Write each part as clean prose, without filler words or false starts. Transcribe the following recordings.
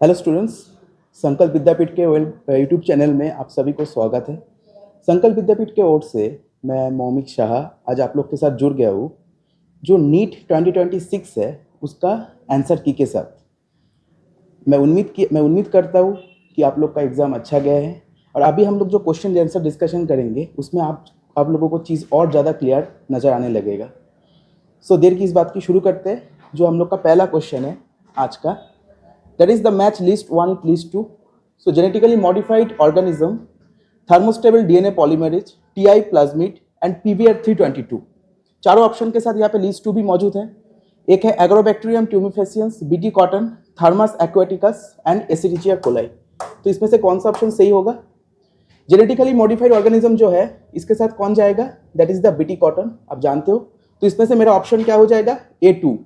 Hello students, संकल्प विद्यापीठ के YouTube channel में आप सभी को स्वागत है। संकल्प विद्यापीठ के ओर से मैं मौमिक शाह आज आप लोग के साथ जुड़ गया हूँ जो नीट 2026 है उसका आंसर की के साथ। मैं उम्मीद करता हूँ कि आप लोग का एग्ज़ाम अच्छा गया है और अभी हम लोग जो क्वेश्चन आंसर डिस्कशन करेंगे उसमें आप लोगों को चीज़ और ज़्यादा क्लियर नज़र आने लगेगा। सो देर की इस बात की शुरू करते हैं। जो हम लोग का पहला क्वेश्चन है आज का, that is the match list 1 it list 2. So genetically modified organism, thermostable DNA polymerase, TI plasmid and PBR 322। चारों ऑप्शन के साथ यहाँ पे लिस्ट 2 भी मौजूद है। एक है Agrobacterium tumefaciens, BT cotton, Thermus aquaticus and Escherichia coli. तो इसमें से कौन सा ऑप्शन सही होगा? जेनेटिकली मॉडिफाइड ऑर्गेनिज्म जो है इसके साथ कौन जाएगा? That is the BT cotton, आप जानते हो। तो इसमें से मेरा ऑप्शन क्या हो जाएगा? A2।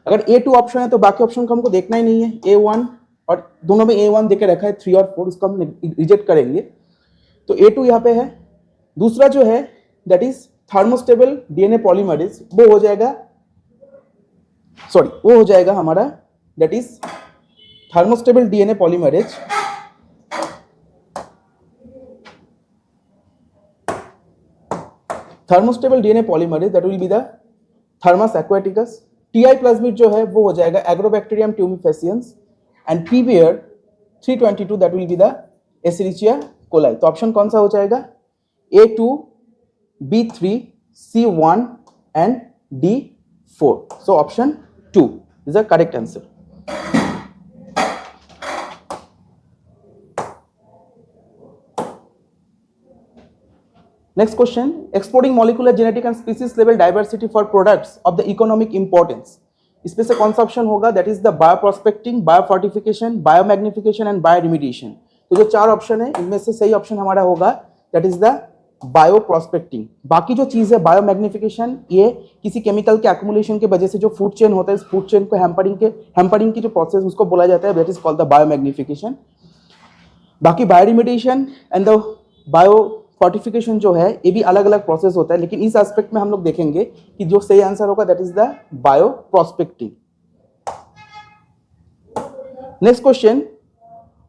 अगर A2 ऑप्शन है तो बाकी ऑप्शन को हमको देखना ही नहीं है। A1 और दोनों में A1 देके रखा है, 3 और 4, उसको हम रिजेक्ट करेंगे। तो A2 यहाँ पे है। दूसरा जो है that is thermostable DNA polymerase, वो हो जाएगा हमारा that is thermostable DNA polymerase. Thermostable DNA polymerase that will be the Thermus aquaticus. TI plasmid जो है वो हो जाएगा Agrobacterium tumefaciens and pBR 322 that will be the Escherichia coli. तो ऑप्शन कौन सा हो जाएगा? A2, B3, C1 and D4। So option 2 is the correct answer. Next question, exploring molecular genetic and species level diversity for products of the economic importance। इसमें से कौन सा option होगा? That is the bioprospecting, biofortification, biomagnification and bioremediation. तो जो चार option है इनमें से सही ऑप्शन हमारा होगा दैट इज द बायोप्रोस्पेक्टिंग। बाकी जो चीज है बायोमैग्निफिकेशन, ये किसी केमिकल के एक्युमुलेशन के वजह से जो फूड चेन होता है, इस फूड चेन को हैम्परिंग की जो प्रोसेस उसको बोला जाता है, that is called the biomagnification. बाकी बायोरिमिडिएशन एंड द बायो फोर्टिफिकेशन जो है ये भी अलग अलग प्रोसेस होता है, लेकिन इस एस्पेक्ट में हम लोग देखेंगे कि जो सही आंसर होगा that is the bioprospecting. Next question,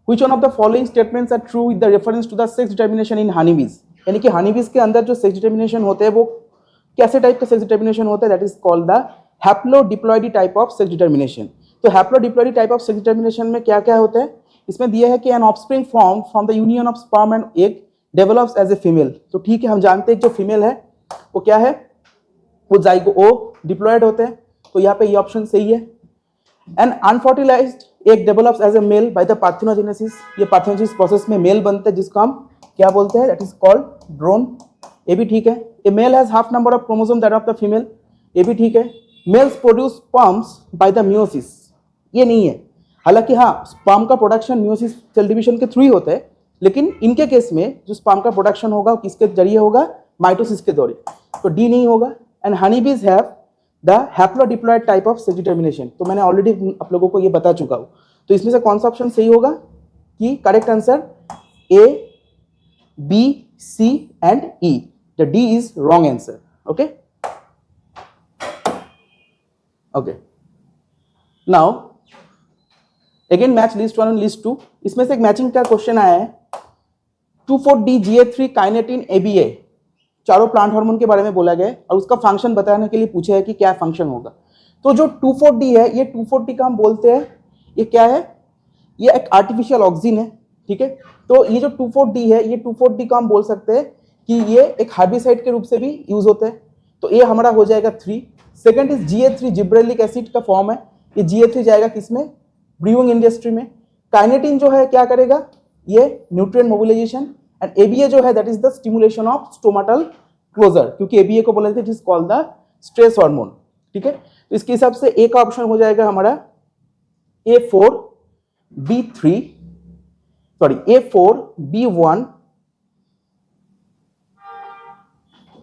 which one of the following statements are true with the reference to the sex determination in honeybees. यानी कि हनीबीज के अंदर जो सेक्स डिटर्मिनेशन होते हैं वो कैसे टाइप का सेक्स डिटर्मिनेशन होता है? That is called the haplodiploidy type of sex determination. तो haplodiploidy type of sex determination में क्या क्या होता है? इसमें दिया है कि an offspring form from the union of sperm and egg develops as a female. तो ठीक है, हम जानते हैं जो फीमेल है वो क्या है, वो जाइगो डिप्लॉयड होते हैं। तो यहाँ पे ये ऑप्शन सही है। An unfertilized egg develops as a male by the parthenogenesis. ये पार्थेनोजेनेसिस प्रोसेस में मेल बनते हैं जिसको हम क्या बोलते हैं? That is called drone. ये भी ठीक है। A male has half number of chromosome that of the female. ये भी ठीक है। Males produce sperms by the meiosis. ये नहीं है। हालांकि हाँ, स्पर्म का प्रोडक्शन मियोसिस सेल डिवीजन के थ्रू ही होता है, लेकिन इनके केस में जो स्पर्म का प्रोडक्शन होगा वो किसके जरिए होगा? माइटोसिस के दौरे। तो डी नहीं होगा। And honeybees have the haplodiploid type of sex determination. तो मैंने ऑलरेडी आप लोगों को ये बता चुका हूं। तो इसमें से कौन सा ऑप्शन सही होगा? कि correct answer A, B, C and E। The D is wrong answer. Okay okay, now again match list 1 and list 2। इसमें से एक मैचिंग का क्वेश्चन आया है। 2,4-DGA3 काइनेटिन ABA, चारों प्लांट हार्मोन के बारे में बोला गया है और उसका फंक्शन बताने के लिए पूछा है कि क्या फंक्शन होगा। तो जो 2,4-D है, ये 2,4-D का हम बोलते हैं, ये क्या है? ये एक आर्टिफिशियल ऑक्सीजन है। ठीक है, तो ये जो 2,4-D है, ये 2,4-D का हम बोल सकते हैं कि ये एक हार्बिसाइड के रूप से भी यूज होते हैं। तो ये हमारा हो जाएगा 3। Second is GA3, gibberellic acid का फॉर्म है। ये GA3 जाएगा किसमें? ब्रूइंग इंडस्ट्री में। काइनेटिन जो है क्या करेगा? ये न्यूट्रिएंट मोबिलाइजेशन। एंड ABA जो है that is the stimulation of stomatal closure, क्योंकि ABA को बोला जाता है it is called the stress hormone. ठीक है, तो इसके हिसाब से A का ऑप्शन हो जाएगा हमारा A4B1।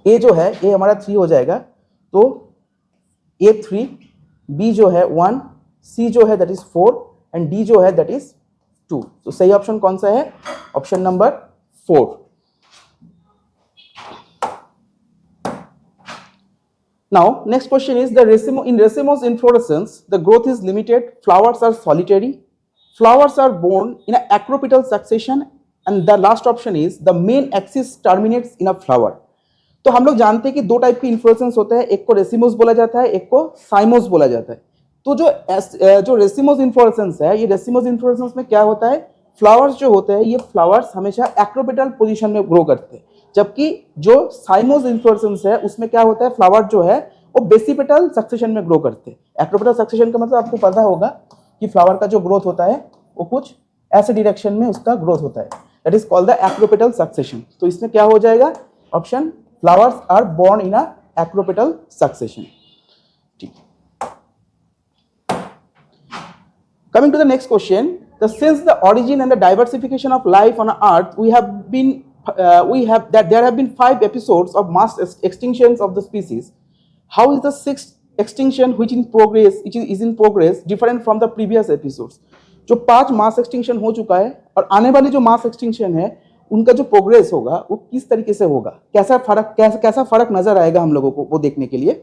A जो है A हमारा 3 हो जाएगा, तो A3, B जो है 1, C जो है दैट इज 4 एंड D जो है दैट इज 2। तो सही ऑप्शन कौन सा है? Option number 4। Now next question is in racemose inflorescence the growth is limited, flowers are solitary, flowers are born in an acropetal succession and the last option is the main axis terminates in a flower. तो हम लोग जानते हैं कि दो type की inflorescence होता है, एक को रेसिमोस बोला जाता है, एक को साइमोस बोला जाता है. तो जो रेसिमोस इन्फ्लोरेसेंस है, ये रेसिमोस इन्फ्लोरेसेंस में क्या होता है, फ्लावर्स जो होते हैं ये फ्लावर्स हमेशा एक्रोपेटल पोजीशन में ग्रो करते हैं, जबकि जो साइमोस इन्फ्लोरेसेंस है उसमें क्या होता है, फ्लावर जो है वो बेसिपेटल सक्सेशन में ग्रो करते हैं. एक्रोपेटल सक्सेशन का मतलब आपको पता होगा कि फ्लावर का जो ग्रोथ होता है वो कुछ ऐसे डायरेक्शन में उसका ग्रोथ होता है, that is called the acropetal succession. तो इसमें क्या हो जाएगा, option flowers are borne in a acropetal succession. ठीक. Coming to the next question, since the origin and the diversification of life on Earth, there have been 5 episodes of mass extinctions of the species. How is the 6th extinction which is in progress different from the previous episodes? जो 5 mass extinction हो चुका है और आने वाली जो mass extinction है उनका जो प्रोग्रेस होगा वो किस तरीके से होगा, कैसा फर्क नजर आएगा हम लोगों को, वो देखने के लिए.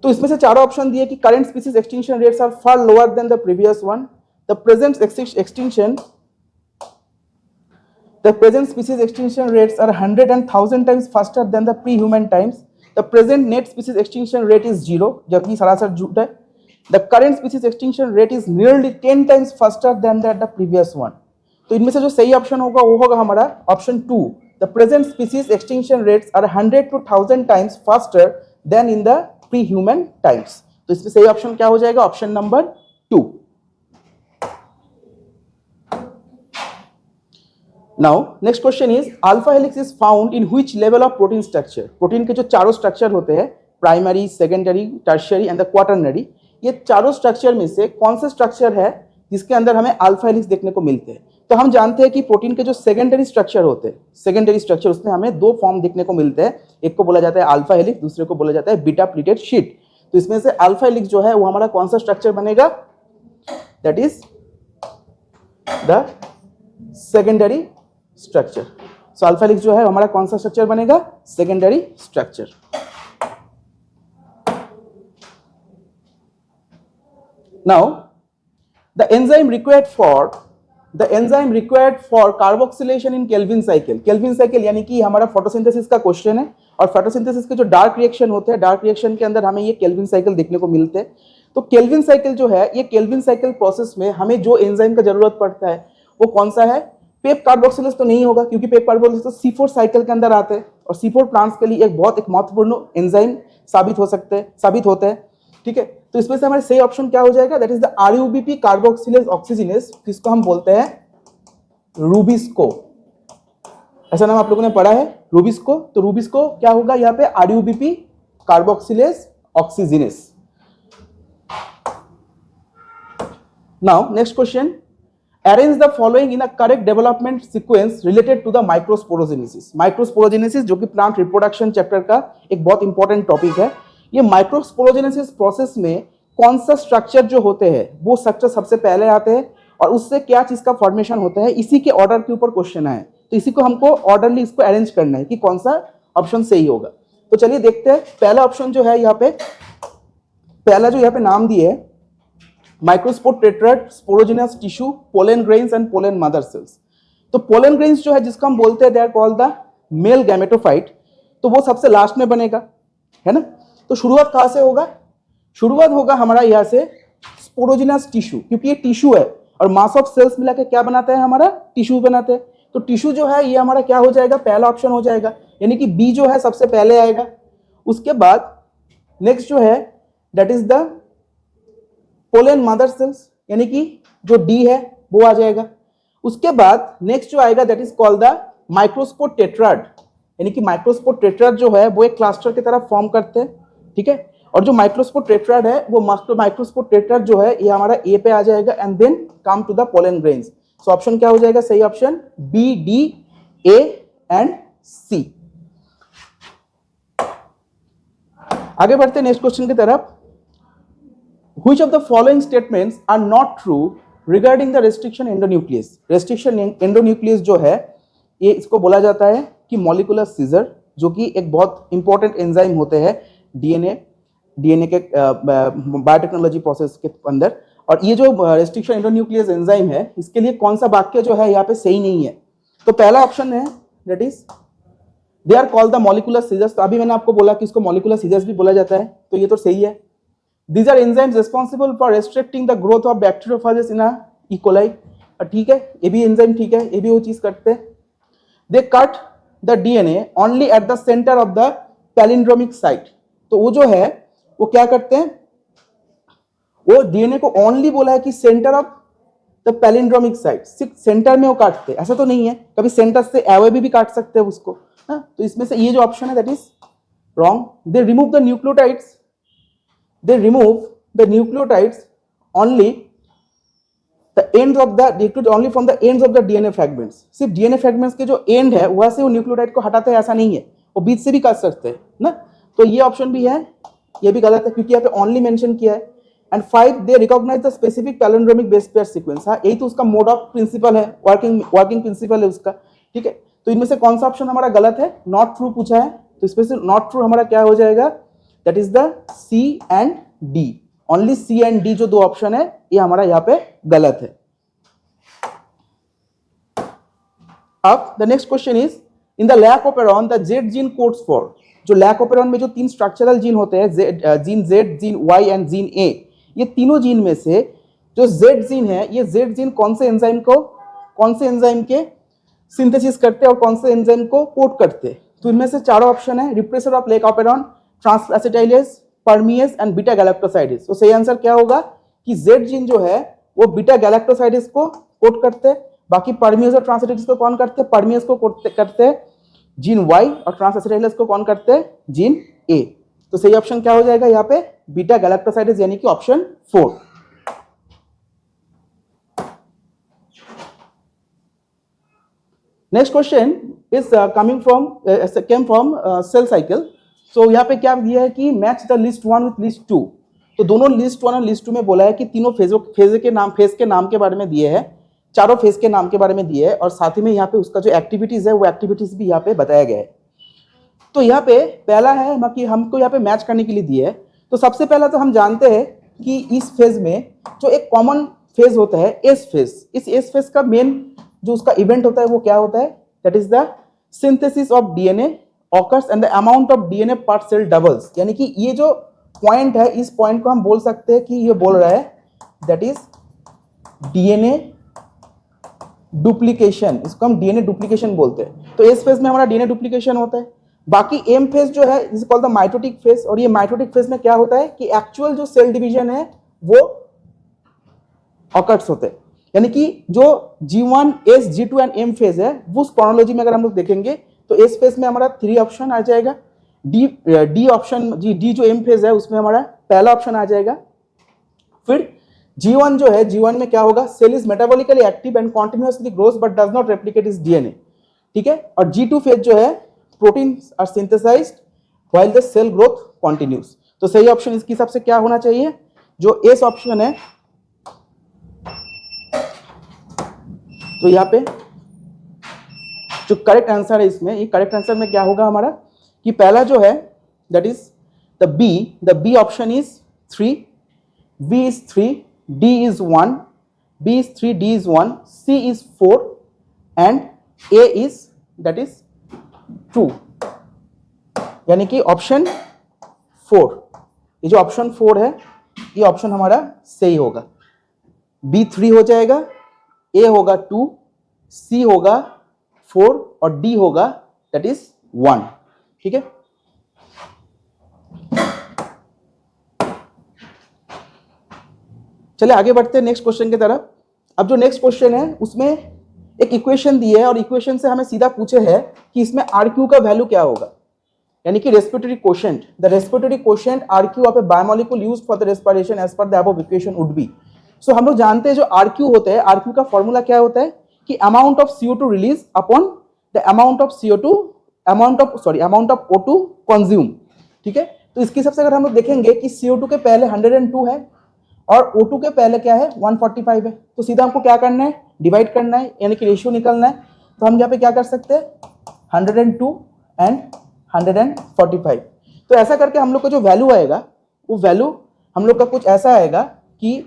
तो इसमें से चारों ऑप्शन दिए कि current species extinction rates are far lower than the previous one. The present species extinction rates are 100 and 1000 times faster than the pre-human times. The present net species extinction rate is 0, जबकि सरासर झूठ है. The current species extinction rate is nearly 10 times faster than the previous one. तो इनमें से जो सही option होगा वो होगा हमारा option 2. The present species extinction rates are 100 to 1000 times faster than in the pre-human times. तो इसमें सही ऑप्शन क्या हो जाएगा, option number 2. Now next question is alpha helix is found in which level of protein structure? Protein के जो चारों structure होते हैं, primary, secondary, tertiary and the quaternary, ये चारों स्ट्रक्चर में से कौन सा स्ट्रक्चर है जिसके अंदर हमें अल्फा हेलिक्स देखने को मिलते हैं? तो हम जानते हैं कि प्रोटीन के जो सेकेंडरी स्ट्रक्चर होते हैं, सेकेंडरी स्ट्रक्चर उसमें हमें 2 फॉर्म देखने को मिलते हैं, एक को बोला जाता है अल्फा हेलिक्स, दूसरे को बोला जाता है बीटा प्लीटेड शीट. तो इसमें से अल्फा हेलिक्स जो है वो हमारा कौन सा स्ट्रक्चर बनेगा, that is the secondary structure. So alpha helix जो है हमारा कौन सा स्ट्रक्चर बनेगा, secondary structure. Now the enzyme required for carboxylation in Calvin cycle. Calvin cycle यानी कि हमारा फोटोसिंथेसिस का क्वेश्चन है, और फोटोसिंथेसिस के जो डार्क रिएक्शन होते हैं, डार्क रिएक्शन के अंदर हमें ये केल्विन साइकिल देखने को मिलते हैं. तो केल्विन साइकिल जो है, ये केल्विन साइकिल प्रोसेस में हमें जो एंजाइम का जरूरत पड़ता है वो कौन सा है, पेप कार्बोक्सिलेज तो नहीं होगा, क्योंकि पेप कार्बोक्सिलेज तो C4 साइकिल के अंदर आते हैं और C4 प्लांट्स के लिए एक महत्वपूर्ण एंजाइम साबित होते हैं. ठीक है, तो इसमें से हमारे सही ऑप्शन क्या हो जाएगा, that is the RUBP carboxylase oxygenase, जिसको हम बोलते हैं रूबिस्को. ऐसा नाम आप लोगों ने पढ़ा है, रूबिस्को. तो रूबिस्को क्या होगा यहाँ पे, RUBP carboxylase oxygenase. Now next question, arrange the following in a correct development sequence related to the microsporogenesis. Microsporogenesis जो कि प्लांट रिप्रोडक्शन चैप्टर का एक बहुत इंपॉर्टेंट टॉपिक है. ये माइक्रोस्पोरोजेनेसिस प्रोसेस में कौन सा स्ट्रक्चर जो होते हैं वो स्ट्रक्चर सबसे पहले आते हैं और उससे क्या चीज का फॉर्मेशन होता है, इसी के ऑर्डर के ऊपर क्वेश्चन है. तो इसी को हमको ऑर्डरली इसको अरेंज करना है कि कौन सा ऑप्शन सही होगा. तो चलिए देखते हैं. पहला ऑप्शन जो है यहाँ पे, पहला जो यहाँ पे नाम दिए है, microspore tetrad sporogenous tissue pollen grains and pollen mother cells. तो पोलन ग्रेन्स जो है जिसको हम बोलते हैं, they are called the male gametophyte. तो वो सबसे लास्ट में बनेगा, है ना. तो शुरुआत कहां से होगा, शुरुआत होगा हमारा यहाँ से स्पोरोजेनस टिश्यू, क्योंकि ये टिश्यू है और मास ऑफ सेल्स मिला के क्या बनाता है, हमारा टिश्यू बनाते हैं. तो टिश्यू जो है ये हमारा क्या हो जाएगा, पहला ऑप्शन हो जाएगा, यानी कि बी जो है सबसे पहले आएगा. उसके बाद नेक्स्ट जो है that is the pollen mother sales, यानी कि जो डी है वो आ जाएगा. उसके बाद नेक्स्ट जो आएगा that is called the microspore tetrad, यानी कि माइक्रोस्पोर टेट्राड जो है वो एक क्लस्टर की तरह फॉर्म करते हैं. ठीक है, और जो माइक्रोस्पोर टेट्राड है वो माइक्रोस्पोर टेट्राड जो है ये हमारा ए पे आ जाएगा and then come to the pollen grains. So option क्या हो जाएगा, सही option B, D, A and C. आगे बढ़ते हैं नेक्स्ट क्वेश्चन की तरफ. Which of the following statements are not true regarding the restriction endonuclease? Restriction endonuclease जो है ये इसको बोला जाता है कि मॉलिकुलर सीजर, जो कि एक बहुत इंपॉर्टेंट एंजाइम होते हैं डीएनए के बायोटेक्नोलॉजी प्रोसेस के अंदर. और ये जो रेस्ट्रिक्शन एंडोन्यूक्लियस एंजाइम है, इसके लिए कौन सा वाक्य जो है यहाँ पे सही नहीं है? तो पहला ऑप्शन है that is they are called the molecular scissors. तो अभी मैंने आपको बोला कि इसको मॉलिक्यूलर सीजर्स भी बोला जाता है, तो ये तो सही है। These are enzymes responsible for restricting the growth of bacteriophages in E coli. ठीक है, ये भी एंजाइम ठीक है, ये भी वो चीज करते हैं। They cut the DNA only at the centre of the palindromic site. तो वो जो है वो क्या करते हैं, वो डीएनए को ओनली बोला है कि centre of the palindromic site, सिर्फ सेंटर में वो काटते हैं, ऐसा तो नहीं है, कभी सेंटर से अवे भी काट सकते हैं उसको। तो इसमें से ये जो ऑप्शन है that is wrong. They remove the nucleotides, they remove the nucleotides only the ends of the only from the ends of the DNA fragments. सिर्फ डीएनए फ्रैगमेंट्स के जो एंड है वहां से वो न्यूक्लियोटाइड को हटाते हैं, ऐसा नहीं है, वो बीच से भी काट सकते हैं ना। तो ये ऑप्शन भी है, ये भी गलत है क्योंकि यहाँ पे ओनली मेंशन किया है। And 5 they recognise the specific palindromic base pair sequence. हाँ, यही तो उसका मोड ऑफ प्रिंसिपल है, वर्किंग प्रिंसिपल है उसका। ठीक है, तो इनमें से कौन सा ऑप्शन हमारा गलत है? नॉट ट्रू पूछा है, तो इसमें से नॉट ट्रू हमारा क्या हो जाएगा? That is the C and D. Only C and D जो दो ऑप्शन है ये हमारा यहाँ पे गलत है। अब the next question is in the lac operon the Z gene codes for. जो लैक ऑपेरॉन में जो 3 स्ट्रक्चरल जीन होते हैं, gene Z, gene Y and gene A, ये तीनों जीन में से जो जेड जीन है, ये जेड जीन कौन से एंजाइम के सिंथेसिस करते हैं और कौन से एंजाइम को कोड करते हैं? तो इनमें से चारों ऑप्शन है, repressor of lac operon, transacetylase, permease and beta galactosidase. तो सही आंसर क्या होगा कि जेड जीन जो है वो बीटा गैलेक्टोसाइडेज को कोड करते हैं, बाकी परमिएज और ट्रांसएसिटाइलेज को कौन करते हैं? परमिएज को करते हैं जीन वाई, और ट्रांसएसिटाइलेज को कौन करते हैं? Gene A. तो सही ऑप्शन क्या हो जाएगा यहाँ पे? बीटा गैलेक्टोसाइडेज, यानी कि option 4। Next question is came from cell cycle. So यहाँ पे क्या दिया है कि match the list 1 with list 2। तो दोनों लिस्ट 1 और लिस्ट 2 में बोला है कि तीनों फेज के नाम के बारे में दिए हैं, चारों फेज के नाम के बारे में दिए है, और साथ ही में यहाँ पे उसका जो एक्टिविटीज है वो एक्टिविटीज भी यहाँ पे बताया गया है। तो यहाँ पे पहला है कि हमको यहाँ पे मैच करने के लिए दिए है। तो सबसे पहला तो हम जानते हैं कि इस फेज में जो एक कॉमन फेज होता है एस फेज, इस एस फेज का मेन जो उसका इवेंट होता है वो क्या होता है? That is the synthesis of DNA occurs and the amount of DNA पर सेल डबल्स। यानी कि ये जो पॉइंट है, इस पॉइंट को हम बोल सकते हैं कि ये बोल रहा है दैट इज डीएनए डुप्लीकेशन। इसको हम डीएनए डुप्लीकेशन बोलते हैं। तो इस फेज में हमारा डीएनए डुप्लीकेशन होता है। बाकी एम फेज जो है is called the mitotic phase, और ये माइटोटिक फेज में क्या होता है कि एक्चुअल जो सेल डिवीजन है वो ऑकर्स होते हैं। यानी कि जो G1, S, G2 and M phase है वो उस क्रोनोलॉजी में अगर हम लोग देखेंगे तो S फेज में हमारा 3 ऑप्शन आ जाएगा, डी ऑप्शन डी जो M फेज है उसमें हमारा पहला ऑप्शन आ जाएगा। फिर G1 जो है, G1 में क्या होगा? Cell is metabolically active and continuously grows but does not replicate is DNA. ठीक है, और G2 फेज जो है proteins are synthesized while the cell growth continues. तो सही ऑप्शन इसके हिसाब से क्या होना चाहिए? जो एस ऑप्शन है। तो यहाँ पे जो करेक्ट आंसर है इसमें, ये करेक्ट आंसर में क्या होगा हमारा कि पहला जो है that is the B option is 3, B is 3, D is 1, B is 3, D is 1, C is 4 and A is that is 2, यानी कि ऑप्शन 4। ये जो ऑप्शन 4 है ये ऑप्शन हमारा सही होगा। बी 3 हो जाएगा, ए होगा 2, सी होगा 4 और डी होगा दैट इज 1। ठीक है, चलिए आगे बढ़ते हैं नेक्स्ट क्वेश्चन की तरफ। अब जो नेक्स्ट क्वेश्चन है उसमें एक इक्वेशन दी है और इक्वेशन से हमें सीधा पूछे है कि इसमें RQ का वैल्यू क्या होगा, यानी कि respiratory quotient. The respiratory quotient RQ of a biomolecule used for the respiration as per the above equation would be. So हम लोग जानते हैं जो RQ होते हैं, RQ का फॉर्मूला क्या होता है कि amount of CO2 release upon the amount of O2 consume. ठीक है, तो इसके हिसाब से अगर हम लोग देखेंगे कि CO2 के पहले 102 है और O2 के पहले क्या है 145 है, तो सीधा हमको क्या करना है? डिवाइड करना है, यानी कि रेशियो निकलना है। तो हम यहाँ पे क्या कर सकते हैं? 102 एंड 145। तो ऐसा करके हम लोग का जो वैल्यू आएगा वो वैल्यू हम लोग का कुछ ऐसा आएगा कि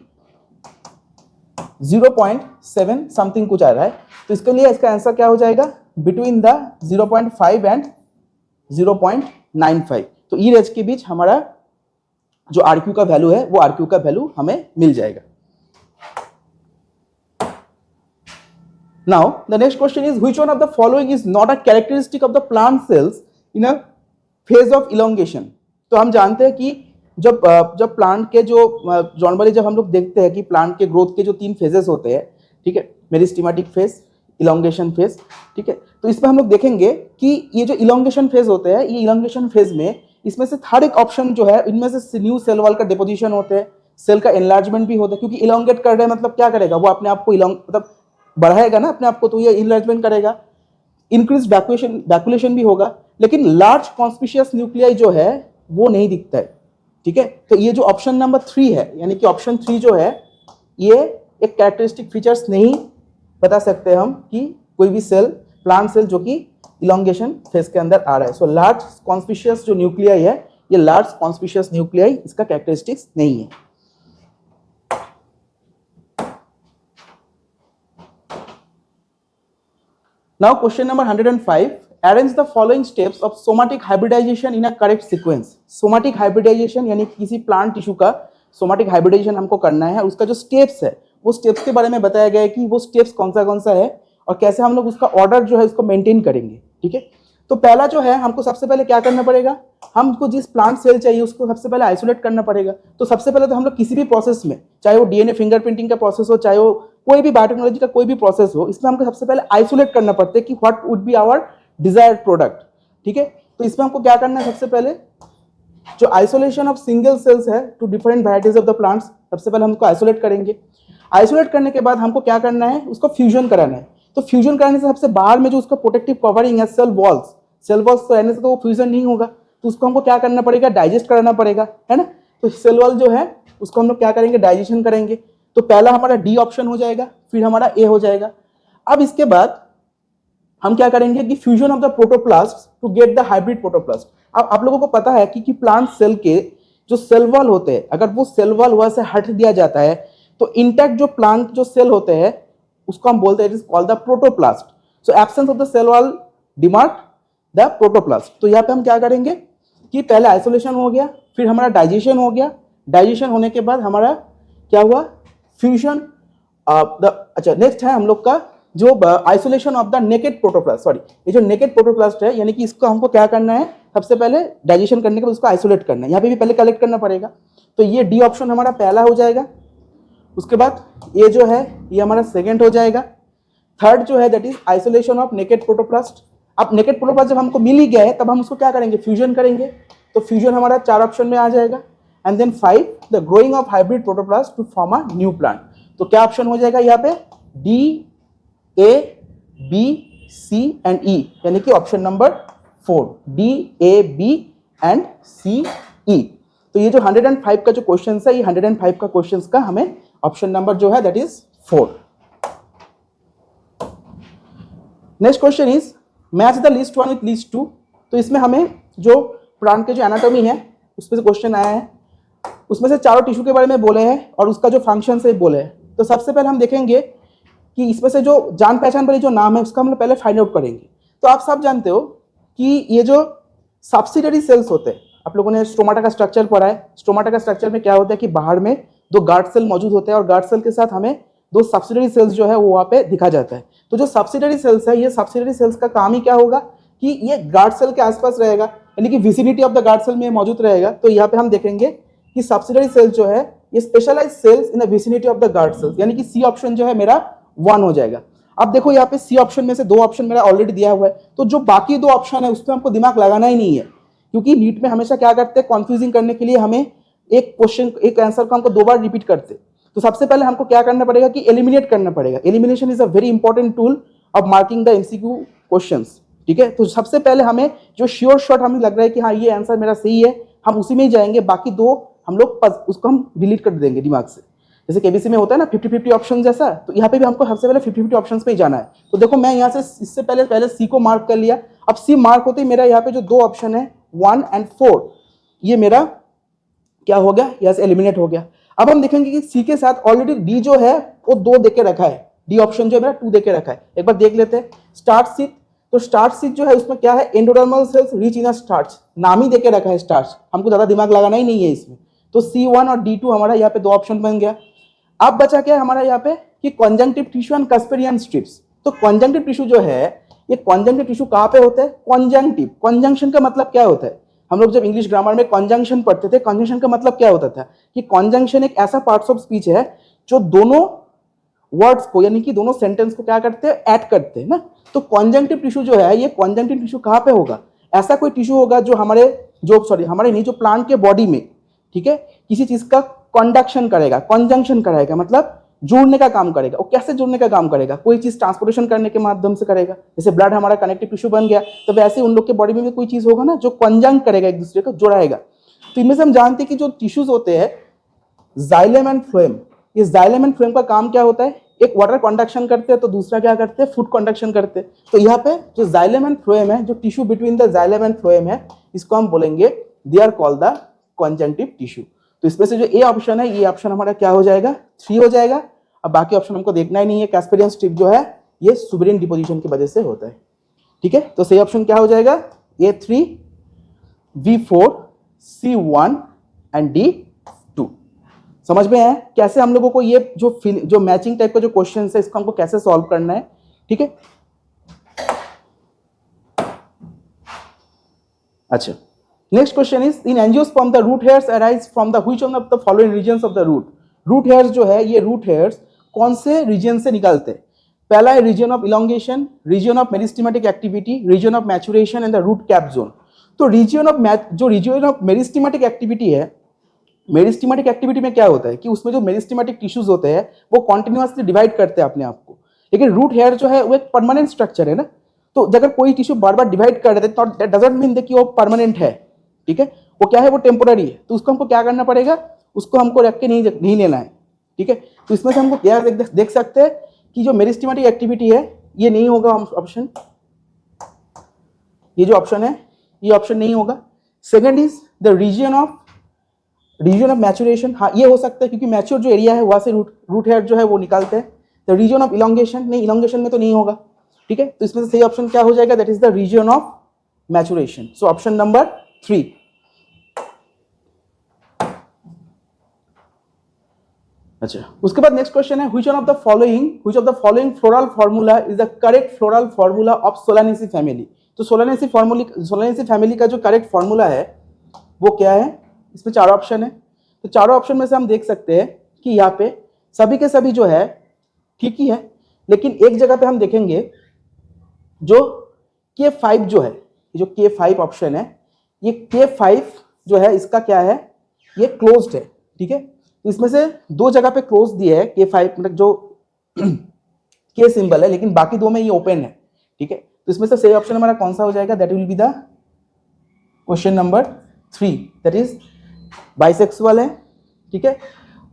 0.7 समथिंग कुछ आ रहा है, तो इसके लिए इसका आंसर क्या हो जाएगा, बिटवीन द 0.5 एंड 0.95। तो ई रेज के बीच हमारा जो आर क्यू का वैल्यू है वो आर क्यू का वैल्यू हमें मिल जाएगा। Now the next question is which one of the following is not a characteristic of the plant cells in a phase of elongation. तो हम जानते हैं कि जब प्लांट के जो नॉर्मली जब हम लोग देखते हैं कि प्लांट के ग्रोथ के जो 3 फेजेस होते हैं, ठीक है, मेरिस्टेमेटिक फेज, इलोंगेशन फेज, ठीक है, तो इसमें हम लोग देखेंगे कि ये जो इलोंगेशन फेज होते हैं, ये इलोंगेशन फेज में इसमें से हर एक ऑप्शन जो है इनमें से न्यू सेल वॉल का डिपोजिशन होते हैं, सेल का एनलार्जमेंट भी होता है, क्योंकि इलोंगेट कर रहे हैं मतलब क्या करेगा, वो अपने आप को मतलब बढ़ाएगा ना अपने आप को, तो ये इनलार्जमेंट करेगा, इंक्रीज वैक्यूलेशन भी होगा, लेकिन लार्ज कॉन्स्पिशियस न्यूक्लियाई जो है वो नहीं दिखता है, ठीक है। तो ये जो ऑप्शन नंबर 3 है, यानी कि ऑप्शन 3 जो है, ये एक कैरेक्टरिस्टिक फीचर्स नहीं बता सकते हम कि कोई भी सेल, प्लांट सेल जो कि इलोंगेशन फेज के अंदर आ रहा है। सो लार्ज कॉन्स्पिशियस जो न्यूक्लियाई है, ये लार्ज कॉन्स्पिशियस न्यूक्लियाई इसका कैरेक्टरिस्टिक्स नहीं है। Now question number 105, arrange the following steps of somatic hybridization in a correct sequence। somatic hybridization यानी किसी प्लांट टिश्यू का somatic hybridization हमको करना है, उसका जो स्टेप्स है वो स्टेप्स के बारे में बताया गया है कि वो स्टेप्स कौन सा है और कैसे हम लोग उसका ऑर्डर जो है उसको मेंटेन करेंगे, ठीक है। तो पहला जो है, हमको सबसे पहले क्या करना पड़ेगा, हमको जिस प्लांट सेल चाहिए उसको सबसे पहले आइसोलेट करना पड़ेगा। तो सबसे पहले तो हम लोग किसी भी प्रोसेस में, चाहे वो डीएनए फिंगरप्रिंटिंग का प्रोसेस हो, चाहे वो कोई भी बायोटेक्नोलॉजी का कोई भी प्रोसेस हो, इसमें हमको सबसे पहले आइसोलेट करना पड़ता है कि what would be our desired product, ठीक है। तो इसमें हमको क्या करना है, सबसे पहले जो आइसोलेशन ऑफ सिंगल सेल्स है to different varieties of the plants, सबसे पहले हमको आइसोलेट करेंगे। आइसोलेट करने के बाद हमको क्या करना है, उसको फ्यूजन कराना है। तो फ्यूजन कराने से सबसे बाहर में जो उसका प्रोटेक्टिव कवरिंग है, सेल वॉल्स तो रहने से तो वो फ्यूजन नहीं होगा, तो उसको हमको क्या करना पड़ेगा, डाइजेस्ट कराना पड़ेगा, है ना। तो सेल वॉल जो है उसको हम लोग क्या करेंगे, डाइजेशन करेंगे। तो पहला हमारा डी ऑप्शन हो जाएगा, फिर हमारा ए हो जाएगा। अब इसके बाद हम क्या करेंगे कि fusion of the protoplast to get the hybrid protoplast. अब आप लोगों को पता है कि प्लांट सेल के जो सेल वॉल होते हैं, अगर वो सेल वॉल वहां से हट दिया जाता है तो इंटैक्ट जो प्लांट जो सेल होते हैं उसको हम बोलते हैं, it is called the protoplast. So absence of the cell wall demark the protoplast. तो यहाँ पे हम क्या करेंगे कि पहले आइसोलेशन हो गया, फिर हमारा डाइजेशन हो गया, डाइजेशन होने के बाद हमारा क्या हुआ, फ्यूजन। अच्छा, नेक्स्ट है हम लोग का जो isolation of the naked protoplast. Sorry, ये जो नेकेड प्रोटोप्लास्ट है, यानी कि इसको हमको क्या करना है, सबसे पहले डाइजेशन करने के बाद उसको आइसोलेट करना है। यहाँ पे भी पहले कलेक्ट करना पड़ेगा। तो ये डी ऑप्शन हमारा पहला हो जाएगा। उसके बाद ये जो है ये हमारा सेकेंड हो जाएगा। थर्ड जो है that is isolation of naked protoplast. अब नेकेड प्रोटोप्लास्ट जब हमको मिल ही गया है तब हम उसको क्या करेंगे, फ्यूजन करेंगे। तो फ्यूजन हमारा 4 ऑप्शन में आ जाएगा। And then 5 the growing of hybrid protoplast to form a new plant. तो क्या ऑप्शन हो जाएगा यहाँ पे, D, A, B, C and E, यानी कि option number 4, D, A, B and C, E. तो ये जो 105 का जो क्वेश्चन है, ये 105 का क्वेश्चन का हमें ऑप्शन नंबर जो है that is 4। Next question is match the list 1 with list 2। तो इसमें हमें जो प्लांट के जो एनाटॉमी है उसमें से क्वेश्चन आया है, उसमें से चारों टिश्यू के बारे में बोले हैं और उसका जो फंक्शन है बोले हैं। तो सबसे पहले हम देखेंगे कि इसमें से जो जान पहचान वाली जो नाम है उसका हम लोग पहले फाइंड आउट करेंगे। तो आप सब जानते हो कि ये जो सब्सिडरी सेल्स होते हैं, आप लोगों ने स्टोमाटा का स्ट्रक्चर पढ़ा है। स्टोमाटा का स्ट्रक्चर में क्या होता है कि बाहर में 2 गार्ड सेल मौजूद होते हैं और गार्ड सेल के साथ हमें 2 सब्सिडरी सेल्स जो है वो वहाँ पे दिखा जाता है। तो जो सब्सिडरी सेल्स है, ये सब्सिडरी सेल्स का काम ही क्या होगा कि ये गार्ड सेल के आसपास रहेगा, यानी कि vicinity of the guard cell में मौजूद रहेगा। तो यहाँ पे हम देखेंगे कि सब्सिडरी सेल्स जो है ये specialize cells in the vicinity of the guard cells, यानी कि सी ऑप्शन जो है मेरा 1 हो जाएगा। अब देखो यहाँ पे सी ऑप्शन में से 2 ऑप्शन मेरा ऑलरेडी दिया हुआ है, तो जो बाकी 2 ऑप्शन है उस पर हमको दिमाग लगाना ही नहीं है, क्योंकि नीट में हमेशा क्या करते हैं, कंफ्यूजिंग करने के लिए हमें एक क्वेश्चन, एक आंसर को हमको 2 बार रिपीट करते। तो सबसे पहले हमको क्या करना पड़ेगा कि एलिमिनेट करना पड़ेगा। Elimination is a very important tool of marking the MCQ questions, ठीक है। तो सबसे पहले हमें जो श्योर शॉट हमें लग रहा है कि हाँ ये आंसर मेरा सही है, हम उसी में ही जाएंगे, बाकी 2 हम लोग उसको हम डिलीट कर देंगे दिमाग से। जैसे केबीसी में होता है ना 50-50 ऑप्शन जैसा, तो यहाँ पे भी हमको सबसे पहले 50-50 ऑप्शंस पे ही जाना है। तो देखो मैं यहाँ से इससे पहले सी को मार्क कर लिया। अब सी मार्क होते ही मेरा यहाँ पे जो 2 ऑप्शन है 1 एंड 4, ये मेरा क्या हो गया, यहाँ से एलिमिनेट हो गया। अब हम देखेंगे कि सी के साथ ऑलरेडी डी जो है वो 2 देके रखा है, डी ऑप्शन जो है मेरा 2 देके रखा है। एक बार देख लेते हैं स्टार्च सीट। तो स्टार्च सीट जो है उसमें क्या है, endodermal cells rich in starch, नाम ही देके रखा है स्टार्च, हमको ज्यादा दिमाग लगाना ही नहीं है इसमें। तो C1 और D2 हमारा यहाँ पे 2 ऑप्शन बन गया। अब बचा क्या हमारा यहाँ पे कि कॉन्जंक्टिव टिश्यू एंड कास्पेरियन स्ट्रिप्स। तो कॉन्जंक्टिव टिश्यू जो है, ये कॉन्जंक्टिव टिश्यू कहाँ पे होता है, कॉन्जंक्टिव। कॉन्जंक्शन का मतलब क्या होता है, हम लोग जब इंग्लिश ग्रामर में कॉन्जंक्शन पढ़ते थे, कॉन्जंक्शन का मतलब क्या होता था कि कॉन्जंक्शन एक ऐसा पार्ट्स ऑफ स्पीच है जो दोनों वर्ड्स को यानी कि दोनों सेंटेंस को क्या करते हैं, ऐड करते हैं ना। तो कॉन्जंक्टिव टिश्यू जो है, ये कॉन्जंक्टिव टिश्यू कहाँ पे होगा, ऐसा कोई टिश्यू होगा जो हमारे जो प्लांट के बॉडी में, ठीक है, किसी चीज का कंडक्शन करेगा, कंजंक्शन करेगा, मतलब जोड़ने का काम करेगा। वो कैसे जोड़ने का काम करेगा, कोई चीज ट्रांसपोर्टेशन करने के माध्यम से करेगा। जैसे ब्लड हमारा कनेक्टिव टिश्यू बन गया, तो वैसे उन लोग के बॉडी में भी कोई चीज होगा ना जो कंजंक्ट करेगा, एक दूसरे को जोड़ाएगा। तो इनमें से हम जानते हैं कि जो टिश्यूज होते हैं जाइलम एंड फ्लोएम, ये जाइलम एंड फ्लोएम का काम क्या होता है, एक वाटर कंडक्शन करते हैं तो दूसरा क्या करते हैं, फूड कंडक्शन करते हैं। तो यहाँ पे जो जाइलम एंड फ्लोएम है, जो tissue between the xylem and phloem है, इसको हम बोलेंगे they are called the conjunctive tissue. तो इसमें से जो ए ऑप्शन है, ये ऑप्शन हमारा क्या हो जाएगा, 3 हो जाएगा। अब बाकी ऑप्शन हमको देखना ही नहीं है। कास्पेरियन स्ट्रिप जो है ये सुबेरियन डिपोजिशन की वजह से होता है, ठीक है। तो सही ऑप्शन क्या हो जाएगा, A3, B4, C1 and D2। समझ में है कैसे हम लोगों को ये जो मैचिंग टाइप का जो क्वेश्चन है, इसको हमको कैसे सॉल्व करना है, ठीक है। अच्छा, next question is in angiosperm the root hairs arise from the which one of the following regions of the root. Root hairs जो है, ये रूट हेयर्स कौन से रीजन से निकलते हैं। पहला है region of elongation, region of meristematic activity, region of maturation and the root cap zone. तो रीजन ऑफ मेरिस्टेमेटिक एक्टिविटी है, मेरिस्टेमेटिक एक्टिविटी में क्या होता है कि उसमें जो मेरिस्टेमेटिक टिश्यूज होते हैं वो कॉन्टिन्यूअसली डिवाइड करते हैं अपने आप को। लेकिन रूट हेयर जो है वो एक परमानेंट स्ट्रक्चर है ना। तो अगर कोई टिश्यू बार बार डिवाइड कर रहे थे तो दैट डजंट मीन कि वो परमानेंट है, ठीक है। वो क्या है, वो टेम्पोररी है। तो उसको हमको क्या करना पड़ेगा, उसको हमको रख के नहीं लेना है, ठीक है। तो इसमें से हमको क्या देख सकते हैं कि जो मेरिस्टेमेटिक एक्टिविटी है ये नहीं होगा ऑप्शन, ये जो ऑप्शन है ये ऑप्शन नहीं होगा। Second is the region of maturation, हाँ ये हो सकता है क्योंकि मैच्योर जो एरिया है वहां से रूट हेयर जो है वो निकालते हैं। द रीजन ऑफ इलोंगेशन, नहीं इलोंगेशन में तो नहीं होगा, ठीक है। तो इसमें से सही ऑप्शन क्या हो जाएगा, that is the region of maturation. So option number 3। अच्छा, उसके बाद नेक्स्ट क्वेश्चन है which of the following floral formula is the correct floral formula of Solanaceae family। तो सोलानेसी फैमिली का जो करेक्ट फॉर्मूला है वो क्या है, इसमें 4 ऑप्शन है। तो चारों ऑप्शन में से हम देख सकते हैं कि यहाँ पे सभी के सभी जो है ठीक ही है, लेकिन एक जगह पे हम देखेंगे जो K5 जो है, जो K5 ऑप्शन है, ये K5 जो है इसका क्या है, ये क्लोज्ड है, ठीक है। तो इसमें से 2 जगह पे क्लोज दिया है K5, मतलब जो K सिंबल है, लेकिन बाकी 2 में ये ओपन है, ठीक है। तो इसमें से सही ऑप्शन हमारा कौन सा हो जाएगा, that will be the question number 3, that is bisexual है, ठीक है।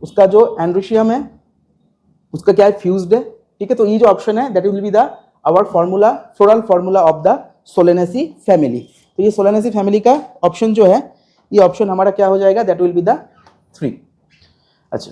उसका जो एंड्रोशियम है उसका क्या है, फ्यूज्ड है, ठीक है। तो ये जो ऑप्शन है that will be the our formula, floral formula of the Solanaceae family. तो ये सोलेनेसी फैमिली का ऑप्शन जो है, ये ऑप्शन हमारा क्या हो जाएगा, दैट विल बी द 3। अच्छा,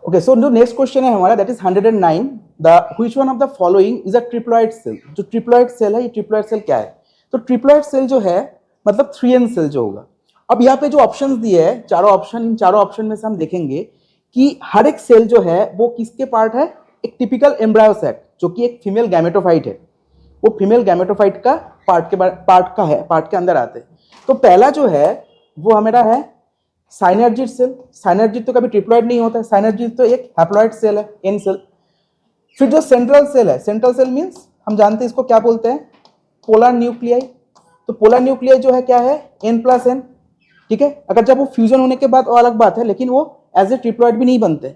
ओके, सो जो नेक्स्ट क्वेश्चन है हमारा that is 109, the which one of the following is a triploid cell. जो ट्रिप्लॉइड सेल है, ये ट्रिप्लॉइड सेल क्या है, तो ट्रिप्लॉइड सेल जो है मतलब 3n सेल जो होगा। अब यहाँ पे जो ऑप्शंस दिए हैं, चारों ऑप्शन, इन चारों ऑप्शन में से हम देखेंगे कि हर एक सेल जो है वो किसके पार्ट है, एक टिपिकल एम्ब्रायो सेट जो कि एक फीमेल गैमेटोफाइट है, वो फीमेल गैमेटोफाइट का पार्ट के अंदर आते हैं। तो पहला जो है वो हमारा है साइनर्जिड सेल। साइनर्जिड तो कभी ट्रिप्लॉइड नहीं होता है, साइनर्जिड तो एक हैप्लॉइड सेल है, एन सेल। फिर जो सेंट्रल सेल है, सेंट्रल सेल मीन्स हम जानते हैं इसको क्या बोलते हैं, पोलर न्यूक्लियाई। तो पोलर न्यूक्लियाई जो है क्या है, n+n, ठीक है। अगर जब वो फ्यूजन होने के बाद वो अलग बात है, लेकिन वो एज ए ट्रिप्लॉइड भी नहीं बनते।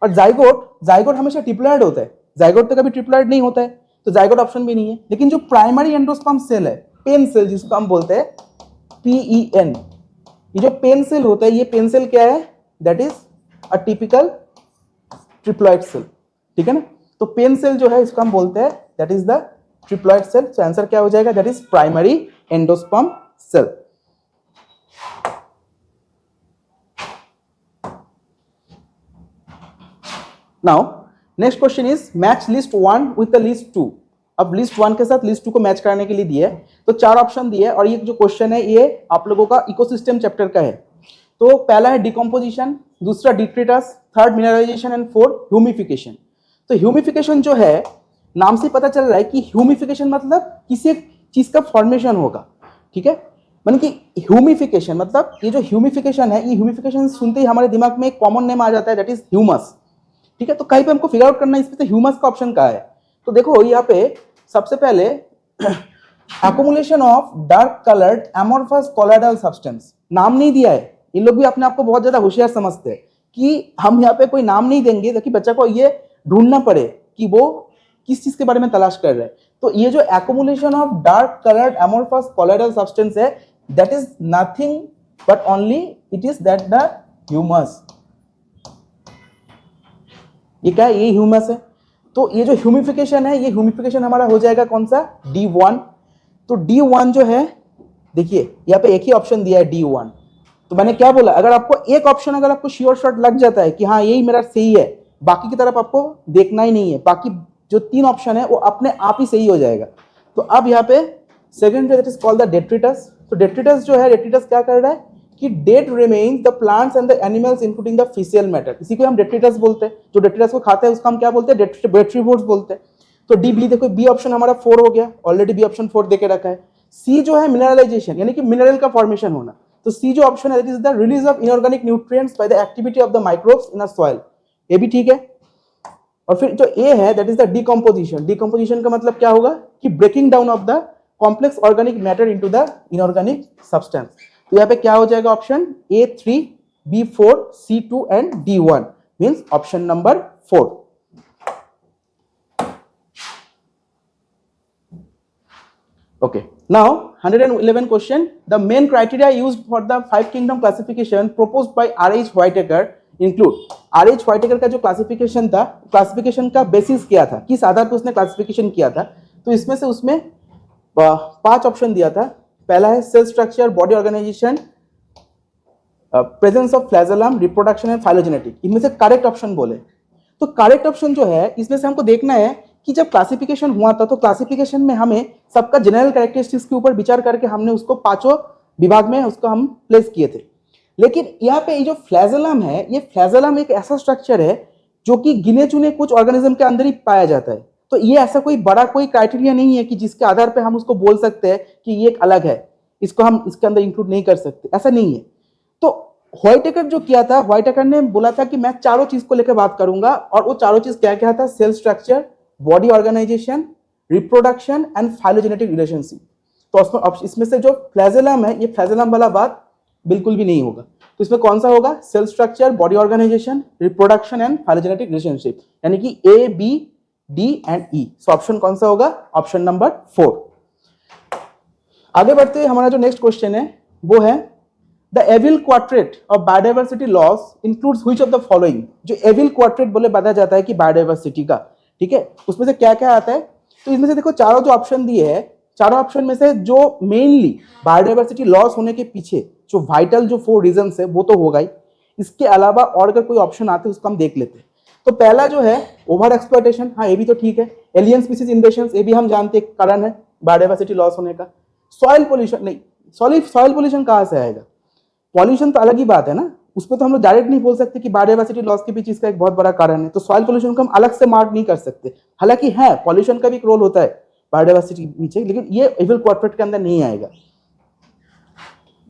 और जाइगोट हमेशा ट्रिप्लॉइड होता है, जाइगोट तो कभी ट्रिप्लॉइड नहीं होता है, तो जाइगोट ऑप्शन भी नहीं है। लेकिन जो प्राइमरी एंडोस्पर्म सेल है, पेन सेल जिसको हम बोलते हैं PEN, ये जो पेन सेल होता है, ये पेन सेल क्या है, that is a typical triploid cell, ठीक है ना। तो पेन सेल जो है इसको हम बोलते हैं that is the triploid cell. तो आंसर क्या हो जाएगा, that is primary endosperm cell. Now next question is match list 1 with the list 2। अब लिस्ट 1 के साथ लिस्ट 2 को मैच कराने के लिए दिए, तो 4 ऑप्शन दिए और ये जो क्वेश्चन है ये आप लोगों का इकोसिस्टम चैप्टर का है। तो पहला है डिकम्पोजिशन, दूसरा detritus, third mineralization and fourth humification. तो ह्यूमिफिकेशन जो है नाम से पता चल रहा है कि ह्यूमिफिकेशन मतलब किसी एक चीज का फॉर्मेशन होगा, ठीक है। मतलब कि ह्यूमिफिकेशन मतलब ये जो ह्यूमिफिकेशन है, ये ह्यूमिफिकेशन सुनते ही हमारे दिमाग में एक कॉमन नेम आ जाता है, दैट इज ह्यूमस, ठीक है। तो कहीं पे हमको फिगर आउट करना है इसमें तो ह्यूमस का ऑप्शन कहाँ है। तो देखो यहाँ पे सबसे पहले accumulation of dark coloured amorphous colloidal substance, नाम नहीं दिया है। ये लोग भी अपने आप को बहुत ज्यादा होशियार समझते हैं कि हम यहाँ पे कोई नाम नहीं देंगे ताकि बच्चा को ये ढूंढना पड़े कि वो किस चीज के बारे में तलाश कर रहे हैं। तो ये जो accumulation of dark coloured amorphous colloidal substance है, that is nothing but only it is that the humus. ये क्या है, ये ह्यूमस है। तो ये जो ह्यूमिफिकेशन है, ये ह्यूमिफिकेशन हमारा हो जाएगा कौन सा, D1। तो D1 जो है, देखिए यहाँ पे एक ही ऑप्शन दिया है D1। तो मैंने क्या बोला, अगर आपको एक ऑप्शन अगर आपको श्योर शॉट लग जाता है कि हाँ यही मेरा सही है, बाकी की तरफ आपको देखना ही नहीं है, बाकी जो 3 ऑप्शन है वो अपने आप ही सही हो जाएगा। तो अब यहाँ पे second that is called the detritus. तो डेट्रिटस जो है, डेट्रिटस क्या कर रहा है कि dead remains the plants and the animals including the fiscal matter, इसी को हम डेट्रिटस बोलते हैं। जो डेट्रिटस को खाते हैं उसको हम क्या बोलते हैं, डेट्रीवोर्स बोलते हैं। तो डी बी देखो, बी ऑप्शन हमारा 4 हो गया, ऑलरेडी बी ऑप्शन 4 देके रखा है। सी जो है मिनरलाइजेशन, यानी कि मिनरल का फॉर्मेशन होना। तो सी जो ऑप्शन है that is the release of inorganic nutrients by the activity of the microbes in a soil, ये भी ठीक है। और फिर जो ए है that is the decomposition. Decomposition का मतलब क्या होगा कि breaking down of the complex organic matter into the inorganic substance. तो यहाँ पे क्या हो जाएगा option A3, B4, C2 and D1 means option number 4। Okay, now 111 question. The main criteria used for the 5 kingdom classification proposed by R.H. Whitaker include। R.H. Whitaker का जो classification था, classification का बेसिस क्या था, किस आधार पर उसने क्लासिफिकेशन किया था। तो इसमें से उसमें 5 ऑप्शन दिया था। पहला है cell structure, body organization, presence of flagellum, reproduction and phylogenetic. इनमें से करेक्ट ऑप्शन बोले तो करेक्ट ऑप्शन जो है इसमें से हमको देखना है कि जब क्लासिफिकेशन हुआ था तो क्लासिफिकेशन में हमें सबका जनरल कैरेक्टरिस्टिक्स के ऊपर विचार करके हमने उसको 5 विभाग में उसको हम प्लेस किए थे। लेकिन यहाँ पे ये जो फ्लैजेलम है, ये फ्लैजेलम एक ऐसा स्ट्रक्चर है जो कि गिने चुने कुछ ऑर्गेनिज्म के अंदर ही पाया जाता है। तो ये ऐसा कोई बड़ा कोई क्राइटेरिया नहीं है कि जिसके आधार पर हम उसको बोल सकते हैं कि ये एक अलग है, इसको हम इसके अंदर इंक्लूड नहीं कर सकते, ऐसा नहीं है। तो व्हाइटेकर जो किया था, व्हाइटेकर ने बोला था कि मैं चारों चीज को लेकर बात करूंगा, और वो चारों चीज क्या क्या था, cell structure, body organization, reproduction and phylogenetic relationship. तो इसमें से जो फ्लैजेलम है, ये फ्लैजेलम वाला बात बिल्कुल भी नहीं होगा। तो इसमें कौन सा होगा, cell structure, body organization, reproduction and phylogenetic relationship, यानी कि A, B, D and E। So option कौन सा होगा, ऑप्शन नंबर 4। आगे बढ़ते हमारा जो नेक्स्ट क्वेश्चन है वो है the evil quartet of biodiversity loss includes which of the following. जो एविल क्वाड्रेट बोले बताया जाता है कि बायोडाइवर्सिटी का, ठीक है, उसमें से क्या क्या आता है। तो इसमें से देखो चारों जो ऑप्शन दिए हैं, चारों ऑप्शन में से जो मेनली बायोडाइवर्सिटी लॉस होने के पीछे जो वाइटल जो 4 रीजंस है वो तो होगा ही। इसके अलावा और अगर कोई ऑप्शन आते हैं उसको हम देख लेते हैं। तो पहला जो है ओवर एक्सप्लॉयटेशन, हाँ ये भी तो ठीक है। एलियन स्पीसीज इन्वेशन, ये भी हम जानते हैं कारण है बायोडाइवर्सिटी लॉस होने का। सॉइल पोल्यूशन नहीं, सॉइल पोल्यूशन कहाँ से आएगा, पॉल्यूशन तो अलग ही बात है ना, उस पर तो हम लोग डायरेक्ट नहीं बोल सकते कि बायोडाइवर्सिटी लॉस के पीछे इसका एक बहुत बड़ा कारण है। तो सॉइल पोल्यूशन को हम अलग से मार्क नहीं कर सकते। हालांकि है पॉल्यूशन का भी एक रोल होता है बायोडाइवर्सिटी के पीछे, लेकिन ये एविल क्वाड्रेट के अंदर नहीं आएगा।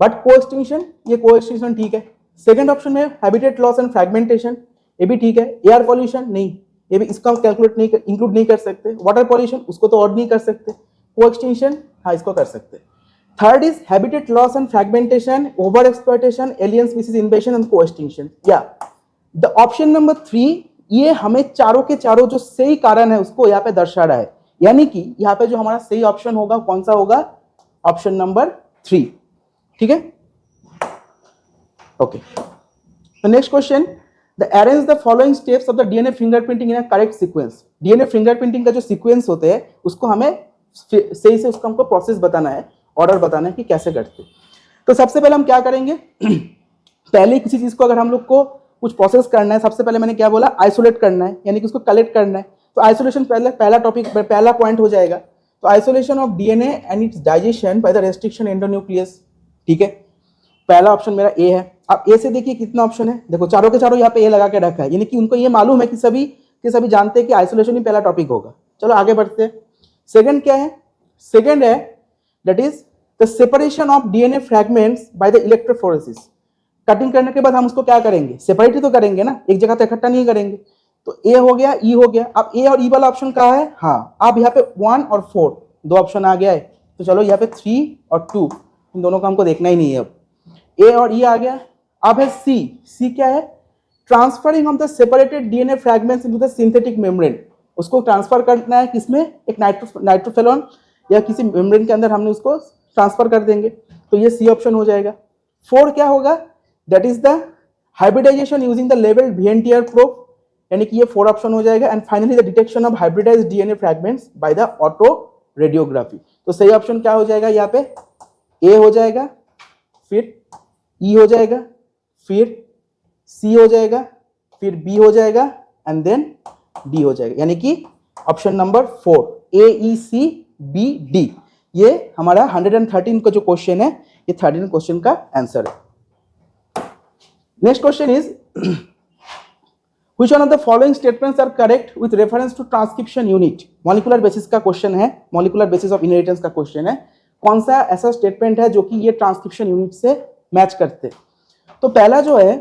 बट कोएक्सटिंक्शन, ये कोएक्सटिंक्शन ठीक है। सेकंड ऑप्शन में हैबिटेट लॉस एंड फ्रैगमेंटेशन, ये भी ठीक है। एयर पॉल्यूशन नहीं, ये भी इसको हम कैलकुलेट नहीं इंक्लूड नहीं कर सकते। वाटर पॉल्यूशन उसको तो और नहीं कर सकते। कोएक्सटिंक्शन हाँ इसको कर सकते। Third is habitat loss and fragmentation, over exploitation, alien species invasion and coextinction. या द ऑप्शन नंबर 3 ये हमें चारों के चारों जो सही कारण है उसको यहाँ पे दर्शा रहा है, यानी कि यहाँ पे जो हमारा सही ऑप्शन होगा कौन सा होगा, ऑप्शन नंबर 3, ठीक है। Okay, the next question, the arrange the following steps of the DNA fingerprinting in a correct sequence. DNA fingerprinting का जो सीक्वेंस होते हैं उसको हमें सही से उसका हमको प्रोसेस बताना है, ऑर्डर बताना है कि कैसे करते। तो सबसे पहले हम क्या करेंगे पहले किसी चीज को अगर हम लोग को कुछ प्रोसेस करना है, सबसे पहले मैंने क्या बोला, आइसोलेट करना है, यानी कि उसको कलेक्ट करना है। तो आइसोलेशन पहला टॉपिक, पहला पॉइंट हो जाएगा। तो isolation of DNA and it's digestion by the restriction endonuclease, ठीक है, पहला ऑप्शन मेरा ए है। अब ए से देखिए कितना ऑप्शन है, देखो चारों के चारों यहाँ पे ए लगा के रखा है, यानी कि उनको ये मालूम है कि सभी जानते हैं कि आइसोलेशन ही पहला टॉपिक होगा। चलो आगे बढ़ते हैं। सेकंड क्या है, सेकंड है that is the separation of DNA fragments by the electrophoresis. Cutting करने के बाद हम उसको क्या करेंगे, सेपरेट ही तो करेंगे ना, एक जगह तो इकट्ठा नहीं करेंगे। तो ए हो गया, ई हो गया। अब ए और ई वाला ऑप्शन कहाँ है, हाँ, अब यहाँ पे 1 और 4 दो ऑप्शन आ गया है। तो चलो यहाँ पे 3 और 2 इन दोनों का हमको देखना ही नहीं है। अब ए और ई आ गया। अब है सी। सी क्या है, transferring of the separated DNA fragments into the synthetic membrane. उसको ट्रांसफर करना है किसमें, एक नाइट्रोफेलॉन या किसी मेम्ब्रेन के अंदर हमने उसको ट्रांसफर कर देंगे। तो ये सी ऑप्शन हो जाएगा। 4 क्या होगा, that is the hybridization using the labelled VNTR probe, यानी कि ये 4 ऑप्शन हो जाएगा। And finally the detection of hybridized DNA fragments by the auto radiography. तो सही ऑप्शन क्या हो जाएगा, यहाँ पे ए हो जाएगा, फिर ई हो जाएगा, फिर सी हो जाएगा, फिर बी हो जाएगा एंड देन डी हो जाएगा, यानी कि ऑप्शन नंबर 4 AECBD ये हमारा 113 का जो क्वेश्चन है, ये 13 क्वेश्चन का आंसर है। Next question is Which one of the following statements are correct with reference to transcription unit? Molecular basis का क्वेश्चन है, मॉलिक्यूलर बेसिस ऑफ इनहेरिटेंस का क्वेश्चन है। कौन सा ऐसा स्टेटमेंट है जो कि ये ट्रांसक्रिप्शन यूनिट से मैच करते? तो पहला जो है,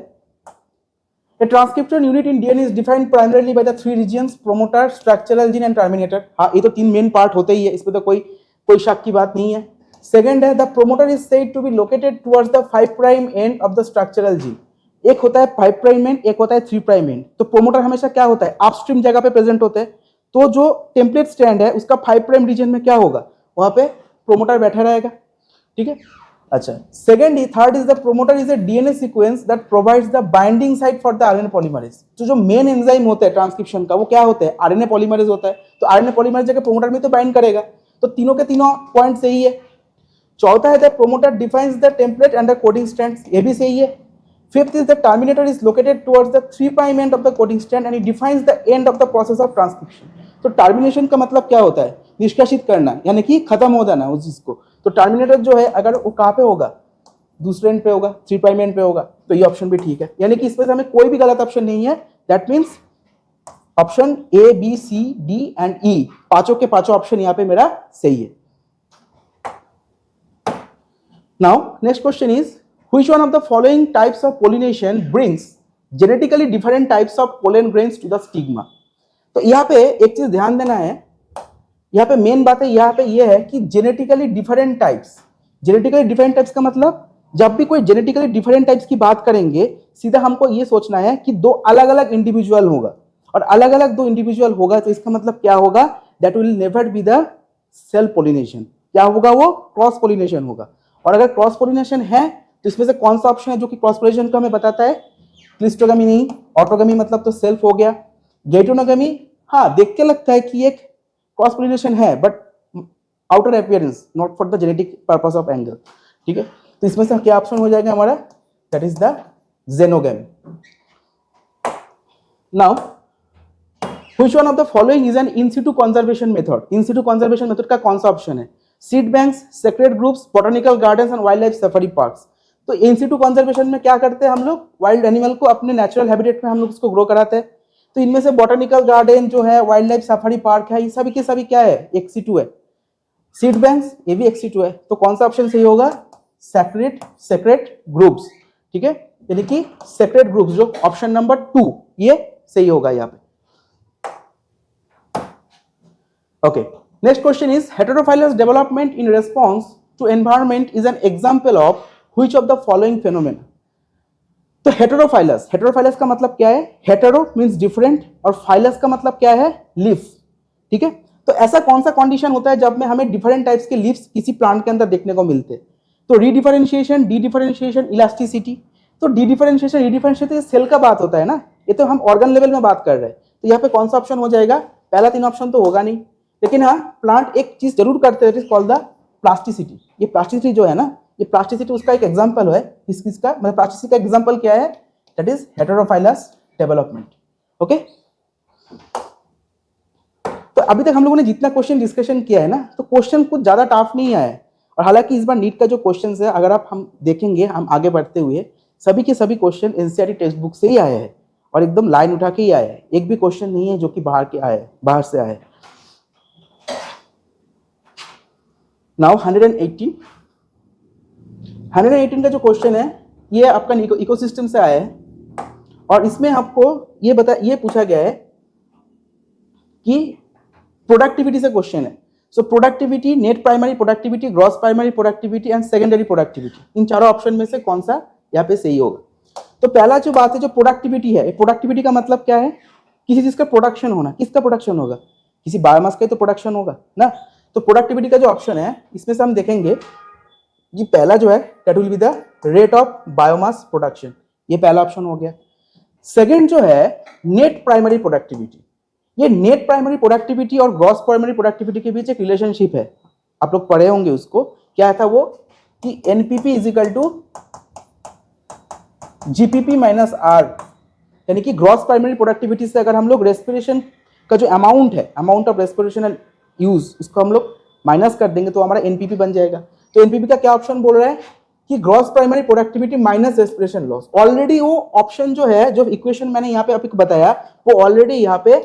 a transcription unit in DNA is defined primarily by the 3 regions promoter, structural gene and terminator। हाँ, ये तो 3 मेन पार्ट होते ही है, इसमें तो कोई शक की बात नहीं है। सेकंड है, the promoter is said to be located towards the 5' end of the structural gene। एक होता है 5' एंड, एक होता है 3' एंड। तो प्रोमोटर हमेशा क्या होता है, अपस्ट्रीम जगह पे प्रेजेंट होते हैं। तो जो टेम्पलेट स्टैंड है उसका 5' रीजन में क्या होगा, वहां पे प्रोमोटर बैठा रहेगा, ठीक है। अच्छा, second third is the promoter is a DNA sequence that provides the binding site for the RNA polymerase. तो जो मेन एंजाइम होता है ट्रांसक्रिप्शन का, वो क्या होता है, आरएनए पॉलीमरेज होता है। तो आरएनए पॉलीमरेज जगह प्रोमोटर में तो बाइंड करेगा। तो तीनों के तीनों पॉइंट सही है। चौथा है the promoter defines the template and the coding strands, ये भी सही है। Fifth is the terminator is located towards the 3' end of the coding strand and it defines the end of the process of transcription। तो termination का मतलब क्या होता है, निष्कासित करना, यानी कि खत्म हो जाना उस चीज को। तो टर्मिनेटर जो है अगर वो कहाँ पे होगा, दूसरे एंड पे होगा, 3' एंड पे होगा। तो ये ऑप्शन भी ठीक है, यानी कि इसमें से हमें कोई भी गलत ऑप्शन नहीं है। That means option A, B, C, D and E पांचों के पांचों ऑप्शन यहाँ पे मेरा सही है। Now next question is Which one of the following types of pollination brings genetically different types of pollen grains to the stigma? तो यहाँ पे एक चीज ध्यान देना है, यहाँ पे मेन बात है, यहाँ पे ये है कि genetically different types. Genetically different types का मतलब, जब भी कोई जेनेटिकली डिफरेंट टाइप्स की बात करेंगे, सीधा हमको ये सोचना है कि दो अलग अलग इंडिविजुअल होगा, और अलग अलग दो इंडिविजुअल होगा तो इसका मतलब क्या होगा, that will never be the self pollination. क्या होगा, वो क्रॉस पोलिनेशन होगा। और अगर क्रॉस पोलिनेशन है तो इसमें से कौन सा ऑप्शन है जो कि क्रॉस पोलिनेशन को हमें बताता है, क्लिस्टोगमी नहीं, ऑटोगमी मतलब तो सेल्फ हो गया। गेटोनोगमी, हाँ देख के लगता है कि एक क्रॉस पोलिनेशन है, but outer appearance, not for the genetic purpose of angle, ठीक है। तो इसमें से क्या ऑप्शन हो जाएगा हमारा, that is the xenogamy. Now which one of the following is an in situ conservation method? In situ conservation method का कौन सा ऑप्शन है? Seed banks, sacred groves, botanical gardens and wildlife safari parks. तो in situ conservation में क्या करते हैं हम लोग, वाइल्ड एनिमल को अपने नेचुरल हैबिटेट में हम लोग उसको ग्रो कराते हैं। तो इनमें से बॉटनिकल गार्डन जो है, वाइल्ड लाइफ सफारी पार्क है, ये सभी के सभी क्या है, एक्स सिटू है। सीड बैंक्स ये भी एक्स सिटू है। तो कौन सा ऑप्शन सही होगा, सेक्रेड ग्रुप्स, ठीक है, यानी कि सेक्रेड ग्रुप्स जो ऑप्शन नंबर 2 ये सही होगा यहाँ पे। Okay, next question is heterophilous development in response to environment is an example of which of the following phenomena? तो हेटेरोफाइलस का मतलब क्या है, हेटेरो मींस डिफरेंट और फाइलस का मतलब क्या है, लीफ, ठीक है। तो ऐसा कौन सा कंडीशन होता है जब में हमें डिफरेंट टाइप्स के लीव्स किसी प्लांट के अंदर देखने को मिलते हैं? तो रीडिफरेंशिएशन, डी डिफरेंशिएशन, इलास्टिसिटी। तो डी डिफरेंशिएशन, रीडिफरेंशिएशन सेल का बात होता है ना, ये तो हम ऑर्गन लेवल में बात कर रहे हैं। तो यहाँ पे कौन सा ऑप्शन हो जाएगा, पहला 3 ऑप्शन तो होगा नहीं, लेकिन हाँ प्लांट एक चीज जरूर करते हैं, कॉल्ड द प्लास्टिसिटी। ये प्लास्टिसिटी जो है ना, ये प्लास्टिसिटी उसका एक एग्जांपल है। किस का मतलब प्लास्टिसिटी का एग्जांपल क्या है, दैट इज हेटेरोफाइलस डेवलपमेंट। ओके, तो अभी तक हम लोगों ने जितना क्वेश्चन डिस्कशन किया है ना, तो क्वेश्चन कुछ ज्यादा टफ नहीं आया है। और हालांकि इस बार नीट का जो क्वेश्चन है, अगर आप हम देखेंगे हम आगे बढ़ते हुए, सभी के सभी क्वेश्चन एनसीईआरटी टेक्स्ट बुक से ही आए हैं और एकदम लाइन उठा के ही आए हैं। एक भी क्वेश्चन नहीं है जो कि बाहर के आए, बाहर से आए। नाउ 118 का जो क्वेश्चन है ये आपका इकोसिस्टम से आया है और इसमें आपको ये पूछा गया है कि प्रोडक्टिविटी से क्वेश्चन है। So productivity, net primary productivity, gross primary productivity and secondary productivity, इन चारों ऑप्शन में से कौन सा यहाँ पे सही होगा। तो पहला जो बात है, जो प्रोडक्टिविटी है, प्रोडक्टिविटी का मतलब क्या है, किसी चीज का प्रोडक्शन होना। किसका प्रोडक्शन होगा, किसी बायोमास का तो प्रोडक्शन होगा ना। तो प्रोडक्टिविटी का जो ऑप्शन है इसमें से हम देखेंगे ये पहला जो है that will be the rate of biomass production, ये पहला ऑप्शन हो गया। सेकेंड जो है नेट प्राइमरी प्रोडक्टिविटी, ये नेट प्राइमरी प्रोडक्टिविटी और ग्रॉस प्राइमरी प्रोडक्टिविटी के बीच एक रिलेशनशिप है, आप लोग पढ़े होंगे उसको। क्या था वो कि NPP is equal to GPP minus R, यानी कि ग्रॉस प्राइमरी प्रोडक्टिविटी से अगर हम लोग रेस्पिरेशन का जो अमाउंट है, अमाउंट ऑफ रेस्पिरेशनल यूज, उसको हम लोग माइनस कर देंगे तो हमारा एनपीपी बन जाएगा। तो एनपीपी का क्या ऑप्शन बोल रहा है कि gross primary productivity minus respiration loss. Already वो ऑप्शन जो है, जो इक्वेशन मैंने यहाँ पे आपको बताया, वो ऑलरेडी यहाँ पे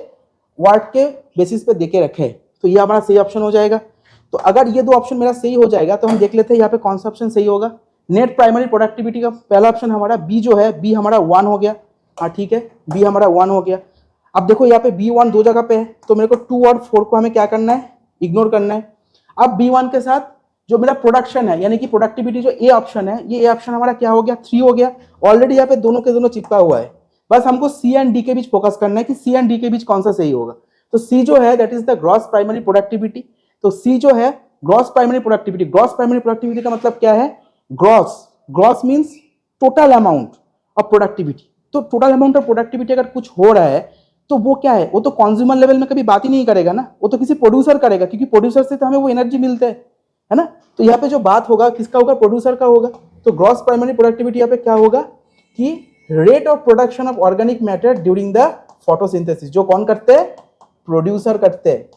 वाट के बेसिस पे देके रखे हैं, तो ये हमारा सही ऑप्शन हो जाएगा। तो अगर ये दो ऑप्शन मेरा सही हो जाएगा तो हम देख लेते हैं यहाँ पे कौन सा ऑप्शन सही होगा। नेट प्राइमरी प्रोडक्टिविटी का पहला ऑप्शन हमारा बी जो है, बी हमारा 1 हो गया। हाँ ठीक है, बी हमारा 1 हो गया। अब देखो यहाँ पे B1 दो जगह पे है, तो मेरे को 2 और 4 को हमें क्या करना है, इग्नोर करना है। अब B1 के साथ जो मेरा प्रोडक्शन है, यानी कि प्रोडक्टिविटी जो ए ऑप्शन है, ये ए ऑप्शन हमारा क्या हो गया, 3 हो गया। ऑलरेडी यहाँ पे दोनों के दोनों चिपका हुआ है, बस हमको सी एंड डी के बीच फोकस करना है कि सी एंड डी के बीच कौन सा सही होगा। तो सी जो है that is the gross primary productivity. तो सी जो है gross primary productivity, gross primary productivity का मतलब क्या है, gross means total amount of productivity. तो टोटल अमाउंट ऑफ प्रोडक्टिविटी अगर कुछ हो रहा है तो वो क्या है, वो तो कंज्यूमर लेवल में कभी बात ही नहीं करेगा ना, वो तो किसी प्रोड्यूसर करेगा, क्योंकि प्रोड्यूसर से तो हमें वो एनर्जी मिलता है ना। तो यहाँ पे जो बात होगा किसका होगा, प्रोड्यूसर का होगा। तो ग्रॉस प्राइमरी प्रोडक्टिविटी यहाँ पे क्या होगा कि rate of production of organic matter during the photosynthesis, जो कौन करते हैं, प्रोड्यूसर करते हैं।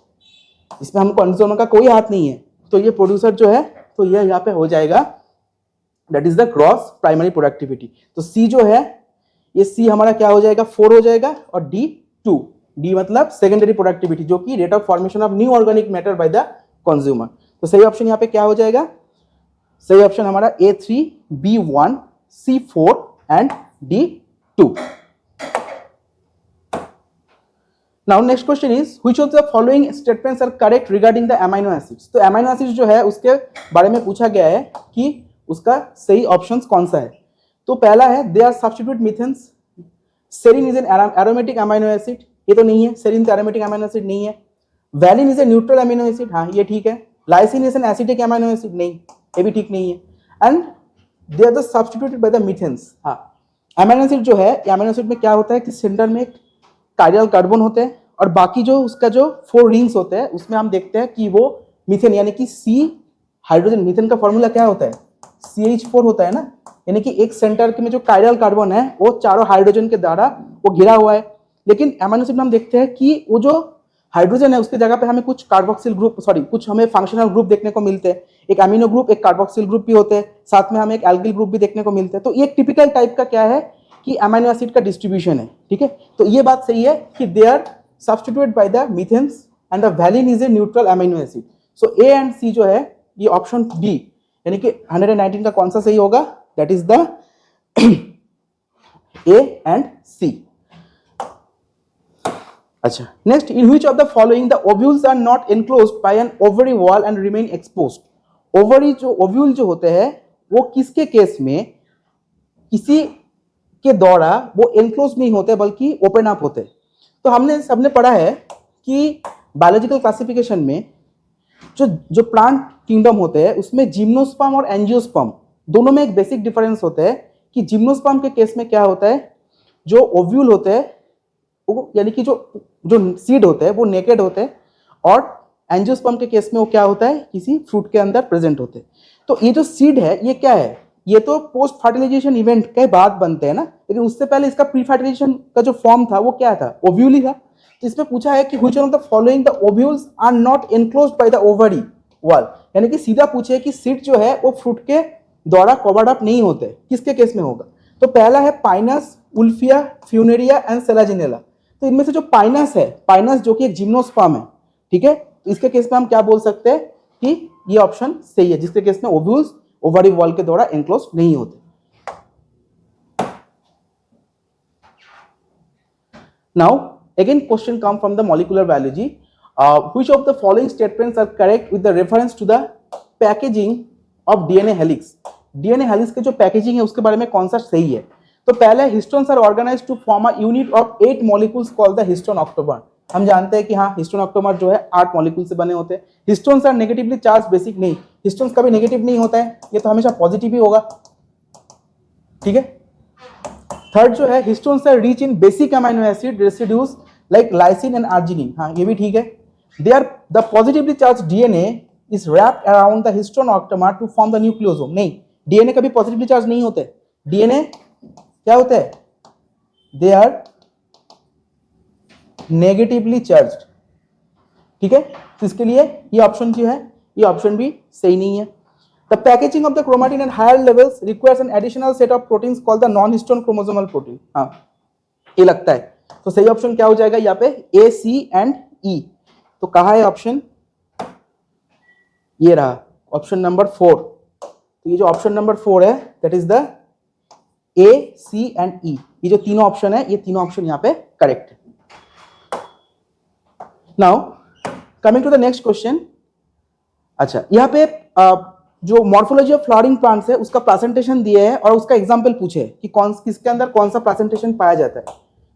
इसमें हम कंज्यूमर का कोई हाथ नहीं है, तो ये प्रोड्यूसर जो है, तो ये यहाँ पे हो जाएगा that is the gross primary productivity. तो सी जो है, ये सी हमारा क्या हो जाएगा, 4 हो जाएगा। और डी 2, डी मतलब सेकेंडरी प्रोडक्टिविटी, जो कि rate of formation of new organic matter by the consumer. तो सही ऑप्शन यहाँ पे क्या हो जाएगा, सही ऑप्शन हमारा A3, B1, C4 and D2। Now next question is which of the following statements are correct regarding the amino acids। तो amino acids जो है उसके बारे में पूछा गया है कि उसका सही ऑप्शंस कौन सा है। तो पहला है they are substitute methanes, serine is an aromatic amino acid, ये तो नहीं है, serine तो aromatic amino acid नहीं है। valine is a neutral amino acid, हाँ ये ठीक है। lysine is an acidic amino acid, नहीं, ये भी ठीक नहीं है। and they are the substituted by the methanes। हाँ, amino acid जो है, amino acid में क्या होता है कि सेंटर में एक कायरल कार्बन होते हैं और बाकी जो उसका जो 4 रिंग्स होते हैं उसमें हम देखते हैं कि वो मीथेन, यानी कि सी हाइड्रोजन, मीथेन का फॉर्मूला क्या होता है, CH4 होता है ना, यानी कि एक सेंटर में जो कायरल कार्बन है वो चारों हाइड्रोजन के द्वारा वो घिरा हुआ है। लेकिन एमिनो एसिड में हम देखते हैं कि वो जो हाइड्रोजन है उसकी जगह पे हमें कुछ कार्बोक्सिल ग्रुप, कुछ हमें फंक्शनल ग्रुप देखने को मिलते हैं। एक अमीनो ग्रुप, एक कार्बोक्सिल ग्रुप भी होते हैं, साथ में हमें एक एल्गिल ग्रुप भी देखने को मिलते हैं। तो ये टिपिकल टाइप का क्या है कि अमीनो एसिड का डिस्ट्रीब्यूशन है, ठीक है। तो ये बात सही है कि they are substituted by the methanes and the valine is a neutral amino acid. So A and C जो है ये ऑप्शन बी, यानी कि 119 का कौन सा सही होगा, that is the A and C. अच्छा, next, in which of the following the ovules are not enclosed by an ovary wall and remain exposed. Ovary जो ओव्यूल जो होते हैं वो किसके केस में किसी के द्वारा वो एनक्लोज नहीं होते बल्कि ओपन अप होते। तो हमने सबने पढ़ा है कि बायोलॉजिकल क्लासिफिकेशन में जो प्लांट किंगडम होते हैं उसमें जिम्नोस्पर्म और एंजियोस्पर्म दोनों में एक बेसिक डिफरेंस होता है कि जिम्नोस्पर्म के केस में क्या होता है, जो ओव्यूल होते हैं यानी कि जो सीड होते हैं वो नेकेड होते हैं, और एंजियोस्पर्म के केस में वो क्या होता है, किसी फ्रूट के अंदर प्रेजेंट होते हैं। तो ये जो सीड है ये क्या है, ये तो पोस्ट फर्टिलाइजेशन इवेंट के बाद बनते हैं ना, लेकिन उससे पहले इसका प्री फर्टिलाइजेशन का जो फॉर्म था वो क्या था, ओव्यूल ही था। तो इसमें पूछा है कि which one of the following the ovules are not enclosed by the ovary wall, यानी कि सीधा पूछे कि सीड जो है वो फ्रूट के द्वारा कवर्ड अप नहीं होते, किसके केस में होगा। तो पहला है पाइनस, उल्फिया, फ्यूनेरिया एंड सेलाजिनेला। तो इनमें से जो पाइनस है, पाइनस जो कि एक जिम्नोस्पर्म है, ठीक है, तो इसके केस में हम क्या बोल सकते हैं कि ये ऑप्शन सही है, जिसके केस में ओव्यूल्स ओवरी वॉल के द्वारा एनक्लोज नहीं होते। Now again question come from the molecular biology, which of the following statements are correct with the reference to the packaging of DNA helix. DNA helix के जो packaging है उसके बारे में कौन सा सही है। तो पहला histones are organized to form a unit of 8 molecules called the histone octamer. हम जानते हैं कि हाँ, हिस्टोन ऑक्टोमर जो है 8 मॉलिक्यूल से बने होते हैं। Histones are negatively charge basic, नहीं, हिस्टोन्स कभी नेगेटिव नहीं होता है, ये तो हमेशा पॉजिटिव ही होगा, ठीक है। थर्ड जो है, histones are rich in basic amino acid residues like lysine and arginine, हाँ ये भी ठीक है। They are the positively charge DNA is wrapped around the histone octamer to form the nucleosome, नहीं, डीएनए कभी पॉजिटिवली चार्ज नहीं होते। DNA क्या होते हैं, दे आर नेगेटिवली चार्ज्ड, ठीक है। तो इसके लिए ये ऑप्शन जो है, ये ऑप्शन भी सही नहीं है। The packaging of the chromatin at higher levels requires an additional set of proteins called the non histone chromosomal protein, हाँ ये लगता है। तो सही ऑप्शन क्या हो जाएगा यहाँ पे, ए, सी एंड ई। तो कहा है ऑप्शन, ये रहा ऑप्शन नंबर 4। तो ये जो ऑप्शन नंबर 4 है that is the A, C and E, ये जो तीनों ऑप्शन है, ये तीनों ऑप्शन यहाँ पे करेक्ट है। Now coming to the next question, अच्छा यहाँ पे जो मॉर्फोलॉजी ऑफ फ्लावरिंग प्लांट्स है उसका प्रेजेंटेशन दिया है और उसका एग्जांपल पूछे है कि कौन किसके अंदर कौन सा प्रेजेंटेशन पाया जाता है।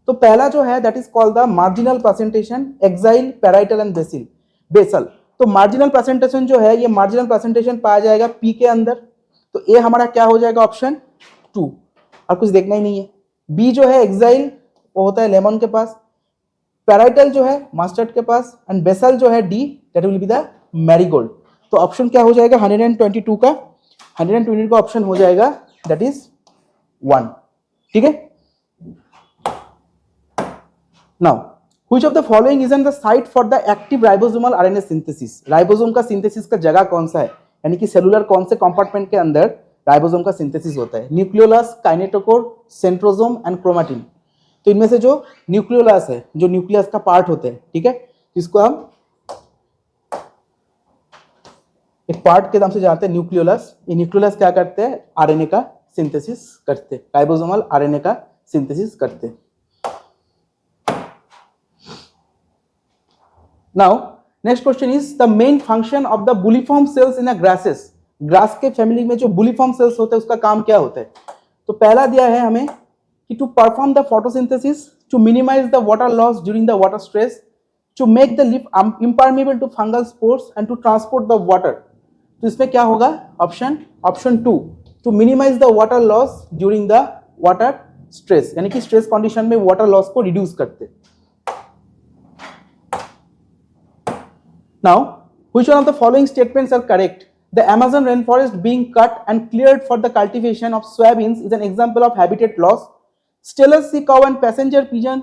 तो पहला जो है that is called the marginal presentation, axile, parietal and basal. तो मार्जिनल प्रेजेंटेशन जो है, ये मार्जिनल प्रेजेंटेशन पाया जाएगा पी के अंदर। तो ए हमारा क्या हो जाएगा, ऑप्शन 2, और कुछ देखना ही नहीं है। बी जो है एक्साइल, वो होता है लेमन के पास, पैराइटल जो है मस्टर्ड के पास, एंड बेसल जो है D, that will be the marigold. तो ऑप्शन क्या हो जाएगा 122 का, 120 का ऑप्शन हो जाएगा दैट इज 1, ठीक है। Now which of the following is in the site for the active ribosomal RNA synthesis. Ribosome का सिंथेसिस का जगह कौन सा है, यानी कि सेलुलर कौन से कंपार्टमेंट के अंदर राइबोसोम का सिंथेसिस होता है। Nucleolus, kinetochore, centrosome and chromatin. तो इनमें से जो न्यूक्लियोलस है, जो न्यूक्लियस का पार्ट होते हैं, ठीक है, जिसको हम एक पार्ट के नाम से जानते हैं न्यूक्लियोलस। ये न्यूक्लियोलस क्या करते हैं, आरएनए का सिंथेसिस करते हैं, राइबोसोमल आरएनए का सिंथेसिस करते हैं। Now next question is the main function of the bulliform cells in a grasses. Grass के फैमिली में जो बुलिफॉर्म सेल्स होते हैं उसका काम क्या होता है। तो पहला दिया है हमें कि to perform the photosynthesis, to minimize the water loss during the water stress, to make the leaf impermeable to fungal spores and to transport the water. तो इसमें क्या होगा, option 2, to minimize the water loss during the water stress, यानी कि stress condition में water loss को reduce करते। Now which one of the following statements are correct. The Amazon rainforest being cut and cleared for the cultivation of soybeans is an example of habitat loss. Steelers sea cow and passenger pigeon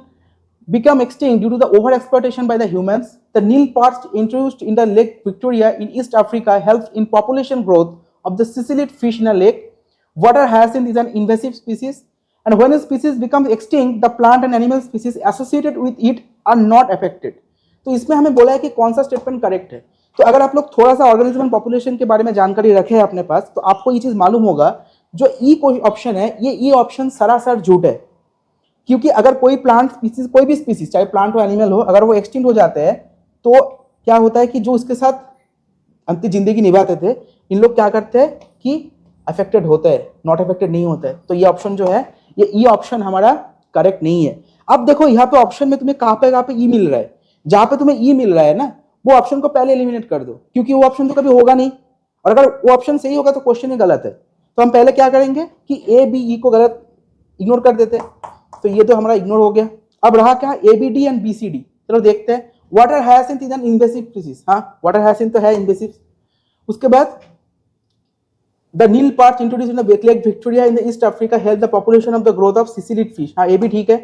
become extinct due to the overexploitation by the humans. The Nile perch introduced in the Lake Victoria in East Africa helped in population growth of the cichlid fish in a lake. Water hyacinth is an invasive species, and when a species becomes extinct, the plant and animal species associated with it are not affected. तो इसमें हमें बोला है कि कौन सा statement correct है। तो अगर आप लोग थोड़ा सा ऑर्गेनिज्म एंड पॉपुलेशन के बारे में जानकारी रखे हैं अपने पास, तो आपको ये चीज मालूम होगा जो ई ऑप्शन है, ये ई ऑप्शन सरासर झूठ है। क्योंकि अगर कोई प्लांट स्पीसीज, कोई भी स्पीसीज चाहे प्लांट हो एनिमल हो, अगर वो एक्सटिंक्ट हो जाते हैं तो क्या होता है कि जो उसके साथ अंतिम जिंदगी निभाते थे, इन लोग क्या करते हैं कि अफेक्टेड होते हैं, नॉट अफेक्टेड नहीं होते हैं। तो ये ऑप्शन जो है, ये ई ऑप्शन हमारा करेक्ट नहीं है। अब देखो यहाँ पे ऑप्शन में तुम्हें कहाँ पे ई मिल रहा है, जहां पे तुम्हें ई मिल रहा है ना, वो ऑप्शन को पहले एलिमिनेट कर दो, क्योंकि वो ऑप्शन तो कभी होगा नहीं, और अगर वो ऑप्शन सही होगा तो क्वेश्चन ही गलत है। तो हम पहले क्या करेंगे कि ए बी ई को गलत इग्नोर कर देते हैं। तो ये तो हमारा इग्नोर हो गया। अब रहा क्या, A B D and B C D. चलो देखते हैं। Water hyacinth is an invasive species, हाँ वाटर हायसिंथ तो है इन्वेसिव। उसके बाद the Nile perch introduce in the Lake Victoria in the East Africa help the population of the growth of cichlid fish, हाँ ये भी ठीक है।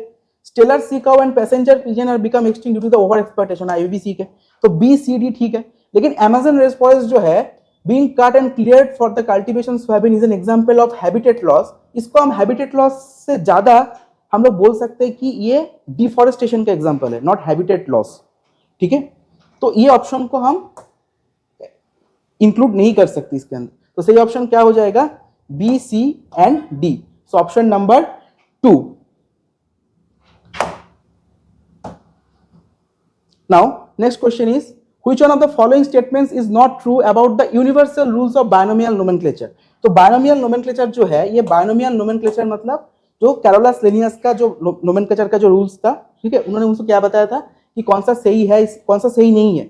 Steller sea cow and passenger pigeon are become extinct due to the over exploitation, हाँ ये भी ठीक है। तो बी सी डी ठीक है। लेकिन अमेज़न रेन फॉरेस्ट जो है being cut and cleared for the cultivation soybean is an example of habitat loss, इसको हम habitat loss से ज्यादा हम लोग बोल सकते हैं कि ये डिफॉरेस्टेशन का एग्जांपल है, नॉट हैबिटेट लॉस, ठीक है। तो ये ऑप्शन को हम इंक्लूड नहीं कर सकते इसके अंदर, तो सही ऑप्शन क्या हो जाएगा, B C and D. So option number 2। Now next question is which one of the following statements is not true about the universal rules of binomial nomenclature। तो binomial nomenclature जो है, ये binomial nomenclature मतलब जो Carolus Linnaeus का जो nomenclature का जो रूल्स था, ठीक है, उन्होंने उसको क्या बताया था कि कौन सा सही है, कौन सा सही नहीं है।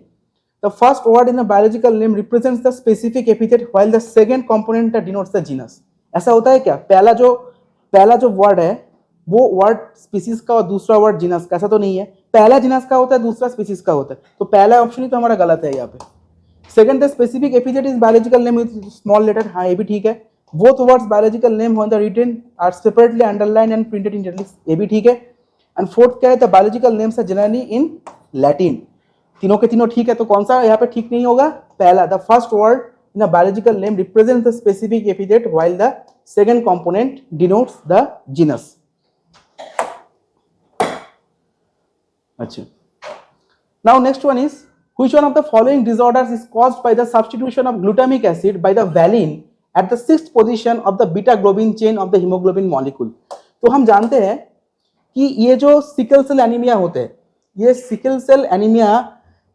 The first word in a biological name represents the specific epithet while the second component denotes the genus। ऐसा होता है क्या, पहला जो वर्ड है वो वर्ड स्पीसीज का और दूसरा वर्ड जीनस का, ऐसा तो नहीं है। पहला जीनस का होता है, दूसरा स्पीसीज का होता है, तो पहला ऑप्शन ही तो हमारा गलत है यहाँ पे। Second, the specific epithet is biological name with small letter, हाँ ये भी ठीक है। Both words biological name when the written are separately underline and printed in italics, ये भी ठीक है। एंड फोर्थ क्या है, the biological names are generally in Latin, तीनों के तीनों ठीक है। तो कौन सा यहाँ पे ठीक नहीं होगा, पहला, the first word in a biological name represents the specific epithet while the second component denotes the genus. अच्छा, now next one is which one of the following disorders is caused by the substitution of glutamic acid by the valine at the 6th position of the beta globin chain of the hemoglobin molecule। तो हम जानते हैं कि ये जो sickle cell anaemia होते हैं, ये सिकल सेल एनीमिया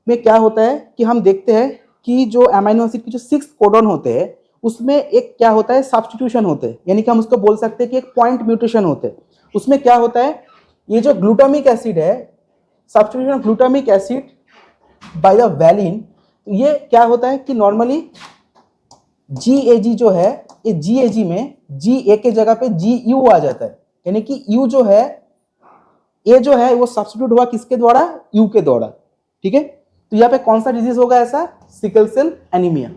में क्या होता है कि हम देखते हैं कि जो अमीनो एसिड की जो 6 कोडन होते हैं उसमें एक क्या होता है, सब्स्टिट्यूशन होते हैं, यानी कि हम उसको बोल सकते हैं कि एक पॉइंट म्यूटेशन होते हैं। उसमें क्या होता है, ये जो ग्लूटामिक एसिड है, substitution of glutamic acid by the valine, ये क्या होता है कि नॉर्मली GAG जो है, ये GAG में GA के जगह पे GU आ जाता है, यानी कि U जो है, A जो है वो सब्स्टिट्यूट हुआ किसके द्वारा, U के द्वारा, ठीक है। तो यहाँ पे कौन सा डिजीज होगा ऐसा, sickle cell anaemia,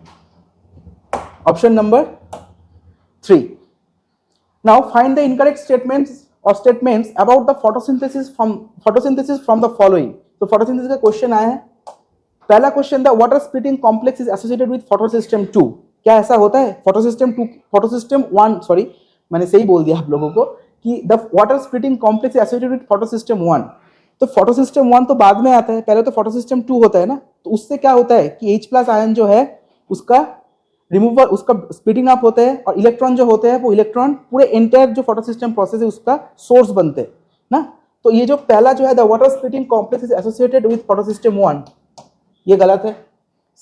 option number 3। Now find the incorrect statements और statements about the photosynthesis from the following. तो फोटोसिंथेसिस का क्वेश्चन आया है। पहला question, the water splitting complex is associated with photosystem 2, क्या ऐसा होता है, फोटोसिस्टम 1, सॉरी मैंने सही बोल दिया आप लोगों को कि the water splitting complex is associated with photosystem 1। तो फोटोसिस्टम 1 तो बाद में आता है, पहले तो फोटोसिस्टम 2 होता है ना। तो उससे क्या होता है कि H+ आयन जो है उसका रिमूवल, उसका स्प्लिटिंग अप होता है, और इलेक्ट्रॉन जो होते हैं वो इलेक्ट्रॉन पूरे एंटायर जो फोटोसिस्टम प्रोसेस है उसका सोर्स बनते हैं ना। तो ये जो पहला जो है, the water splitting complex is associated with photosystem 1, ये गलत है।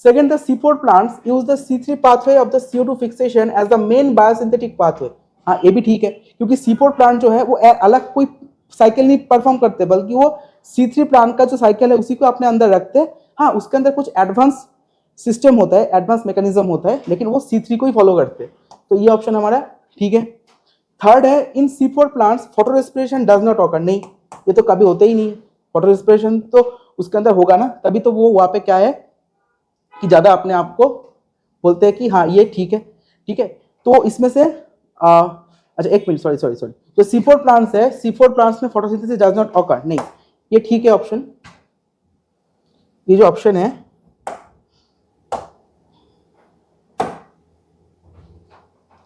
Second, the C4 plants use the C3 pathway of the CO2 fixation as the main biosynthetic pathway, हाँ ये भी ठीक है, क्योंकि C4 प्लांट जो है वो अलग कोई साइकिल नहीं परफॉर्म करते, बल्कि वो C3 प्लांट का जो साइकिल है उसी को अपने अंदर रखते हैं। हाँ, उसके अंदर कुछ एडवांस सिस्टम होता है, एडवांस मैकेनिज्म होता है, लेकिन वो C3 को ही फॉलो करते हैं। तो ये ऑप्शन हमारा ठीक है। थर्ड है, इन C4 plants photorespiration does not occur, नहीं ये तो कभी होता ही नहीं है, फोटो रेस्पिरेशन तो उसके अंदर होगा ना, तभी तो वो वहाँ पे क्या है कि ज्यादा अपने आप को बोलते हैं कि हाँ ये ठीक है, ठीक है। तो इसमें से अच्छा एक मिनट, सॉरी, जो C4 प्लांट्स है, C4 प्लांट्स में फोटोसिंथेसिस डज नॉट ऑकर, नहीं ये ठीक है ऑप्शन। ये जो ऑप्शन है,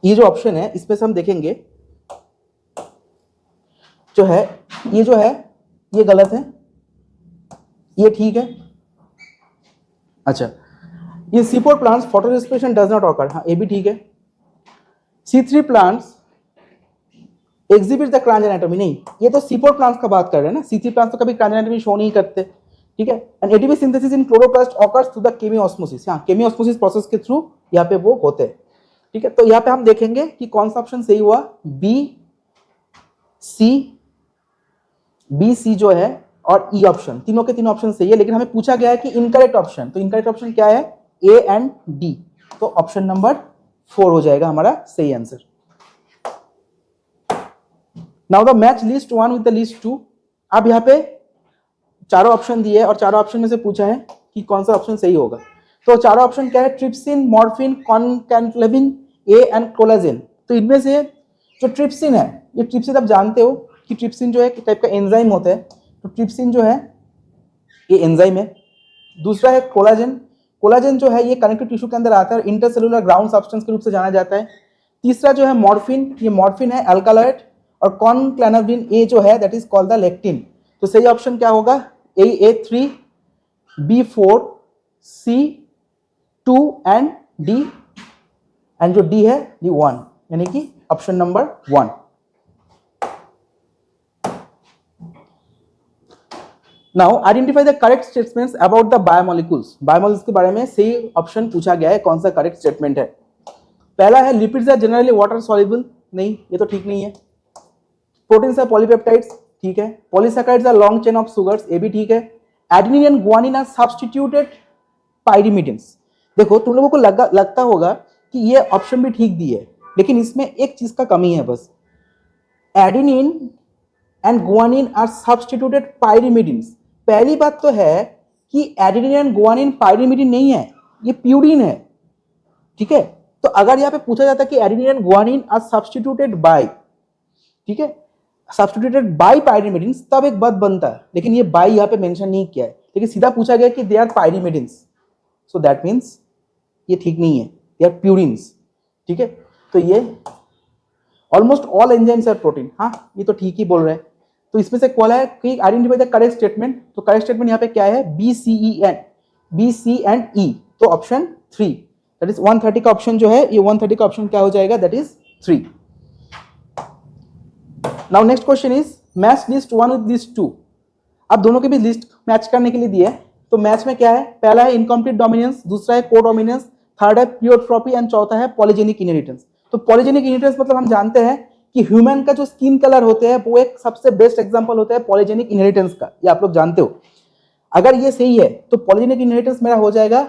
ये जो ऑप्शन है इसमें से हम देखेंगे जो है, ये गलत है, ये ठीक है। अच्छा, ये C4 plants photorespiration does not occur, हाँ ये भी ठीक है। C3 plants exhibit the Kranz anatomy, नहीं ये तो C4 प्लांट्स का बात कर रहे हैं ना, C3 प्लांट्स तो कभी क्रांज एनाटॉमी शो नहीं करते, ठीक है। And ATP synthesis in chloroplast occurs through the chemiosmosis, हाँ केमियोस्मोसिस प्रोसेस के थ्रू यहाँ पे वो होते हैं, ठीक है। तो यहाँ पे हम देखेंगे कि कौन सा ऑप्शन सही हुआ, बी सी जो है और ई ऑप्शन, तीनों के तीनों ऑप्शन सही है, लेकिन हमें पूछा गया है कि इनकरेक्ट ऑप्शन, तो इनकरेक्ट ऑप्शन क्या है, ए एंड डी, तो ऑप्शन नंबर 4 हो जाएगा हमारा सही answer. Now the match list 1 with the list 2। अब यहाँ पे चारों ऑप्शन दिए और चारों ऑप्शन में से पूछा है कि कौन सा ऑप्शन सही होगा। तो चारों ऑप्शन क्या है, trypsin, morphine, concanavalin, A and collagen, तो इनमें से जो ट्रिप्सिन है, ये ट्रिप्सिन आप जानते हो कि ट्रिप्सिन जो है एक टाइप का एंजाइम होता है, तो ट्रिप्सिन जो है ये एंजाइम है। दूसरा है कोलाजन, कोलाजन जो है ये कनेक्टिव टिश्यू के अंदर आता है, इंटरसेलुलर ग्राउंड सब्सटेंस के रूप से जाना जाता है। तीसरा जो है मॉर्फिन, ये मॉर्फिन है अल्कालॉइड, और कॉनक्लैनाबिन ए जो है that is called the lectin. तो सही ऑप्शन क्या होगा? A3, B4, C2 and D, and जो D है D1, यानी कि option number 1। Now identify the correct statements about the biomolecules. Biomolecules के बारे में सही ऑप्शन पूछा गया है, कौन सा करेक्ट स्टेटमेंट है? पहला है lipids are generally water soluble, नहीं ये तो ठीक नहीं है। प्रोटीन्स आर पॉलीपेप्टाइड्स, ठीक है। Polysaccharides are long chain of sugars, ये भी ठीक है। Adenine and guanine are substituted pyrimidines. देखो तुम लोगों को लगता होगा कि ये ऑप्शन भी ठीक दी है, लेकिन इसमें एक चीज का कमी है बस। Adenine and guanine are substituted pyrimidines. पहली बात तो है कि एडेनिन एंड गुआनिन पाइरिमिडिन नहीं है, ये प्यूरिन है, ठीक है। तो अगर यहाँ पे पूछा जाता कि adenine and guanine are substituted by, ठीक है, सब्स्टिट्यूटेड बाय पाइरिमिडिन्स, तब एक बात बनता है, लेकिन ये बाय यहाँ पे मेंशन नहीं किया है, लेकिन सीधा पूछा गया कि they are pyrimidines, so that means ये ठीक नहीं है, दे आर प्यूरिन्स, ठीक है। तो ये almost all enzymes are protein, हाँ ये तो ठीक ही बोल रहे हैं। तो इसमें से कौन है कि आइडेंटिफाई द करेक्ट स्टेटमेंट, तो करेक्ट स्टेटमेंट यहाँ पे क्या है? बी सी एंड ई, तो ऑप्शन 3 दैट इज 130 का ऑप्शन जो है, ये 130 का ऑप्शन क्या हो जाएगा? That is 3। Now next question is match list 1 with list 2। अब दोनों के भी लिस्ट मैच करने के लिए दिए, तो मैच में क्या है? पहला है इनकम्प्लीट डोमिनेंस, दूसरा है कोडोमिनेंस, थर्ड है प्लियोट्रॉपी एंड चौथा है पॉलीजेनिक इनहेरिटेंस। तो पॉलीजेनिक इनहेरिटेंस मतलब हम जानते हैं कि ह्यूमन का जो स्किन कलर होते हैं वो एक सबसे बेस्ट एग्जांपल होता है पॉलीजेनिक इनहेरिटेंस का, ये आप लोग जानते हो। अगर ये सही है तो पॉलीजेनिक इनहेरिटेंस मेरा हो जाएगा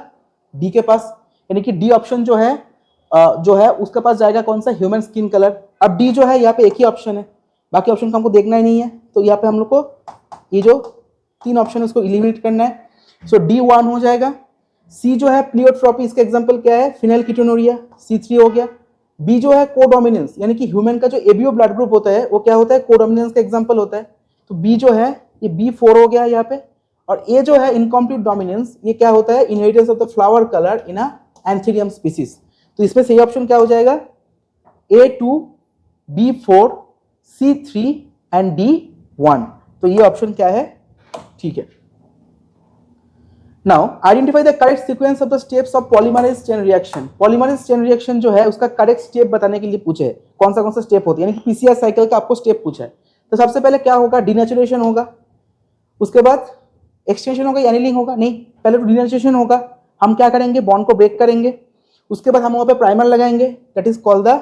डी के पास, यानी कि डी ऑप्शन जो है उसके पास जाएगा कौन सा? Human skin colour. अब डी जो है यहाँ पे एक ही ऑप्शन है, बाकी ऑप्शन को हमको देखना ही नहीं है, तो यहाँ पे हम लोग को ये जो 3 ऑप्शन है उसको एलिमिनेट करना है। सो D1 हो जाएगा। सी जो है प्लियोट्रॉपी, इसका एग्जांपल क्या है? फिनाइलकीटोनुरिया, C3 हो गया। बी जो है कोडोमिनेंस, यानी कि ह्यूमन का जो एबीओ ब्लड ग्रुप होता है वो क्या होता है? कोडोमिनेंस का एग्जांपल होता है, तो बी जो है ये B4 हो गया यहाँ पे। और ए जो है इनकम्प्लीट डोमिनेंस, ये क्या होता है? Inheritance of the flower colour in a anthurium species. तो इसमें सही ऑप्शन क्या हो जाएगा? A2, B4, C3 and D1। तो ये ऑप्शन क्या है? ठीक है। Now identify the correct sequence of the steps of polymerase chain reaction. Polymerase chain reaction जो है उसका करेक्ट स्टेप बताने के लिए पूछे है, कौन सा स्टेप होता है, यानी कि पीसीआर साइकिल का आपको स्टेप पूछा है। तो सबसे पहले क्या होगा? डिनेचुरेशन होगा, उसके बाद एक्सटेंशन होगा, एनीलिंग होगा, नहीं पहले तो डिनेचुरेशन होगा। हम क्या करेंगे? बॉन्ड को ब्रेक करेंगे, उसके बाद हम वहां पे प्राइमर लगाएंगे, that is called the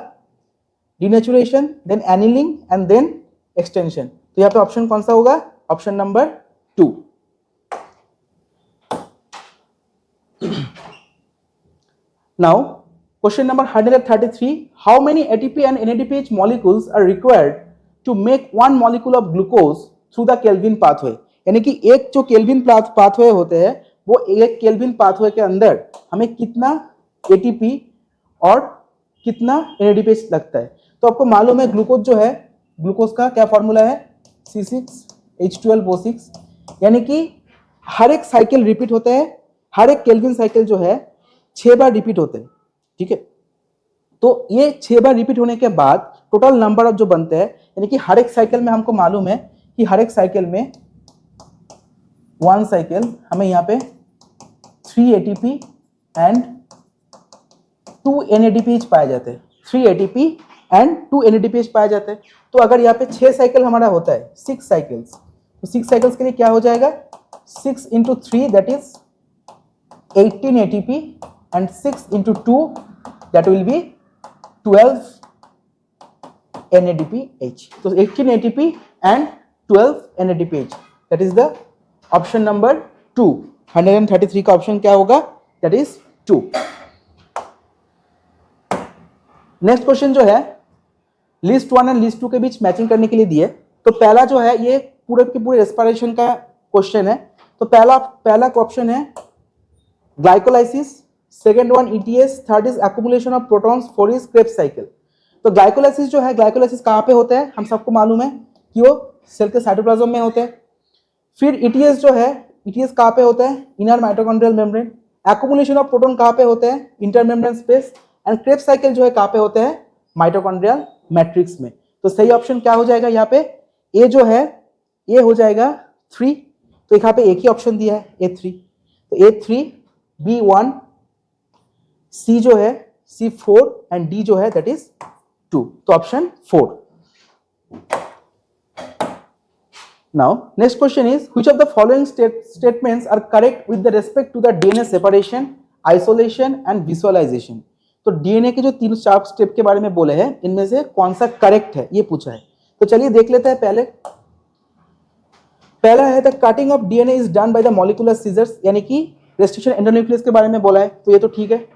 denaturation, then annealing and then extension. तो यहाँ पे ऑप्शन कौन सा होगा? Option number 2। Now, question number 133. How many ATP and NADPH molecules are required to make one molecule of glucose through the Kelvin pathway? यानी कि एक जो केल्विन पाथवे होते हैं वो एक केल्विन पाथवे के अंदर हमें कितना ATP और कितना NADPH लगता है। तो आपको मालूम है ग्लूकोज जो है, ग्लूकोज का क्या फॉर्मूला है? C6H12O6, यानी कि हर एक साइकिल रिपीट होता है, हर एक केल्विन साइकिल जो है 6 बार रिपीट होते हैं, ठीक है। तो ये 6 बार रिपीट होने के बाद टोटल नंबर ऑफ जो बनते हैं, यानी कि हर एक साइकिल में हमको मालूम है कि हर एक साइकिल में 1 साइकिल हमें यहाँ पे 3 ATP एंड 2 NADPH पाए जाते हैं, 3 ATP एंड 2 NADPH पाए जाते हैं। तो अगर यहाँ पे 6 साइकिल हमारा होता है, 6 साइकिल्स, तो 6 साइकिल्स के लिए क्या हो जाएगा? 6 into 3 that is 18 ATP and 6 into 2 that will be 12 NADPH. So 18 ATP and 12 NADPH. That is the option number 2. 133 का ऑप्शन क्या होगा? That is 2. नेक्स्ट क्वेश्चन जो है लिस्ट 1 एंड लिस्ट 2 के बीच मैचिंग करने के लिए दिए। तो पहला जो है ये पूरे के पूरे रेस्पिरेशन का क्वेश्चन है। तो पहला ऑप्शन है glycolysis, second one ETS, third is accumulation of protons, fourth is Krebs cycle. तो ग्लाइकोलाइसिस जो है, ग्लाइकोलाइसिस कहाँ पे होता है, हम सबको मालूम है कि वो सेल के साइटोप्लाज्म में होते हैं। फिर ETS जो है, ETS कहाँ पे होता है, inner mitochondrial membrane. Accumulation of proton कहाँ पे होते हैं, intermembrane space. And Krebs cycle जो है कहाँ पे होते हैं, माइटोकॉन्ड्रियल मैट्रिक्स में। तो सही ऑप्शन क्या हो जाएगा यहाँ पे, ए जो है, ए हो जाएगा 3। तो यहाँ पे एक ही ऑप्शन दिया है, A3। तो A3, B1, C जो है C4 एंड D जो है दैट इज 2। तो option 4। Now next question is, which of the following statements are correct with the respect to the DNA separation, isolation and visualization? तो DNA के जो 3-4 step के बारे में बोले हैं, इनमें से कौन सा करेक्ट है ये पूछा है। तो चलिए देख लेते हैं। पहला है the cutting of DNA is done by the molecular scissors, यानी कि रेस्ट्रिक्शन एंडोन्यूक्लियस के बारे में बोला है, तो ये तो ठीक है।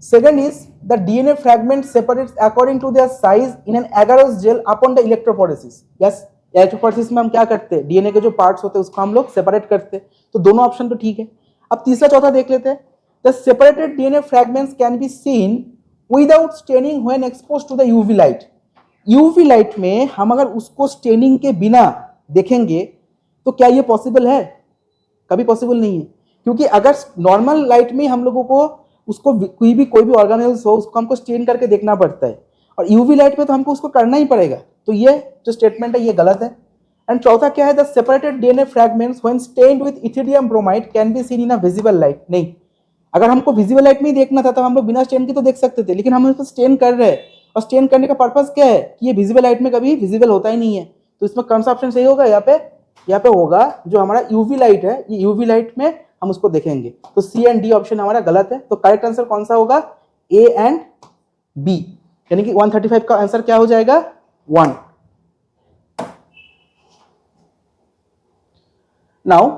Second is the DNA fragment separates according to their size in an agarose gel upon the electrophoresis. Yes, electrophoresis में हम क्या करते हैं, DNA के जो पार्ट्स होते हैं उसको हम लोग सेपरेट करते हैं। तो दोनों ऑप्शन तो ठीक है। अब तीसरा चौथा देख लेते हैं। The separated DNA fragments can be seen without staining when exposed to the UV light. UV light में हम अगर उसको स्टेनिंग के बिना देखेंगे तो क्या ये पॉसिबल है, कभी पॉसिबल नहीं है। क्योंकि अगर नॉर्मल लाइट में हम लोगों को उसको कोई भी ऑर्गेनेल्स हो उसको हमको स्टेन करके देखना पड़ता है, और UV लाइट में तो हमको उसको करना ही पड़ेगा। तो ये जो स्टेटमेंट है ये गलत है। एंड चौथा क्या है, the separated DNA fragments when stained with ethidium bromide can be seen in a visible light. नहीं, अगर हमको विजिबल लाइट में ही देखना था तो हम लोग बिना स्टेन के तो देख सकते थे, लेकिन हम उसको स्टेन कर रहे हैं, और स्टेन करने का पर्पस क्या है कि ये विजिबल लाइट में कभी विजिबल होता ही नहीं है। तो इसमें कौन सा ऑप्शन सही होगा, यहाँ पे होगा जो हमारा UV लाइट है, ये UV लाइट में हम उसको देखेंगे। तो C एंड D ऑप्शन हमारा गलत है। तो करेक्ट आंसर कौन सा होगा, A एंड B, यानी कि 135 का आंसर क्या हो जाएगा, 1। Now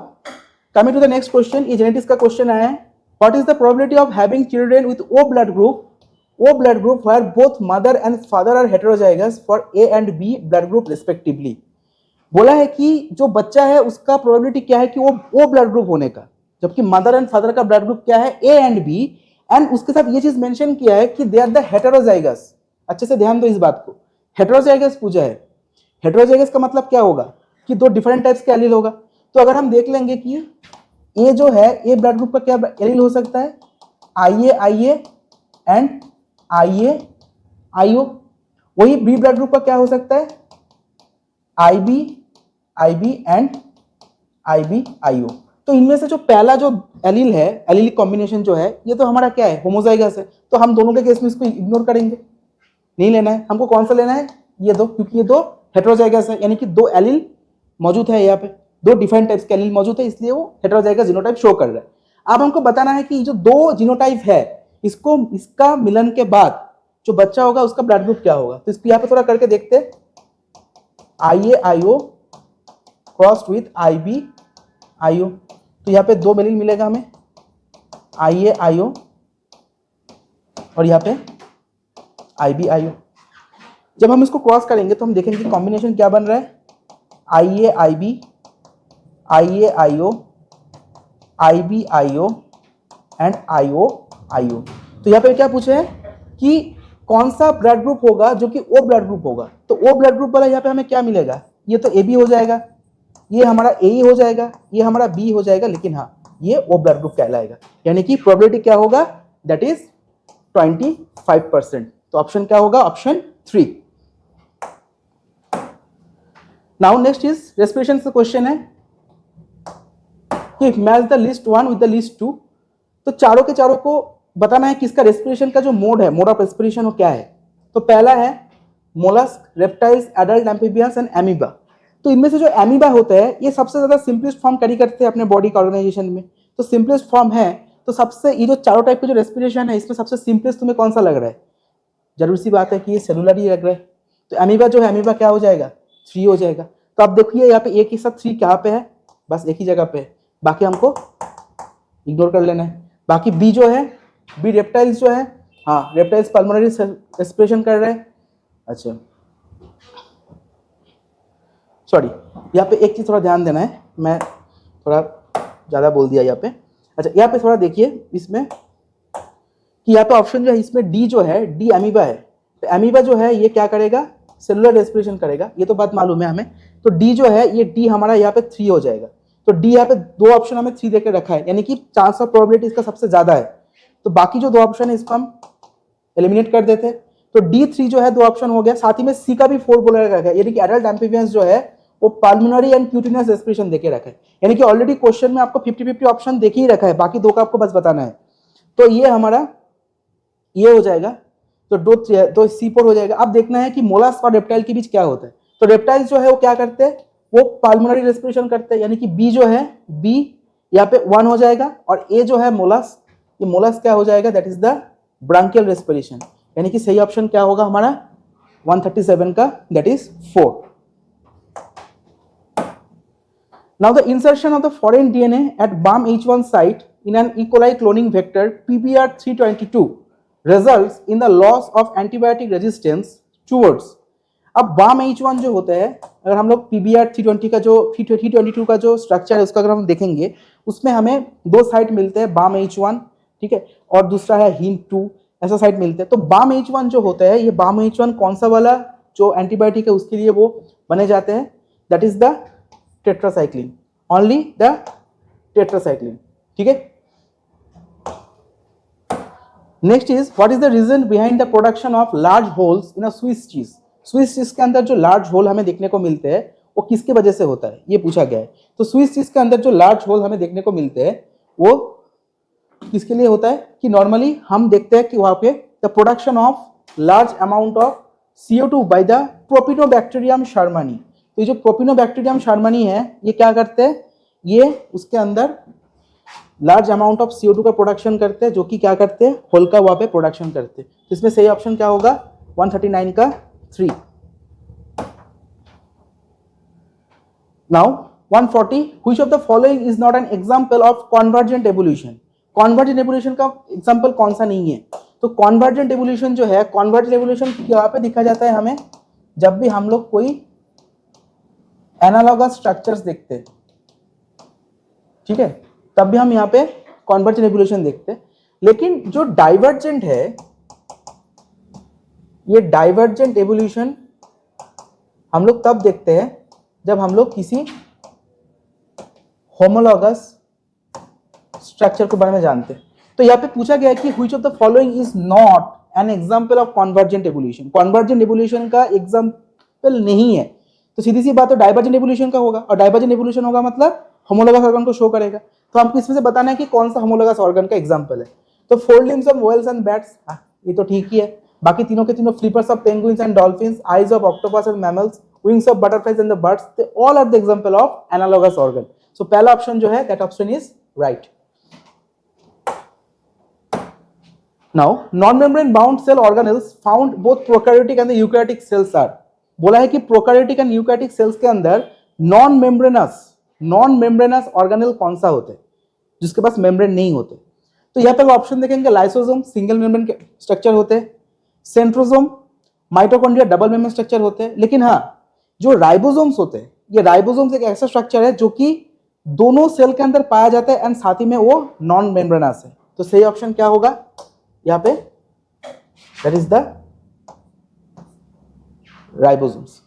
coming to the next question, ये जेनेटिक्स का क्वेश्चन आया है। What is the probability of having children with O blood group, O blood group where both mother and father are heterozygous for A and B blood group respectively. बोला है कि जो बच्चा है उसका प्रोबेबिलिटी क्या है कि वो O ब्लड ग्रुप होने का, जबकि मदर एंड फादर का ब्लड ग्रुप क्या है, A एंड B। एंड उसके साथ ये चीज मेंशन किया है कि दे आर द हेटेरोजाइगस। अच्छे से ध्यान दो इस बात को, हेटेरोजाइगस पूछा है। हेटेरोजाइगस का मतलब क्या होगा कि दो डिफरेंट टाइप्स के एलील होगा। तो अगर हम देख लेंगे कि A जो है, A ब्लड ग्रुप का क्या एलील हो सकता है, IA एंड IA वही B ब्लड ग्रुप का क्या हो सकता है, IB एंड IO। तो इनमें से जो पहला जो एलील है, एलीलिक कॉम्बिनेशन जो है, ये तो हमारा क्या है, होमोजाइगस है। तो हम दोनों के केस में इसको इग्नोर करेंगे, नहीं लेना है हमको। कौन सा लेना है, ये दो, क्योंकि ये दो हेटेरोजाइगस है, यानी कि दो एलील मौजूद है, यहाँ पे दो डिफरेंट टाइप्स के एलील मौजूद है, इसलिए वो हेटेरोजाइगस जीनोटाइप शो कर रहा है। अब हमको बताना है कि जो दो जीनोटाइप है इसका मिलन के बाद जो बच्चा होगा उसका ब्लड ग्रुप क्या होगा। तो इसको यहाँ पे थोड़ा करके देखते हैं। IAIO क्रॉस्ड विथ IBIO, तो यहाँ पे दो एलील मिलेगा हमें, IAIO और यहाँ पे IBIO। जब हम इसको क्रॉस करेंगे तो हम देखेंगे कि कॉम्बिनेशन क्या बन रहा है, IAIB, IAIO, IBIO and IOIO। तो यहाँ पे क्या पूछे है कि कौन सा ब्लड ग्रुप होगा जो कि O ब्लड ग्रुप होगा। तो O ब्लड ग्रुप वाला यहाँ पे हमें क्या मिलेगा, ये तो AB हो जाएगा, ये हमारा AE हो जाएगा, ये हमारा B हो जाएगा, लेकिन हाँ ये O ब्लड ग्रुप कहलाएगा। यानी कि प्रोबेबिलिटी क्या होगा, दैट इज 25%। तो ऑप्शन क्या होगा, option 3। Now next is respiration से क्वेश्चन है कि match the list 1 with the list 2। तो चारों के चारों को बताना है कि इसका रेस्पिरेशन का जो मोड है, मोड ऑफ रेस्पिरेशन वो क्या है। तो पहला है mollusc, reptiles, adult amphibians and amoeba. तो इनमें से जो एमीबा होता है ये सबसे ज्यादा सिंपलेस्ट फॉर्म कैरी करते हैं अपने बॉडी का ऑर्गेनाइजेशन में। तो सिंपलेस्ट फॉर्म है, तो सबसे ये जो चारों टाइप के जो रेस्पिरेशन है इसमें सबसे सिंपलेस्ट तुम्हें कौन सा लग रहा है, जरूर सी बात है कि ये सेलुलर ही लग रहा है। तो एमीबा जो है, एमीबा क्या हो जाएगा, 3 हो जाएगा। तो आप देखिए यहाँ पे एक ही साथ 3 कहाँ पे है, बस एक ही जगह पे है, बाकी हमको इग्नोर कर लेना है। बाकी बी जो है, बी रेप्टाइल्स जो है, हाँ रेप्टाइल्स पल्मोनरी रेस्पिरेशन कर रहे हैं। अच्छा सॉरी, यहाँ पे एक चीज़ थोड़ा ध्यान देना है, मैं थोड़ा ज़्यादा बोल दिया यहाँ पे। अच्छा यहाँ पे थोड़ा देखिए, इसमें कि यहाँ पे ऑप्शन जो है इसमें डी जो है, डी अमीबा है। तो अमीबा जो है ये क्या करेगा, सेलुलर रेस्पिरेशन करेगा, ये तो बात मालूम है हमें। तो डी जो है ये डी हमारा यहाँ पे 3 हो जाएगा। तो डी यहाँ पे 2 ऑप्शन हमें 3 देकर रखा है, यानी कि चांस ऑफ प्रोबेबिलिटी इसका सबसे ज्यादा है। तो बाकी जो 2 ऑप्शन है इसको हम एलिमिनेट कर देते हैं। तो D3 जो है 2 ऑप्शन हो गया, साथ ही में सी का भी 4 बोला रखा है, यानी कि एडल्ट एम्फीबियंस जो है वो पल्मोनरी एंड क्यूटेनियस रेस्पिरेशन देके रखा है, यानी कि ऑलरेडी क्वेश्चन में आपको 50-50 ऑप्शन देके ही रखा है, बाकी 2 का आपको बस बताना है। तो ये हमारा ये हो जाएगा, तो C4 हो जाएगा। अब देखना है कि मोलस्क और रेप्टाइल के बीच क्या होता है। तो रेप्टाइल जो है वो क्या करते हैं, वो पल्मोनरी रेस्पिरेशन करते हैं, यानी कि बी जो है, बी यहाँ पे 1 हो जाएगा, और ए जो है मोलस्क, ये मोलस्क क्या हो जाएगा, that is the branchial respiration, यानी कि सही ऑप्शन क्या होगा हमारा 137 का, that is 4। Now the insertion of the foreign DNA at BAM-H1 site in an E. coli cloning vector PBR322 results in the loss of antibiotic resistance towards। अब BAM-H1 जो होता है, अगर हम लोग PBR322 का जो 322 का जो स्ट्रक्चर है उसका अगर हम देखेंगे, उसमें हमें 2 साइट मिलते हैं, BAM-H1, ठीक है, और दूसरा है HIM2, ऐसा साइट मिलते हैं। तो BAM-H1 जो होता है, ये BAM-H1 कौन सा वाला जो एंटीबायोटिक है उसके लिए वो बने जाते हैं, that is the tetracycline, only the tetracycline, ठीक है। Next is what is the reason behind the production of large holes in a Swiss cheese. Swiss cheese के अंदर जो लार्ज होल हमें देखने को मिलते हैं वो किसके वजह से होता है, ये पूछा गया है। तो स्विस चीज के अंदर जो लार्ज होल हमें देखने को मिलते हैं वो किसके लिए होता है, कि नॉर्मली हम देखते हैं कि वहां पे the production of large amount of CO2 by the Propionibacterium shermanii. तो ये जो प्रोपिनोबैक्टीरियम शर्मानी है ये क्या करते हैं, ये उसके अंदर लार्ज अमाउंट ऑफ CO2 का प्रोडक्शन करते हैं, जो कि क्या करते हैं, होल का वहां पे प्रोडक्शन करते हैं। तो इसमें सही ऑप्शन क्या होगा 139 का 3। Now 140 which of the following is not an example of convergent evolution. Convergent evolution का एग्जांपल कौन सा नहीं है। तो कन्वर्जेंट एवोल्यूशन जो है, कन्वर्जेंट एवोल्यूशन यहाँ पे दिखा जाता है हमें जब भी हम लोग कोई एनालॉगस स्ट्रक्चर्स देखते हैं, ठीक है, तब भी हम यहाँ पे कन्वर्जेंट एवोल्यूशन देखते हैं। लेकिन जो डाइवर्जेंट है, ये डाइवर्जेंट एवोल्यूशन हम लोग तब देखते हैं जब हम लोग किसी होमोलॉगस स्ट्रक्चर के बारे में जानते हैं। तो यहाँ पे पूछा गया है कि which of the following is not an example of convergent evolution. Convergent evolution का एग्जांपल नहीं है, तो सीधी सी बात है डाइवर्जेंट एवोल्यूशन का होगा, और डाइवर्जेंट एवोल्यूशन होगा मतलब होमोलॉगस ऑर्गन को शो करेगा। तो हमको इसमें से बताना है कि कौन सा होमोलॉगस ऑर्गन का एग्जांपल है। तो 4 limbs of whales and bats, ये तो ठीक ही है। बाकी तीनों के तीनों flippers of penguins and dolphins, eyes of octopus and mammals, wings of butterflies and the birds, they all are the example of analogous organ. So पहला ऑप्शन जो है that option is right. Now non membrane bound cell organelles found both prokaryotic and the eukaryotic cells are. बोला है कि prokaryotic and eukaryotic cells के अंदर non membranes organelle कौन सा होते हैं, जिसके पास मेम्ब्रेन नहीं होते। तो यहाँ पर ऑप्शन देखेंगे, लाइसोसोम सिंगल मेम्ब्रेन के स्ट्रक्चर होते हैं, centrosome mitochondria double membrane structure होते हैं। लेकिन हाँ, जो राइबोसोम्स होते हैं, ये राइबोसोम्स एक ऐसा स्ट्रक्चर है जो कि दोनों सेल के अंदर पाया जाता है एंड साथ ही में वो नॉन मेम्ब्रेनस है। तो सही ऑप्शन क्या होगा यहाँ पे, that is the ribosomes.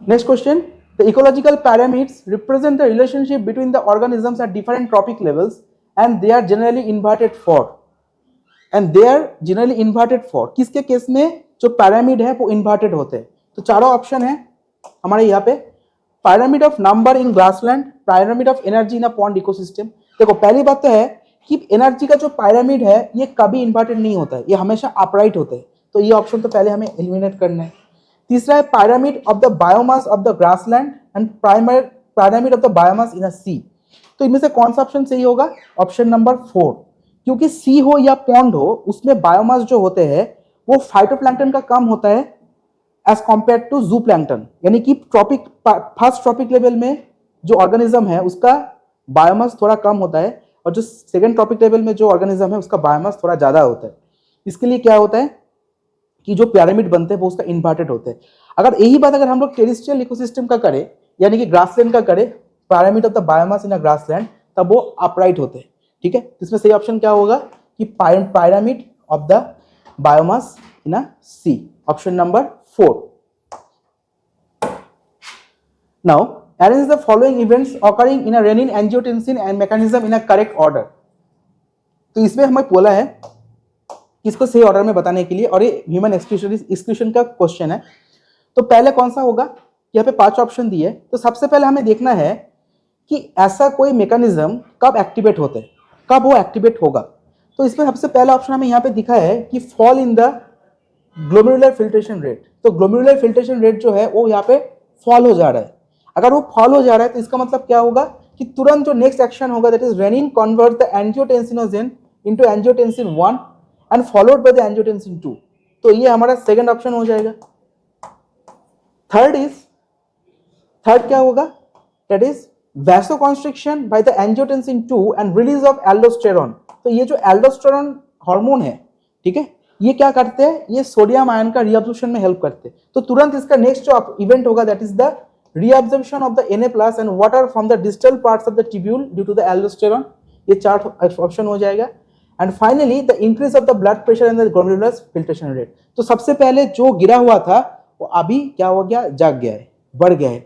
Next question, the ecological pyramids represent the relationship between the organisms at different trophic levels and they are generally inverted for, किसके केस में जो पैरामिड है वो इन्वर्टेड होते हैं। तो चारों ऑप्शन है हमारे यहाँ पे, pyramid of number in grassland, pyramid of energy in a pond ecosystem। देखो पहली बात तो है कि एनर्जी का जो पायरामिड है ये कभी इन्वर्टेड नहीं होता है, ये हमेशा अपराइट होते हैं। तो ये ऑप्शन तो पहले हमें एलिमिनेट करना है। तीसरा है pyramid of the biomass of the grassland and pyramid of the biomass in a sea. तो इनमें से कौन सा ऑप्शन सही होगा, ऑप्शन नंबर 4, क्योंकि सी हो या पॉन्ड हो उसमें बायोमास जो होते हैं वो फाइटोप्लैंक्टन का कम होता है एज कॉम्पेयर टू जू प्लैंक्टन, यानी कि फर्स्ट ट्रॉपिक लेवल में जो ऑर्गेनिज्म है उसका बायोमास थोड़ा कम होता है, और जो सेकेंड ट्रॉपिक लेवल में जो ऑर्गेनिज्म है उसका बायोमास थोड़ा ज्यादा होता है। इसके लिए क्या होता है कि जो पिरामिड बनते हैं वो उसका इन्वर्टेड होते हैं। अगर यही बात अगर हम लोग टेरेस्ट्रियल इकोसिस्टम का करें, यानी कि ग्रासलैंड का करें, pyramid of the biomass in a grassland, तब वो अपराइट होते हैं। ठीक है, तो इसमें सही ऑप्शन क्या होगा कि pyramid of the biomass in a sea, option number 4. Now arrange the following events occurring in a renin angiotensin and mechanism in a correct order. तो इसमें हमें बोला है कि इसको सही ऑर्डर में बताने के लिए, और ये ह्यूमन एक्सक्रीशन का क्वेश्चन है। तो पहले कौन सा होगा, यहाँ पे 5 ऑप्शन दिए। तो सबसे पहले हमें देखना है कि ऐसा कोई मैकेनिज्म कब एक्टिवेट होते हैं, कब वो एक्टिवेट होगा। तो इसमें सबसे पहला ऑप्शन हमें यहाँ पे दिखा है कि fall in the glomerular filtration rate. तो ग्लोमेरुलर फिल्ट्रेशन रेट जो है वो यहाँ पे फॉल हो जा रहा है। अगर वो फॉल हो जा रहा है तो इसका मतलब क्या होगा कि तुरंत जो नेक्स्ट एक्शन होगा that is renin convert the angiotensinogen into angiotensin 1 and followed by the angiotensin 2। तो ये हमारा सेकंड ऑप्शन हो जाएगा। थर्ड क्या होगा, that is vasoconstriction by the angiotensin 2 and release of aldosterone। तो ये जो एल्डोस्टेरोन हार्मोन है, ठीक है, ये क्या करते हैं, ये सोडियम आयन का रीअब्जॉर्प्शन में हेल्प करते हैं। तो तुरंत इसका नेक्स्ट जो इवेंट होगा that is the reabsorption of the Na+ and water from the distal parts of the tubule due to the aldosterone. ये 4 ऑप्शन हो जाएगा। And finally the increase of the blood pressure and the glomerular filtration rate. तो सबसे पहले जो गिरा हुआ था वो अभी क्या हो गया, जाग गया है, बढ़ गया है,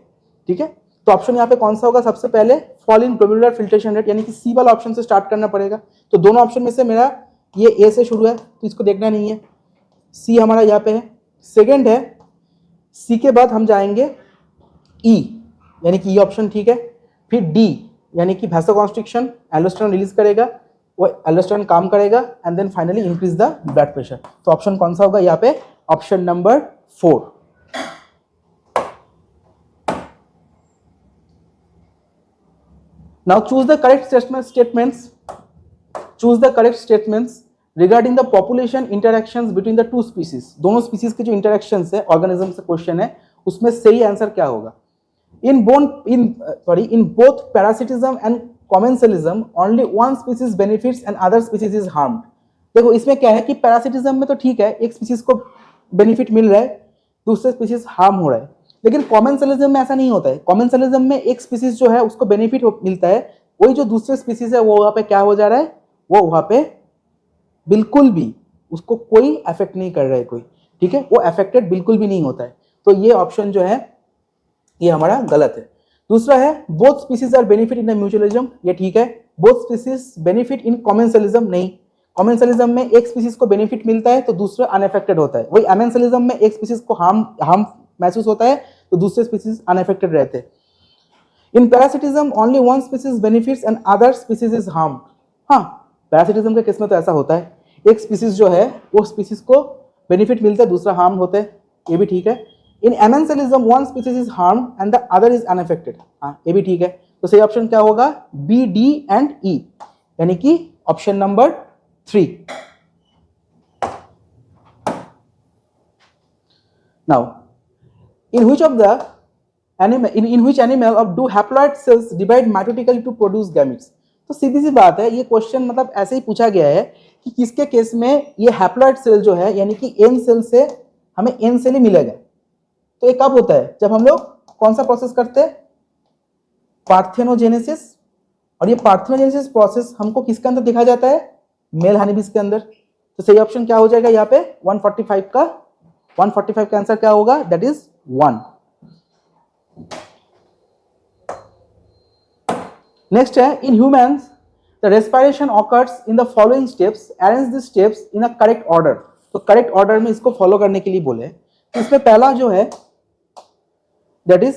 ठीक है। तो ऑप्शन यहाँ पे कौन सा होगा, सबसे पहले fall in glomerular filtration rate, यानी कि सी वाला ऑप्शन से स्टार्ट करना पड़ेगा। तो दोनों ऑप्शन में से मेरा ये ए से शुरू है तो इसको देखना नहीं है, सी हमारा यहाँ पे है। सेकंड है, सी के बाद हम जाएंगे ई, यानी कि ये ऑप्शन ठीक है। फिर डी यानी कि वैसोकॉन्स्ट्रिक्शन, एल्डोस्टेरोन रिलीज करेगा, वो एल्डोस्टेरोन काम करेगा and then finally increase the blood pressure. तो ऑप्शन कौन सा होगा यहाँ पे, option number 4। Now choose the correct statements. Choose the correct statements regarding the population interactions between the two species. दोनों species के जो interactions है organism से क्वेश्चन है, उसमें सही आंसर क्या होगा। In both parasitism and commensalism, only one species benefits and other species is harmed. देखो इसमें क्या है कि पैरासिटिज्म में तो ठीक है, एक स्पीसीज को बेनिफिट मिल रहा है, दूसरे स्पीसीज हार्म हो रहा है। लेकिन कॉमेंसलिज्म में ऐसा नहीं होता है। कॉमेंसलिज्म में एक स्पीसीज जो है उसको बेनिफिट मिलता है, वही जो दूसरे स्पीसीज है वो वहां पे क्या हो जा रहा है, वो वहां पे बिल्कुल भी उसको कोई अफेक्ट नहीं कर रहा है कोई, ठीक है, वो अफेक्टेड बिल्कुल भी नहीं होता है। तो ये ऑप्शन जो है ये हमारा गलत है। दूसरा है both species are benefit in the mutualism, ये ठीक है। Both species benefit in commensalism, नहीं। कॉमेंसलिज्म में एक स्पीसीज को बेनिफिट मिलता है तो दूसरा अनअफेक्टेड होता है। वही अमेंसलिज्म में एक स्पीसीज को हार्म महसूस होता है तो दूसरे स्पीसीज अनअफेक्टेड रहते हैं। In parasitism only one species benefits and other species is harmed. हाँ, पैरासिटिज्म के केस में तो ऐसा होता है, एक स्पीसीज जो है वो स्पीसीज को बेनिफिट मिलता है, दूसरा हार्म होता है, ये भी ठीक है। In amensalism one species is harmed and the other is unaffected, हाँ ये भी ठीक है। तो सही ऑप्शन क्या होगा, बी, डी एंड ई, यानी कि option number 3। Now in which animal of do haploid cells divide mitotically to produce gametes। तो सीधी सी बात है, ये क्वेश्चन मतलब ऐसे ही पूछा गया है कि किसके केस में ये हैप्लॉइड सेल जो है यानी कि एन सेल से हमें एन सेल ही मिलेगा। तो ये कब होता है, जब हम लोग कौन सा प्रोसेस करते हैं, पार्थेनोजेनेसिस। और ये पार्थेनोजेनेसिस प्रोसेस हमको किसके अंदर दिखा जाता है, मेल हनीबीज के अंदर। तो सही ऑप्शन क्या हो जाएगा यहाँ पे 145 का आंसर क्या होगा, दैट इज 1। नेक्स्ट है, in humans the respiration occurs in the following steps, arrange the steps in a correct order. तो करेक्ट ऑर्डर में इसको फॉलो करने के लिए बोले। तो इसमें पहला जो है दैट इज,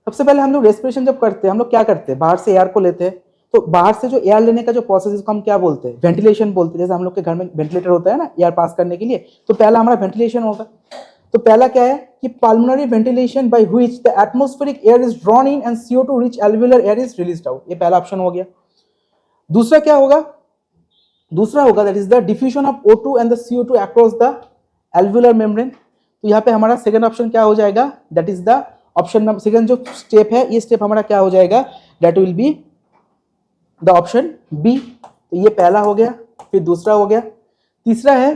सबसे पहले हम लोग रेस्पिरेशन जब करते हैं हम लोग क्या करते हैं, बाहर से एयर को लेते हैं। तो बाहर से जो एयर लेने का जो प्रोसेस है उसको हम क्या बोलते हैं, वेंटिलेशन बोलते हैं। जैसे हम लोग के घर में वेंटिलेटर होता है ना एयर पास करने के लिए, तो पहला हमारा वेंटिलेशन होगा। तो पहला क्या है कि pulmonary ventilation by which the atmospheric air is drawn in and CO2 rich alveolar air is released out, ये पहला ऑप्शन हो गया। दूसरा क्या होगा, दूसरा होगा that is the diffusion of O2 and the CO2 across the alveolar membrane. तो यहाँ पे हमारा सेकंड ऑप्शन क्या हो जाएगा, that is the option number, second जो स्टेप है ये स्टेप हमारा क्या हो जाएगा, that will be the option B. तो ये पहला हो गया, फिर दूसरा हो गया। तीसरा है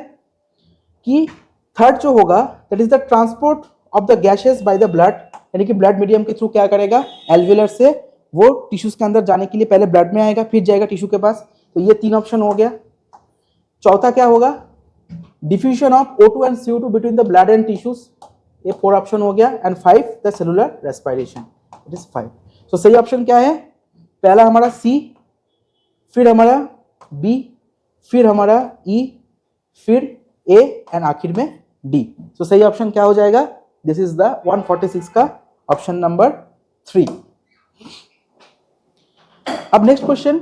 कि थर्ड जो होगा that is the transport of the gases by the blood, यानी कि ब्लड मीडियम के थ्रू क्या करेगा, एल्वियोलर से वो टिश्यूज के अंदर जाने के लिए पहले ब्लड में आएगा, फिर जाएगा टिश्यू के पास। तो ये 3 ऑप्शन हो गया। चौथा क्या होगा, diffusion of O2 and CO2 between the blood and tissues, ये 4 ऑप्शन हो गया। And 5 the cellular respiration, it is 5। तो सही ऑप्शन क्या है, पहला हमारा C, फिर हमारा B, फिर हमारा E, फिर A एंड आखिर में D। तो सही ऑप्शन क्या हो जाएगा, दिस इज द 146 का ऑप्शन नंबर 3। अब next question,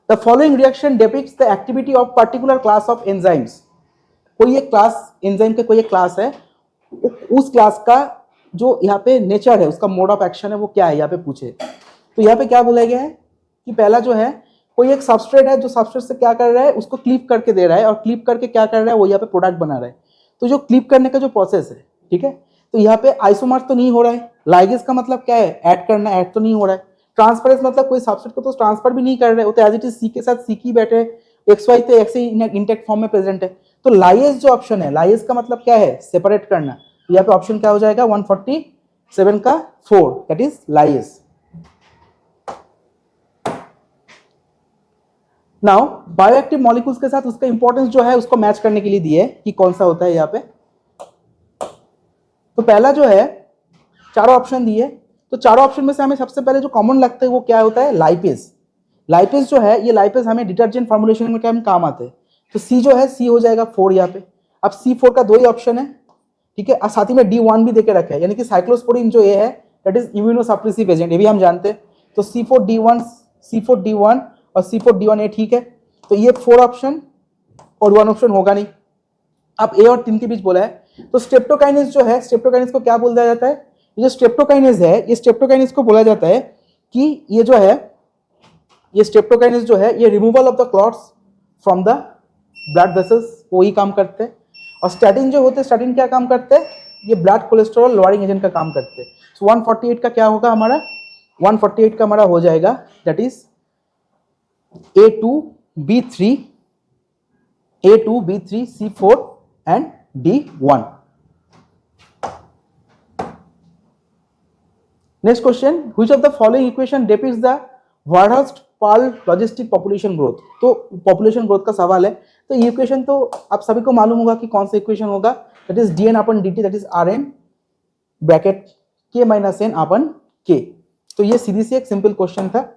the following reaction depicts the activity of particular class of enzymes. कोई एक क्लास, एंजाइम का कोई एक क्लास है, उस क्लास का जो यहाँ पे नेचर है, उसका मोड ऑफ एक्शन है, वो क्या है यहाँ पे पूछे। तो यहाँ पे क्या बोला गया है कि पहला जो है, कोई एक सबस्ट्रेट है, जो सबस्ट्रेट से क्या कर रहा है, उसको क्लीव करके दे रहा है, और क्लीव करके क्या कर रहा है, वो यहाँ पे प्रोडक्ट बना रहा है। तो जो क्लीव करने का जो प्रोसेस है, ठीक है, तो यहाँ पे आइसोमर तो नहीं हो रहा है। लाइगेज का मतलब क्या है, ऐड करना, ऐड तो नहीं हो रहा है। ट्रांसफरेंस मतलब कोई सबस्ट्रेट को तो ट्रांसफर भी नहीं कर रहे, वो तो एज इट इज सी के साथ सी की बैठे, XY तो एक्स इंटेक्ट फॉर्म में प्रेजेंट है। तो लाइएज जो ऑप्शन है, लाइएज का मतलब क्या है, सेपरेट करना। यहाँ पे ऑप्शन क्या हो जाएगा, 147 का 4, that is lyase. Now bioactive molecules के साथ उसका इंपॉर्टेंस जो है उसको मैच करने के लिए दिए कि कौन सा होता है यहाँ पे। तो पहला जो है, चारों ऑप्शन दिए, तो चारों ऑप्शन में से हमें सबसे पहले जो कॉमन लगता है वो क्या होता है, लाइपेज। लाइपेज जो है, ये लाइपेज हमें डिटर्जेंट फॉर्मुलेशन में काम आते हैं। तो सी जो है, सी हो जाएगा 4 यहाँ पे। अब C4 का 2 ही ऑप्शन है, ठीक है, और साथ ही में D1 भी देके रखा है, यानी कि साइक्लोस्पोरिन जो ए है, दैट इज इम्यूनोसप्रेसिव एजेंट, ये भी हम जानते हैं। तो C4D1, C4D1 और C4D1A, ठीक है। तो ये 4 ऑप्शन और 1 ऑप्शन होगा नहीं। अब A और 3 के बीच बोला है, तो स्ट्रेप्टोकाइनेज जो है, स्ट्रेप्टोकाइनेज को क्या बोला जाता है, ये जो स्ट्रेप्टोकाइनेज है, ये स्ट्रेप्टोकाइनेज को बोला जाता है कि ये जो है, ये स्ट्रेप्टोकाइनेज जो है, ये removal of the clots from the blood vessels, वो ही काम करते हैं। और स्टैटिन जो होते हैं, स्टैटिन क्या काम करते हैं, ये ब्लड कोलेस्ट्रॉल लोअरिंग एजेंट का काम करते हैं। सो 148 का क्या होगा हमारा, 148 का हमारा हो जाएगा, that is A2B3, A2B3, C4 and D1। Next question, which of the following equation depicts the Verhulst Pearl logistic population growth. तो पॉपुलेशन ग्रोथ का सवाल है, तो ये इक्वेशन तो आप सभी को मालूम होगा कि कौन सा इक्वेशन होगा, that is dN/dt, that is Rn bracket K - N/K। तो ये सीधी सी एक सिंपल क्वेश्चन था।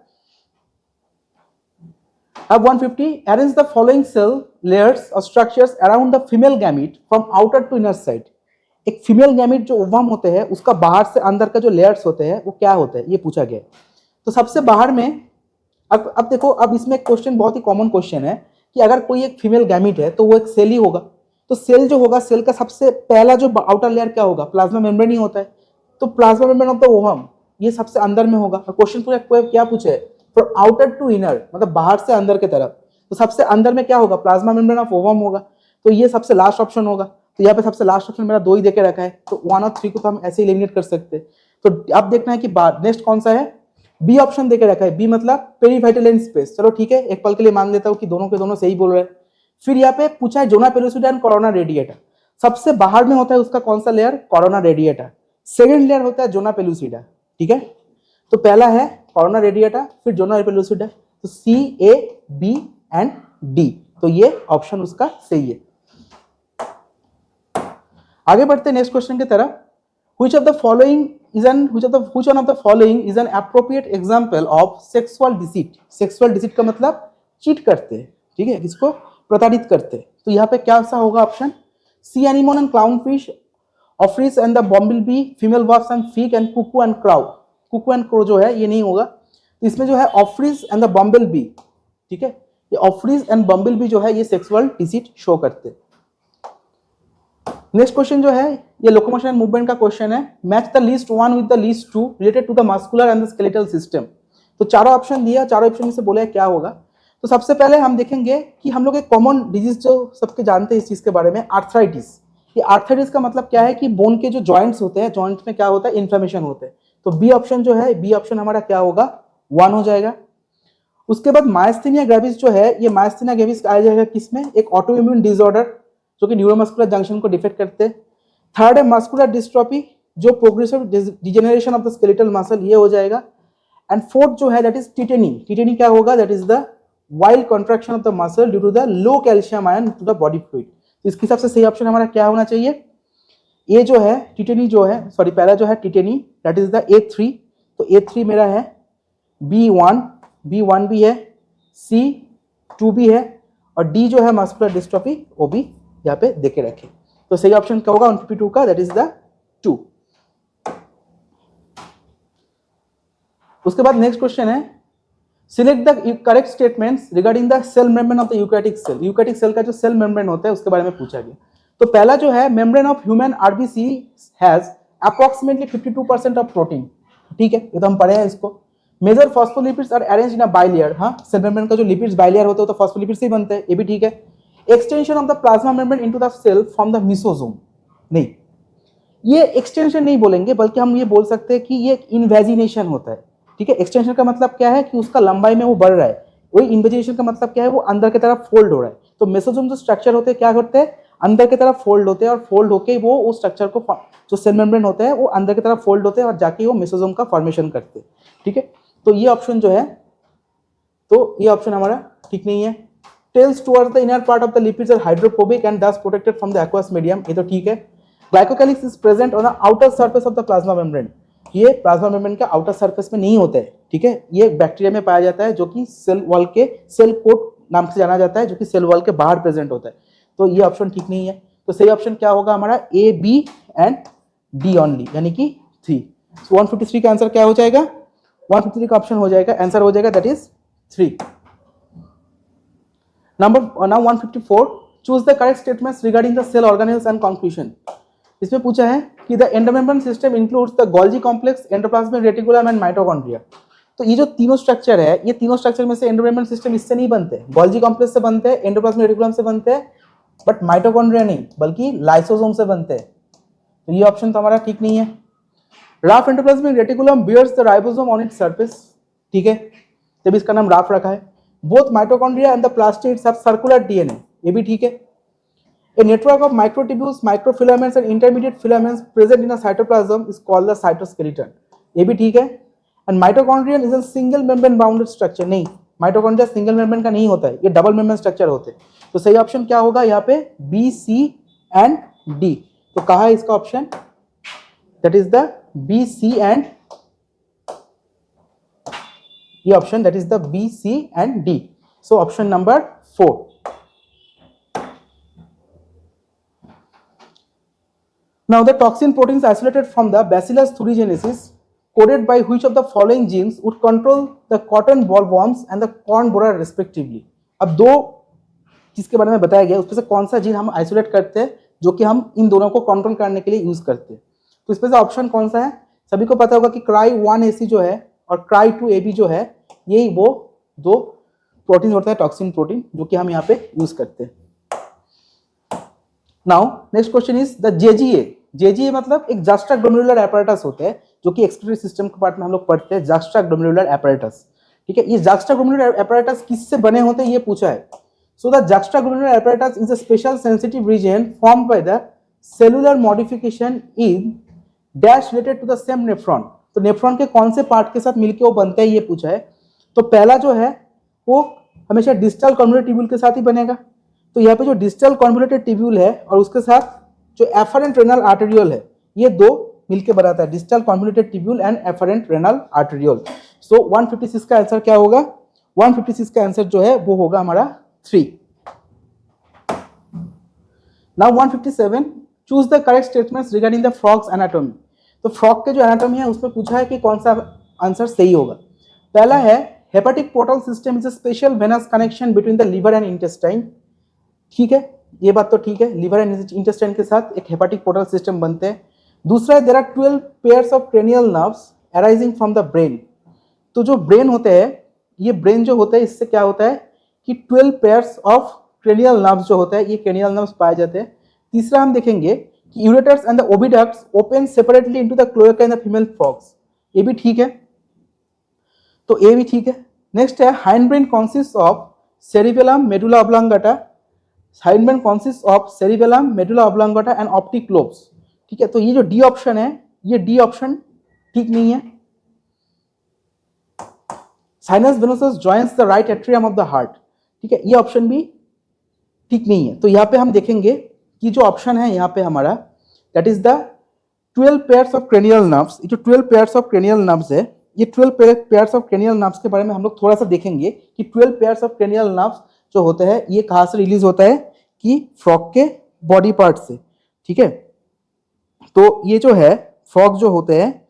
अब 150, arrange the following cell layers और structures around the female gamete from outer to inner side. एक फीमेल गैमीट जो ओवम होते हैं, उसका बाहर से अंदर का जो लेयर्स होते हैं वो क्या होते हैं, ये पूछा गया है। तो सबसे बाहर में, अब देखो, अब इसमें एक क्वेश्चन बहुत ही कॉमन क्वेश्चन है कि अगर कोई एक फीमेल गैमीट है तो वो एक सेल ही होगा। तो सेल जो होगा, सेल का सबसे पहला जो आउटर लेयर क्या होगा, प्लाज्मा मेम्ब्रेन ही होता है। तो plasma membrane of the ovum, ये सबसे अंदर में होगा। और क्वेश्चन पूरा क्या पूछे, फ्रॉम आउटर टू इनर, मतलब बाहर से अंदर की तरफ। तो सबसे अंदर में क्या होगा, प्लाज्मा मेम्ब्रेन ऑफ ओवम होगा। तो ये सबसे लास्ट ऑप्शन होगा। तो यहाँ पे सबसे लास्ट ऑप्शन मेरा 2 ही देके रखा है, तो 1 और 3 को तो हम ऐसे ही एलिमिनेट कर सकते हैं। तो अब देखना है कि नेक्स्ट कौन सा है, बी ऑप्शन देके रखा है, बी मतलब पेरीवाइटल स्पेस। चलो ठीक है, एक पल के लिए मान लेता हूँ कि दोनों के दोनों सही बोल रहे हैं। फिर यहाँ पे पूछा है zona pellucida and corona radiata. सबसे बाहर में होता है उसका कौन सा layer, corona radiata. Second layer होता है जोना पेलुसिडा, ठीक है। तो पहला है कोरोना रेडिएटा, फिर जोना पेलुसिडा। तो C, A, B and D, तो ये ऑप्शन उसका सही है। आगे बढ़ते नेक्स्ट क्वेश्चन की तरफ। Which one of the following is an appropriate example of sexual deceit? Sexual deceit का मतलब चीट करते हैं, ठीक है, इसको प्रताड़ित करते हैं। तो यहाँ पे क्या सा होगा option, sea anemone and clownfish, Ophrys and the bumblebee, female wasp and fig and cuckoo and crow. Cuckoo and crow जो है ये नहीं होगा। तो इसमें जो है ऑफ्रिस एंड द बॉम्बिलबी, ठीक है, ये ऑफ्रिस एंड बॉम्बिलबी जो है ये सेक्सुअल डिसीट शो करते हैं। नेक्स्ट क्वेश्चन जो है ये लोकोमोशन एंड मूवमेंट का क्वेश्चन है। Match the list one with the list two related to the muscular and the skeletal system. तो चारों ऑप्शन दिया, चारों ऑप्शन में से बोले क्या होगा। तो सबसे पहले हम देखेंगे कि हम लोग एक कॉमन डिजीज जो सबके जानते हैं इस चीज के बारे में, आर्थराइटिस। ये आर्थराइटिस का मतलब क्या है कि बोन के जो जॉइंट्स होते हैं, जॉइंट में क्या होता है, इन्फ्लेमेशन होते हैं। तो बी ऑप्शन जो है, बी ऑप्शन हमारा क्या होगा, 1 हो जाएगा। उसके बाद मायस्थेनिया ग्रेविस जो है, ये मायस्थेनिया ग्रेविस आ जाएगा किसमें, एक ऑटोइम्यून डिसऑर्डर जो कि न्यूरोमस्कुलर जंक्शन को डिफेक्ट करते हैं। थर्ड है मस्कुलर डिस्ट्रोफी, जो progressive degeneration of the skeletal muscle, ये हो जाएगा। एंड फोर्थ जो है दैट इज टिटेनी। टिटेनी क्या होगा? That is the wild contraction of the muscle due to the low calcium ion to the body fluid. तो इसके हिसाब से सही ऑप्शन हमारा क्या होना चाहिए? ये जो है टिटेनी जो है, सॉरी पहला जो है tetani, that is the A3। तो A3 मेरा है B1 भी है, C2 भी है, और D जो है मस्कुलर डिस्ट्रोफी, वो भी यहाँ पे देखे रखे। तो सही ऑप्शन क्या होगा 152 का? That is the 2। उसके बाद नेक्स्ट क्वेश्चन है, select the correct statements regarding the cell membrane of the eukaryotic cell. Eukaryotic cell का जो सेल मेम्ब्रेन होता है उसके बारे में पूछा गया। तो पहला जो है, membrane of human RBC has approximately 52% of protein. ठीक है, ये तो हम पढ़े हैं इसको। Major phospholipids are arrange in a bilayer. हाँ, सेल मेम्ब्रेन का जो लिपिड्स बाइलेयर होते हैं तो फॉस्फोलिपिड्स से ही बनते हैं, ये भी ठीक है। Extension of the plasma membrane into the cell from the mesosome, नहीं, ये एक्सटेंशन नहीं बोलेंगे, बल्कि हम ये बोल सकते हैं कि ये इन्वेजिनेशन होता है। ठीक है, एक्सटेंशन का मतलब क्या है कि उसका लंबाई में वो बढ़ रहा है। वही इन्वेजिनेशन का मतलब क्या है, वो अंदर की तरफ फोल्ड हो रहा है। तो मेसोसोम जो स्ट्रक्चर होते हैं क्या करते हैं, अंदर की तरफ फोल्ड होते हैं, और फोल्ड होके वो उस स्ट्रक्चर को, जो सेल मेम्ब्रेन होते हैं वो अंदर की तरफ फोल्ड होते हैं और जाके वो मेसोसोम का फॉर्मेशन करते हैं। ठीक है, तो ये ऑप्शन जो है, तो ये ऑप्शन हमारा ठीक नहीं है। Tails towards the inner part of the lipids are hydrophobic and thus protected from the aqueous medium, ये तो ठीक है। Glycocalyx is present on the outer surface of the plasma membrane, ये प्लाज्मा मेम्ब्रेन का आउटर सरफेस में नहीं होता है। ठीक है, ये बैक्टीरिया में पाया जाता है, जो कि सेल वॉल के, सेल कोट नाम से जाना जाता है, जो कि सेल वॉल के बाहर प्रेजेंट होता है। तो ये ऑप्शन ठीक नहीं है। तो सही ऑप्शन क्या होगा हमारा? A, B and D only, यानी कि 3। So 153 का आंसर क्या हो जाएगा? 153 का ऑप्शन हो जाएगा, आंसर हो जाएगा that is 3। Number now 154, choose the correct statements regarding the cell organelles and conclusion. इसमें पूछा है कि the endomembrane system includes the Golgi complex, endoplasmic reticulum and mitochondria. तो ये जो तीनों स्ट्रक्चर है, ये तीनों स्ट्रक्चर में से एंडोमेम्ब्रेन सिस्टम इससे नहीं बनते, गोल्जी कॉम्प्लेक्स से बनते हैं, एंडोप्लाज्मिक रेटिकुलम से बनते हैं, बट माइटोकॉन्ड्रिया नहीं, बल्कि लाइसोसोम से बनते हैं। तो ये ऑप्शन तो हमारा ठीक नहीं है। Rough endoplasmic reticulum bears the ribosome on its surface, ठीक है, तब इसका नाम राफ रखा है। Both mitochondria and the plastids have circular DNA, ये भी ठीक है। A network of microtubules, microfilaments and intermediate filaments present in a cytoplasm is called the cytoskeleton, ये भी ठीक है। And mitochondrion is a single membrane bounded structure, नहीं, mitochondria single membrane का नहीं होता है, ये डबल मेम्ब्रेन स्ट्रक्चर होते हैं। तो सही ऑप्शन क्या होगा यहाँ पे? B, C and D। तो कहा है इसका option? That is the B, C and, ये option that is the B, C and D। So option number 4। Now the toxin proteins isolated from the Bacillus thuringiensis coded by which of the following genes would control the cotton bollworms and the corn borer respectively। अब दो जिसके बारे में बताया गया उसमें से कौन सा जीन हम आइसोलेट करते हैं जो कि हम इन दोनों को कंट्रोल करने के लिए यूज करते हैं। तो इसमें से ऑप्शन कौन सा है? सभी को पता होगा कि CRY1AC जो है और CRY2AB जो है, यही वो दो प्रोटीन होता है, टॉक्सिन प्रोटीन, जो कि हम यहाँ पे यूज करते हैं। Now next question is the JGA मतलब एक जस्ट्रा ग्लोमेरुलर एपरेटस होते हैं, जो कि एक्सक्रीटरी सिस्टम के पार्ट में हम लोग पढ़ते हैं, जस्ट्रा ग्लोमेरुलर एपरेटस। ठीक है, ये जस्ट्रा ग्लोमेरुलर एपरेटस किससे बने होते हैं ये पूछा है। So the juxtaglomerular apparatus is a special sensitive region formed by the cellular modification in dash related to the same nephron. तो नेफ्रॉन के कौन से पार्ट के साथ मिलकर वो बनता है ये पूछा है। तो पहला जो है वो हमेशा डिस्टल कन्वोल्यूटेड ट्यूब्यूल के साथ ही बनेगा। तो यहाँ पे जो डिस्टल कन्वोल्यूटेड ट्यूब्यूल है और उसके साथ जो एफरेंट रेनल आर्टेरियोल है, ये दो मिलके बनाता है distal convoluted tubule and efferent renal arteriole. So 156 का आंसर क्या होगा? 156 का आंसर जो है वो होगा हमारा 3। Now 157, choose the correct statements regarding the frogs anatomy. तो फ्रॉग के जो एनाटॉमी है उसमें पूछा है कि कौन सा आंसर सही होगा। पहला है hepatic portal system is a special venous connection between the liver and intestine. ठीक है, ये बात तो ठीक है, लिवर एंड इंटेस्टाइन के साथ एक हेपेटिक पोर्टल सिस्टम बनते हैं। दूसरा है there are 12 pairs of cranial nerves arising from the brain. तो जो ब्रेन होते हैं, ये ब्रेन जो होता है इससे क्या होता है कि 12 पेयर्स ऑफ क्रेनियल नर्व्स जो होता है, ये क्रेनियल नर्व्स पाए जाते हैं। तीसरा हम देखेंगे कि ureters and the oviducts open separately into the cloaca in the female frogs, ये भी ठीक है, तो ए भी ठीक है। नेक्स्ट है hind brain consist of cerebellum, medulla oblongata. Hind brain consist of cerebellum, medulla oblongata and optic lobes. ठीक है, तो ये जो डी ऑप्शन है ये डी ऑप्शन ठीक नहीं है। Sinus venosus joins the right atrium of the heart, ठीक है, ये ऑप्शन भी ठीक नहीं है। तो यहाँ पे हम देखेंगे कि जो ऑप्शन है यहाँ पे हमारा that is the 12 pairs of cranial nerves. ये जो 12 पेयर्स ऑफ क्रेनियल नर्व्स है, ये 12 पेयर्स ऑफ क्रेनियल नर्व्स के बारे में हम लोग थोड़ा सा देखेंगे कि 12 पेयर्स ऑफ क्रेनियल नर्व्स जो होते हैं ये कहाँ से रिलीज होता है कि फ्रॉग के बॉडी पार्ट से, ठीक है। तो ये जो है फ्रॉग जो होते हैं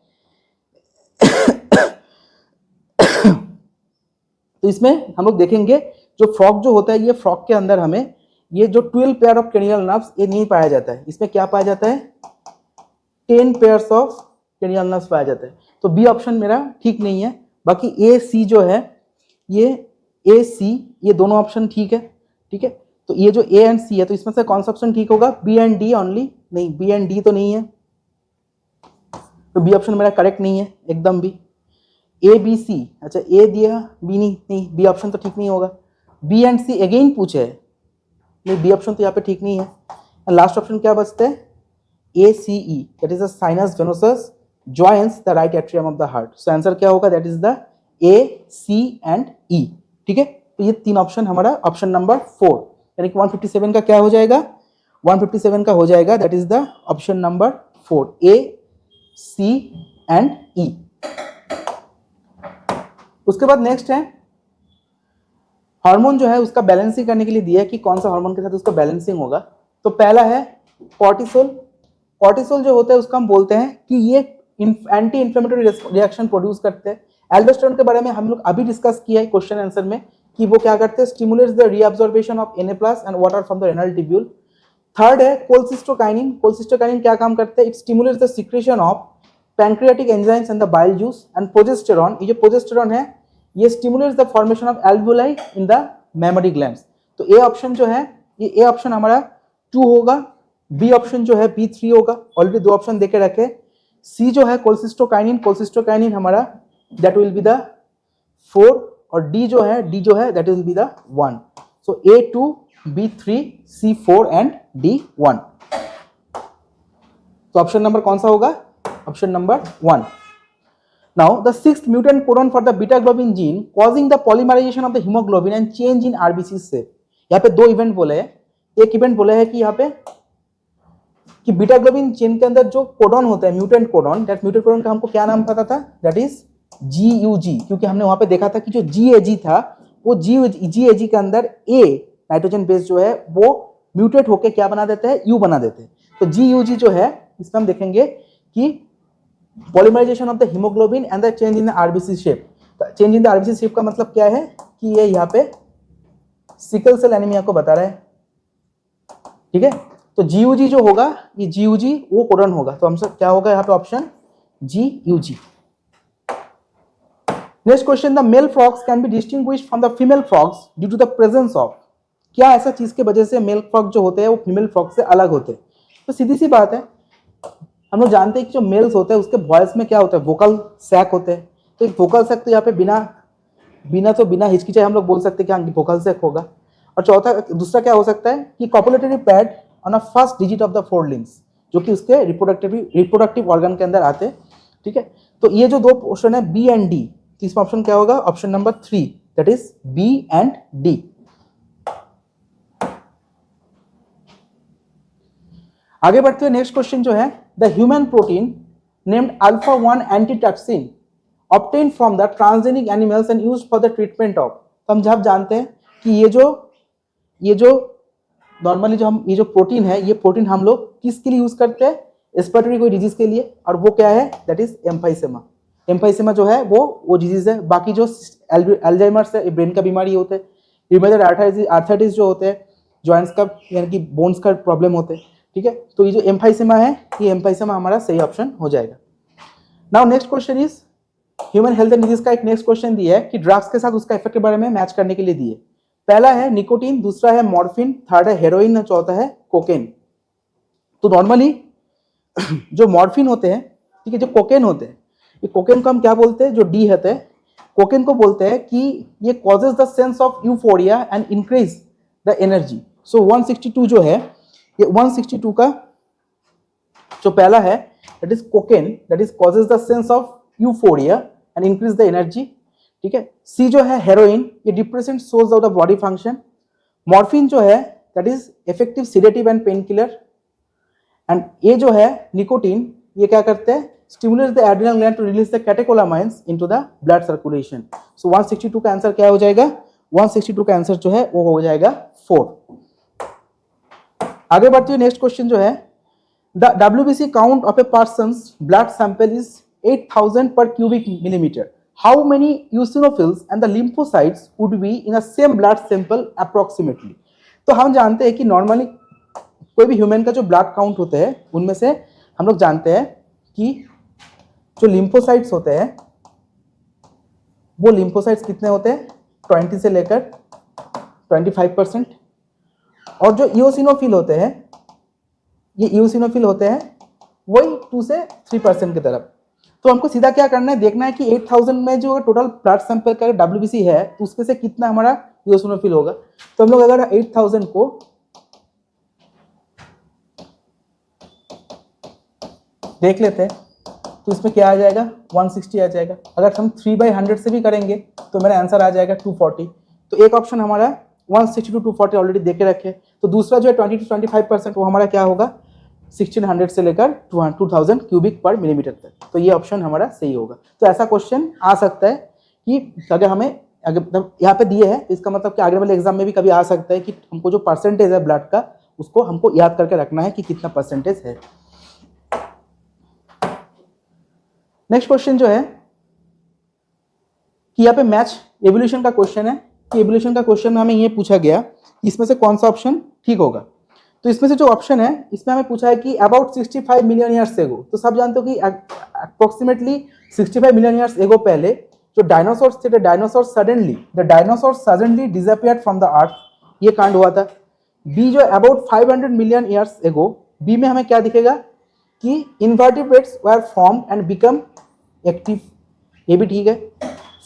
तो इसमें हम लोग देखेंगे जो फ्रॉग जो होता है, ये फ्रॉग के अंदर हमें ये जो 12 पेयर ऑफ क्रेनियल नर्व्स ये नहीं पाया जाता है। इसमें क्या पाया जाता है, 10 पेयर्स ऑफ क्रेनियल नर्व्स पाया जाता है। तो बी ऑप्शन मेरा ठीक नहीं है। बाकी ए सी जो है, ये ए सी ये दोनों ऑप्शन ठीक है, ठीक है। तो ये जो ए एंड सी है, तो इसमें से कौन सा ऑप्शन ठीक होगा, बी एंड डी ओनली, नहीं बी एंड डी तो नहीं है, तो बी ऑप्शन मेरा करेक्ट नहीं है एकदम भी। ए बी सी, अच्छा ए दिया बी नहीं, बी ऑप्शन तो ठीक नहीं होगा। बी एंड सी अगेन पूछे है, नहीं बी ऑप्शन तो यहाँ पे ठीक नहीं है। लास्ट ऑप्शन क्या बचता है, A C E, that is the sinus venosus joins the right atrium of the heart. So answer क्या होगा, that is the A C and E, ठीक है। तो ये तीन ऑप्शन हमारा ऑप्शन नंबर 4 यानी कि 157 का क्या हो जाएगा, 157 का हो जाएगा that is the option number 4 A C and E. उसके बाद नेक्स्ट है हार्मोन जो है उसका बैलेंसिंग करने के लिए दिया है कि कौन सा हार्मोन के साथ उसका बैलेंसिंग होगा। तो पहला है कॉर्टिसोल। कॉर्टिसोल जो होता है उसका हम बोलते हैं कि ये एंटी इंफ्लेमेटरी रिएक्शन प्रोड्यूस करते हैं। एल्डोस्टेरोन के बारे में हम लोग अभी डिस्कस किया है क्वेश्चन आंसर में कि वो क्या करते हैं, stimulates the reabsorption of Na+ and water from the renal tubule. Third है कोलसिस्टोकाइनिन। कोलसिस्टोकाइनिन क्या काम करते हैं, it stimulates the secretion of pancreatic enzymes and the bile juice. And progesterone, ये जो प्रोजेस्टेरॉन है ये stimulates the formation of alveoli in the mammary glands. तो ए ऑप्शन जो है, ये ए ऑप्शन हमारा 2 होगा। बी ऑप्शन जो है B3 होगा, ऑलरेडी 2 ऑप्शन देके रखे। सी जो है कोलसिस्टोकाइनिन, कोलसिस्टोकाइनिन हमारा दैट विल बी द 4 और डी जो है that will be the 1। So A2 B3 C4 and D1। तो ऑप्शन नंबर कौन सा होगा, option number 1। Now the sixth mutant codon for the beta globin gene causing the polymerization of the hemoglobin and change in RBC shape। यहाँ पे 2 event बोले हैं। एक event बोले हैं कि यहाँ पे कि बीटा ग्लोबिन चेन के अंदर जो कोडॉन होता है mutant codon, that mutant codon का हमको क्या नाम पता था, दैट इज GUG, क्योंकि हमने वहां पे देखा था कि जो GAG था वो GAG के अंदर A नाइट्रोजन बेस जो है वो म्यूटेट होके क्या बना देते हैं, U बना देते हैं। तो GUG जो है इसमें हम देखेंगे कि polymerization of the haemoglobin and the change in the RBC shape. Change in the RBC shape का मतलब क्या है कि ये यहाँ पे सिकल सेल एनीमिया को बता रहा है, ठीक है। तो GUG जो होगा, ये GUG वो कोडन होगा। तो हमसे क्या होगा यहाँ पे option GUG। Next question, the male frogs can be distinguished from the female frogs due to the presence of. क्या ऐसा चीज के वजह से मेल फ्रॉग जो होते हैं वो फीमेल फ्रॉग से अलग होते हैं। तो सीधी सी बात है, हम लोग जानते हैं कि जो मेल्स होते हैं उसके वॉइस में क्या होता है, वोकल सैक होते हैं। तो एक वोकल सैक तो यहाँ पे बिना हिचकिचाए हम लोग बोल सकते हैं कि वोकल सैक होगा। और दूसरा क्या हो सकता है कि copulatory pad on a first digit of the 4 limbs, जो कि उसके रिप्रोडक्टिव ऑर्गन के अंदर आते हैं, ठीक है। तो ये जो 2 ऑप्शन है बी एंड डी, तो इसमें ऑप्शन क्या होगा, option number 3 that is B and D. आगे बढ़ते हुए नेक्स्ट क्वेश्चन जो है, the human protein named alpha one antitoxin obtained from the transgenic animals and used for the treatment of. तो हम जब जानते हैं कि ये जो नॉर्मली जो हम ये जो प्रोटीन है, ये प्रोटीन हम लोग किसके लिए यूज करते हैं, रेस्पिरेटरी कोई डिजीज के लिए, और वो क्या है, दैट इज एम्फाइसेमा। एम्फाइसेमा जो है वो डिजीज है। बाकी जो अल्जाइमर्स है, ब्रेन का बीमारी होते हैं, रिमेटॉइड आर्थराइटिस जो होते हैं, जॉइंट्स का यानी कि बोन्स का प्रॉब्लम होते हैं, ठीक है। तो ये जो एम्फाइसेमा है, ये एम्फाइसेमा हमारा सही ऑप्शन हो जाएगा। Now next question is human health and disease का एक नेक्स्ट क्वेश्चन दिया है कि ड्रग्स के साथ उसका इफेक्ट के बारे में मैच करने के लिए दिए। पहला है निकोटीन, दूसरा है मॉर्फिन, थर्ड है हेरोइन, चौथा है कोकेन। तो नॉर्मली जो मॉर्फिन होते हैं, ठीक है, जो कोकेन होते हैं, ये कोकेन को हम क्या बोलते हैं, जो डी होते हैं, कोकेन को बोलते हैं कि ये causes the sense of euphoria and increase the energy. So 162 जो है, ये 162 का जो पहला है that is cocaine, that is causes the sense of euphoria and increase the energy, ठीक है। सी जो है हेरोइन, ये depressant source of the body function. Morphine जो है that is effective sedative and pain killer. And ये जो है निकोटीन, ये क्या करते हैं, stimulates the adrenal gland to release the catecholamines into the blood circulation. So 162 का आंसर क्या हो जाएगा, 162 का आंसर जो है वो हो जाएगा 4। आगे बढ़ते हुए नेक्स्ट क्वेश्चन जो है, the WBC count of A persons blood sample is 8000 per cubic millimeter. How many eosinophils and the lymphocytes would be in a same blood sample approximately? तो हम जानते हैं कि नॉर्मली कोई भी ह्यूमन का जो ब्लड काउंट होते हैं उनमें से हम लोग जानते हैं कि जो लिम्फोसाइट्स होते हैं वो लिम्फोसाइट्स कितने होते हैं, 20 से लेकर 25%। और जो इओसिनोफिल होते हैं, ये इओसिनोफिल होते हैं वही 2 से 3% की तरफ। तो हमको सीधा क्या करना है, देखना है कि 8000 में जो टोटल ब्लड सैंपल का WBC है तो उसमें से कितना हमारा इओसिनोफिल होगा। तो हम लोग अगर 8000 को देख लेते हैं तो इसमें क्या आ जाएगा, 160 आ जाएगा। अगर हम 3/100 से भी करेंगे तो मेरा आंसर आ जाएगा 240। तो एक ऑप्शन हमारा 160 to 240 ऑलरेडी दे के रखे। तो दूसरा जो है 20 to 25% वो हमारा क्या होगा, 1600 से लेकर 2000 क्यूबिक पर मिलीमीटर तक। तो ये ऑप्शन हमारा सही होगा। तो ऐसा क्वेश्चन आ सकता है कि अगर हमें यहाँ पे दिए है, इसका मतलब कि आगे वाले एग्जाम में भी कभी आ सकता है कि हमको जो परसेंटेज है ब्लड का उसको हमको याद करके रखना है कि कितना परसेंटेज है। नेक्स्ट क्वेश्चन जो है कि यहाँ पे मैच एवोल्यूशन का क्वेश्चन है कि एवोल्यूशन का क्वेश्चन में हमें ये पूछा गया कि इसमें से कौन सा ऑप्शन ठीक होगा। तो इसमें से जो ऑप्शन है इसमें हमें पूछा है कि अबाउट 65 मिलियन ईयर्स एगो। तो सब जानते हो कि अप्रोक्सीमेटली 65 मिलियन ईयर्स एगो पहले जो डायनासोर्स थे, the dinosaur suddenly disappeared from the earth, ये कांड हुआ था। बी जो about 500 million years ago, B में हमें क्या दिखेगा कि invertebrates were form and become active, ये भी ठीक है।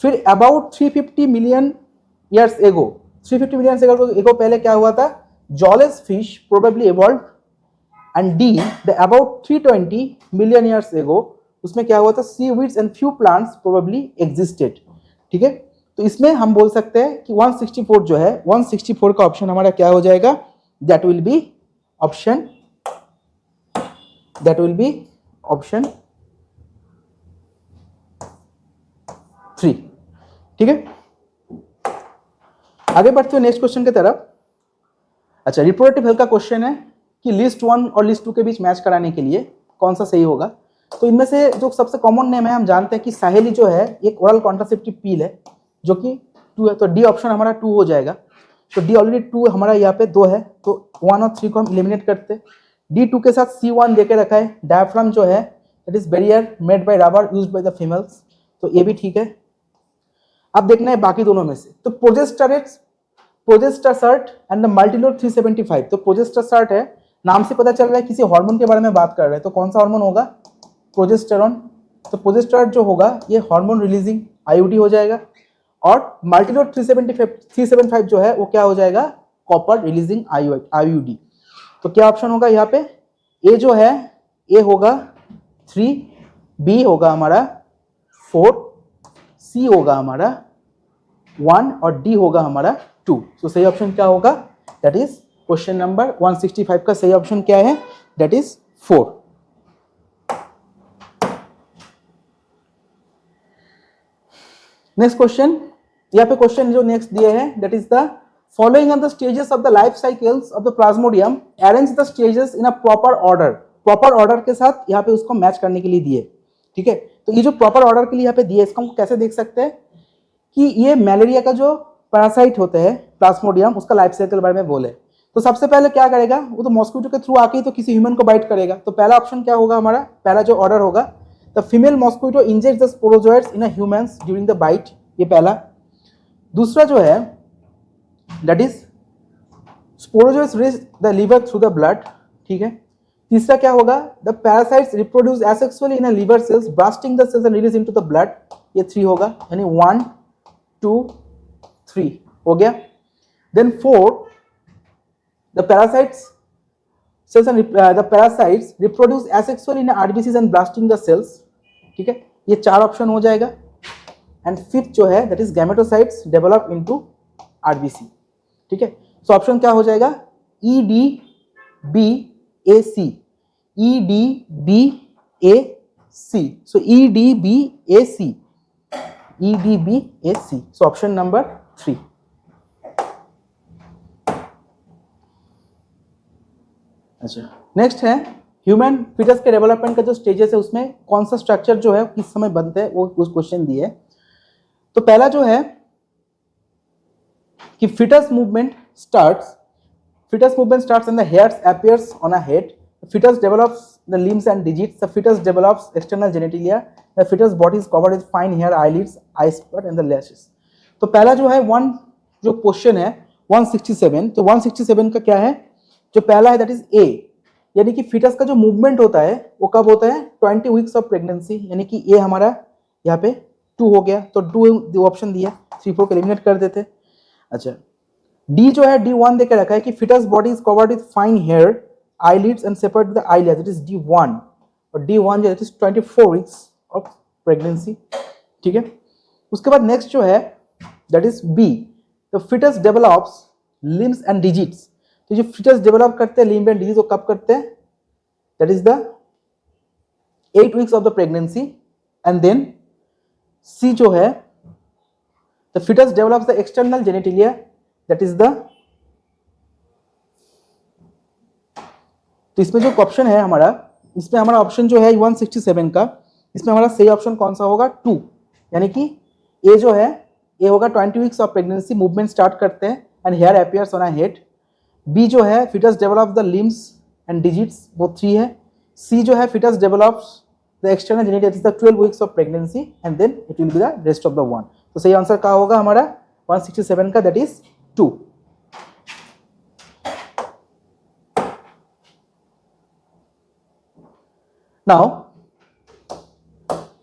फिर अबाउट 350 मिलियन ईयर्स एगो, 350 मिलियन एगो पहले क्या हुआ था, jawless fish probably evolve. And D the about 320 million years ago, उसमें क्या हुआ था, sea weeds and few plants probably existed, ठीक है। तो इसमें हम बोल सकते हैं कि 164 जो है, 164 का ऑप्शन हमारा क्या हो जाएगा, दैट विल बी ऑप्शन 3, ठीक है। आगे बढ़ते हुए नेक्स्ट क्वेश्चन की तरफ। अच्छा, रिप्रोडक्टिव हेल्थ का क्वेश्चन है कि लिस्ट 1 और लिस्ट 2 के बीच मैच कराने के लिए कौन सा सही होगा। तो इनमें से जो सबसे कॉमन नेम है, हम जानते हैं कि साहेली जो है एक ओरल कॉन्ट्रासेप्टिव पील है जो कि 2 है। तो डी ऑप्शन हमारा 2 हो जाएगा। तो डी ऑलरेडी 2 हमारा यहाँ पे 2 है, तो 1 और 3 को हम एलिमिनेट करते हैं। डी 2 के साथ C1 देके रखा है। डायफ्राम जो है that is barrier made by rubber used by the females, तो ये भी ठीक है। अब देखना है बाकी दोनों में से। तो प्रोजेस्टासर्ट एंड द मल्टीलोड 375। तो प्रोजेस्टासर्ट है, नाम से पता चल रहा है किसी हार्मोन के बारे में बात कर रहे हैं। तो कौन सा हार्मोन होगा, प्रोजेस्टेरॉन। तो प्रोजेस्टासर्ट जो होगा ये हार्मोन रिलीजिंग IUD हो जाएगा। और मल्टीलोड 375 जो है वो क्या हो जाएगा, कॉपर रिलीजिंग IUD। तो क्या ऑप्शन होगा यहाँ पे, ए जो है ए होगा 3, बी होगा हमारा 4, सी होगा हमारा 1 और डी होगा हमारा 2। तो सही ऑप्शन क्या होगा, दैट इज क्वेश्चन नंबर 165 का सही ऑप्शन क्या है, दैट इज 4। नेक्स्ट क्वेश्चन, यहाँ पे क्वेश्चन जो नेक्स्ट दिए हैं, that is the following on the stages of the life cycles of the Plasmodium, arrange the stages in a proper order. Proper order के साथ यहाँ पे उसको मैच करने के लिए दिए, ठीक है। तो ये जो प्रॉपर ऑर्डर के लिए यहाँ पे दिए, इसको हम कैसे देख सकते हैं कि ये मलेरिया का जो पैरासाइट होते हैं प्लाज्मोडियम, उसका लाइफ साइकिल के बारे में बोले। तो सबसे पहले क्या करेगा, वो तो मॉस्किटो के थ्रू आके ही तो किसी ह्यूमन को बाइट करेगा। तो पहला ऑप्शन क्या होगा हमारा, पहला जो ऑर्डर होगा, the female mosquito injects the sporozoites in a humans during the bite, ये पहला। दूसरा जो है that is sporozoites reach the liver through the blood, ठीक है। तीसरा क्या होगा, the parasites reproduce asexually in a liver cells blasting the cells and release into the blood, ये 3 होगा, यानी 1 2 3 हो गया। Then 4, the parasites cells and the parasites reproduce asexually in RBCs and blasting the cells, ठीक है, ये 4 option हो जाएगा। एंड फिफ्थ जो है that is gametocytes develop into RBC, ठीक है। सो ऑप्शन क्या हो जाएगा, EDBAC, EDBAC, सो EDBAC, EDBAC, सो ऑप्शन नंबर 3। अच्छा, नेक्स्ट है ह्यूमन फिटस के डेवलपमेंट का जो स्टेजेस है उसमें कौन सा स्ट्रक्चर जो है किस समय बनते हैं, वो उस क्वेश्चन दिए। तो पहला जो है कि fetus movement starts and the hairs appears on a head, fetus develops the limbs and digits, the fetus develops external genitalia, the fetus body is covered with fine hair, eyelids, eye spot and the lashes। तो पहला जो है जो question है 167, तो 167 का क्या है, जो पहला है दैट इज ए, यानी कि फिटस का जो मूवमेंट होता है वो कब होता है, 20 वीक्स ऑफ प्रेगनेंसी, यानी कि ए हमारा यहाँ पे 2 हो गया, तो 2 ऑप्शन दिया, 3 4 को एलिमिनेट कर देते। अच्छा, डी जो है D1 देके रखा है कि fetus body is covered with fine hair, eyelids and separate the eyelids, that is D1, और D1 जो is 24 weeks of pregnancy, ठीक है। उसके बाद नेक्स्ट जो है that is B, the fetus develops limbs and digits, तो जो fetus develop करते हैं limb and digits वो कब करते हैं, that is the 8 weeks of the pregnancy, and then C जो है the fetus develops the external genitalia, that is the, तो इसमें जो ऑप्शन है हमारा, इसमें हमारा ऑप्शन जो है 167 का, इसमें हमारा सही ऑप्शन कौन सा होगा, 2, यानी कि ए जो है ए होगा 20 weeks of pregnancy, movement start करते हैं and hair appears on a head. B जो है fetus develop the limbs and digits, वो 3 है। सी जो है fetus develops the external genital, is the 12 weeks of pregnancy and then it will be the rest of the one. तो सही answer क्या होगा हमारा 167 का, that is 2। Now,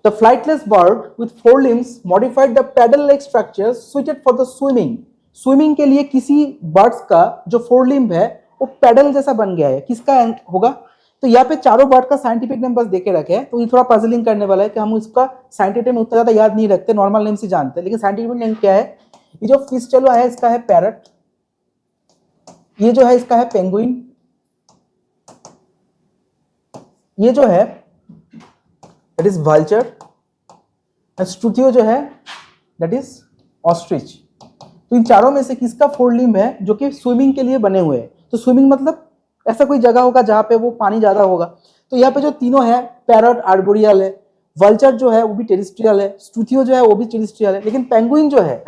the flightless bird with 4 limbs modified the paddle-like structure suited for the swimming. Swimming के लिए किसी birds का जो 4 लिम्ब है वो पैडल जैसा बन गया है, किसका होगा, तो यहाँ पे चारों बर्ड का साइंटिफिक नेम बस देके रखे हैं, तो ये थोड़ा पजलिंग करने वाला है कि हम इसका साइंटिफिक नेम उतना ज्यादा याद नहीं रखते, नॉर्मल नेम से जानते हैं, लेकिन साइंटिफिक नेम क्या है। ये जो फिश चलो है इसका है पैरट, ये जो है इसका है पेंगुइन, ये जो है दैट इज वल्चर, स्ट्रूथियो जो है दैट इज ऑस्ट्रिच। तो इन चारों में से किसका 4 लिम्ब है जो कि स्विमिंग के लिए बने हुए हैं, तो स्विमिंग मतलब ऐसा कोई जगह होगा जहां पे वो पानी ज्यादा होगा। तो यहाँ पे जो तीनों है, पैरट आर्बोरियल है, वल्चर जो है वो भी टेरिस्ट्रियल है, स्ट्रूथियो जो है वो भी टेरिस्ट्रियल है, लेकिन पेंगुइन जो है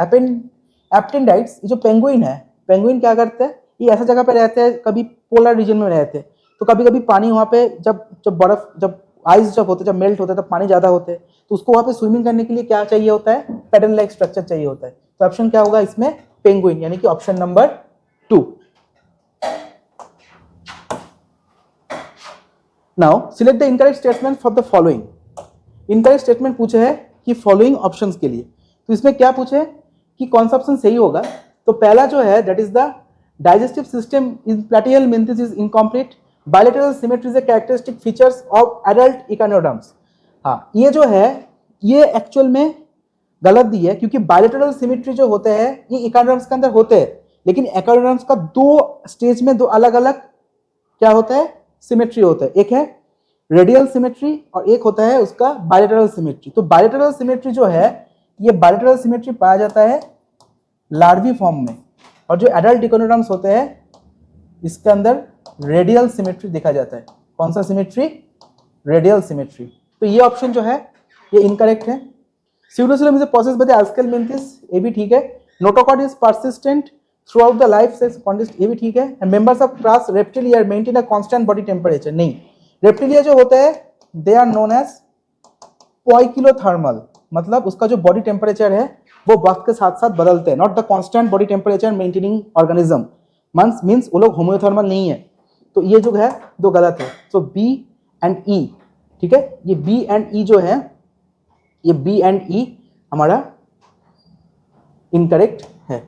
एप्टेंडाइट्स, जो पेंगुइन है, पेंगुइन क्या करते हैं, ये ऐसा जगह पे रहते हैं, कभी पोलर रीजन में रहते हैं, तो कभी कभी पानी वहाँ पे जब बर्फ जब आइस जब होते, जब मेल्ट होता है, तब पानी ज्यादा होते हैं, तो उसको वहाँ पे स्विमिंग करने के लिए क्या चाहिए होता है, पैडल लाइक स्ट्रक्चर चाहिए होता है। तो ऑप्शन क्या होगा इसमें, पेंगुइन, यानी कि option number 2। Now select the incorrect statement for the following. Incorrect statement पूछे है कि फॉलोइंग ऑप्शंस के लिए, तो इसमें क्या पूछे कि कौन सा ऑप्शन सही होगा। तो पहला जो है that is the digestive system in platyhelminthes is incomplete, bilateral symmetry is a characteristic features of adult echinoderms. हाँ, ये जो है ये एक्चुअल में गलत दी है, क्योंकि बायलैटरल सिमेट्री जो होते हैं ये इकानोडर्म्स के अंदर होते हैं, लेकिन इकानोडर्म्स का 2 स्टेज में 2 अलग अलग क्या होता है, सिमेट्री होता है, एक है रेडियल सिमेट्री और एक होता है उसका बायलैटरल सिमेट्री। तो बायलैटरल सिमेट्री जो है, ये बायलैटरल सिमेट्री पाया जाता है लार्वी फॉर्म में, और जो एडल्ट इकानोडर्म्स होते हैं इसके अंदर रेडियल सिमेट्री देखा जाता है। कौन सा सिमेट्री, रेडियल सिमेट्री। तो ये ऑप्शन जो है ये इनकरेक्ट है। Pseudocoelom is a process by the aschelminthes, ये भी ठीक है। Notochord is persistent throughout the life cells context, ये भी ठीक है। And members of class reptilia maintain a constant body temperature, नहीं, रेप्टिलिया जो होता है they are known as poikilothermal, मतलब उसका जो बॉडी टेम्परेचर है वो वक्त के साथ साथ बदलते हैं, not the constant body temperature maintaining organism, means वो लोग होम्योथर्मल नहीं है। तो ये जो है 2 गलत है, सो बी एंड ई, ठीक है, ये बी एंड ई जो है, ये बी एंड ई हमारा इनकरेक्ट है।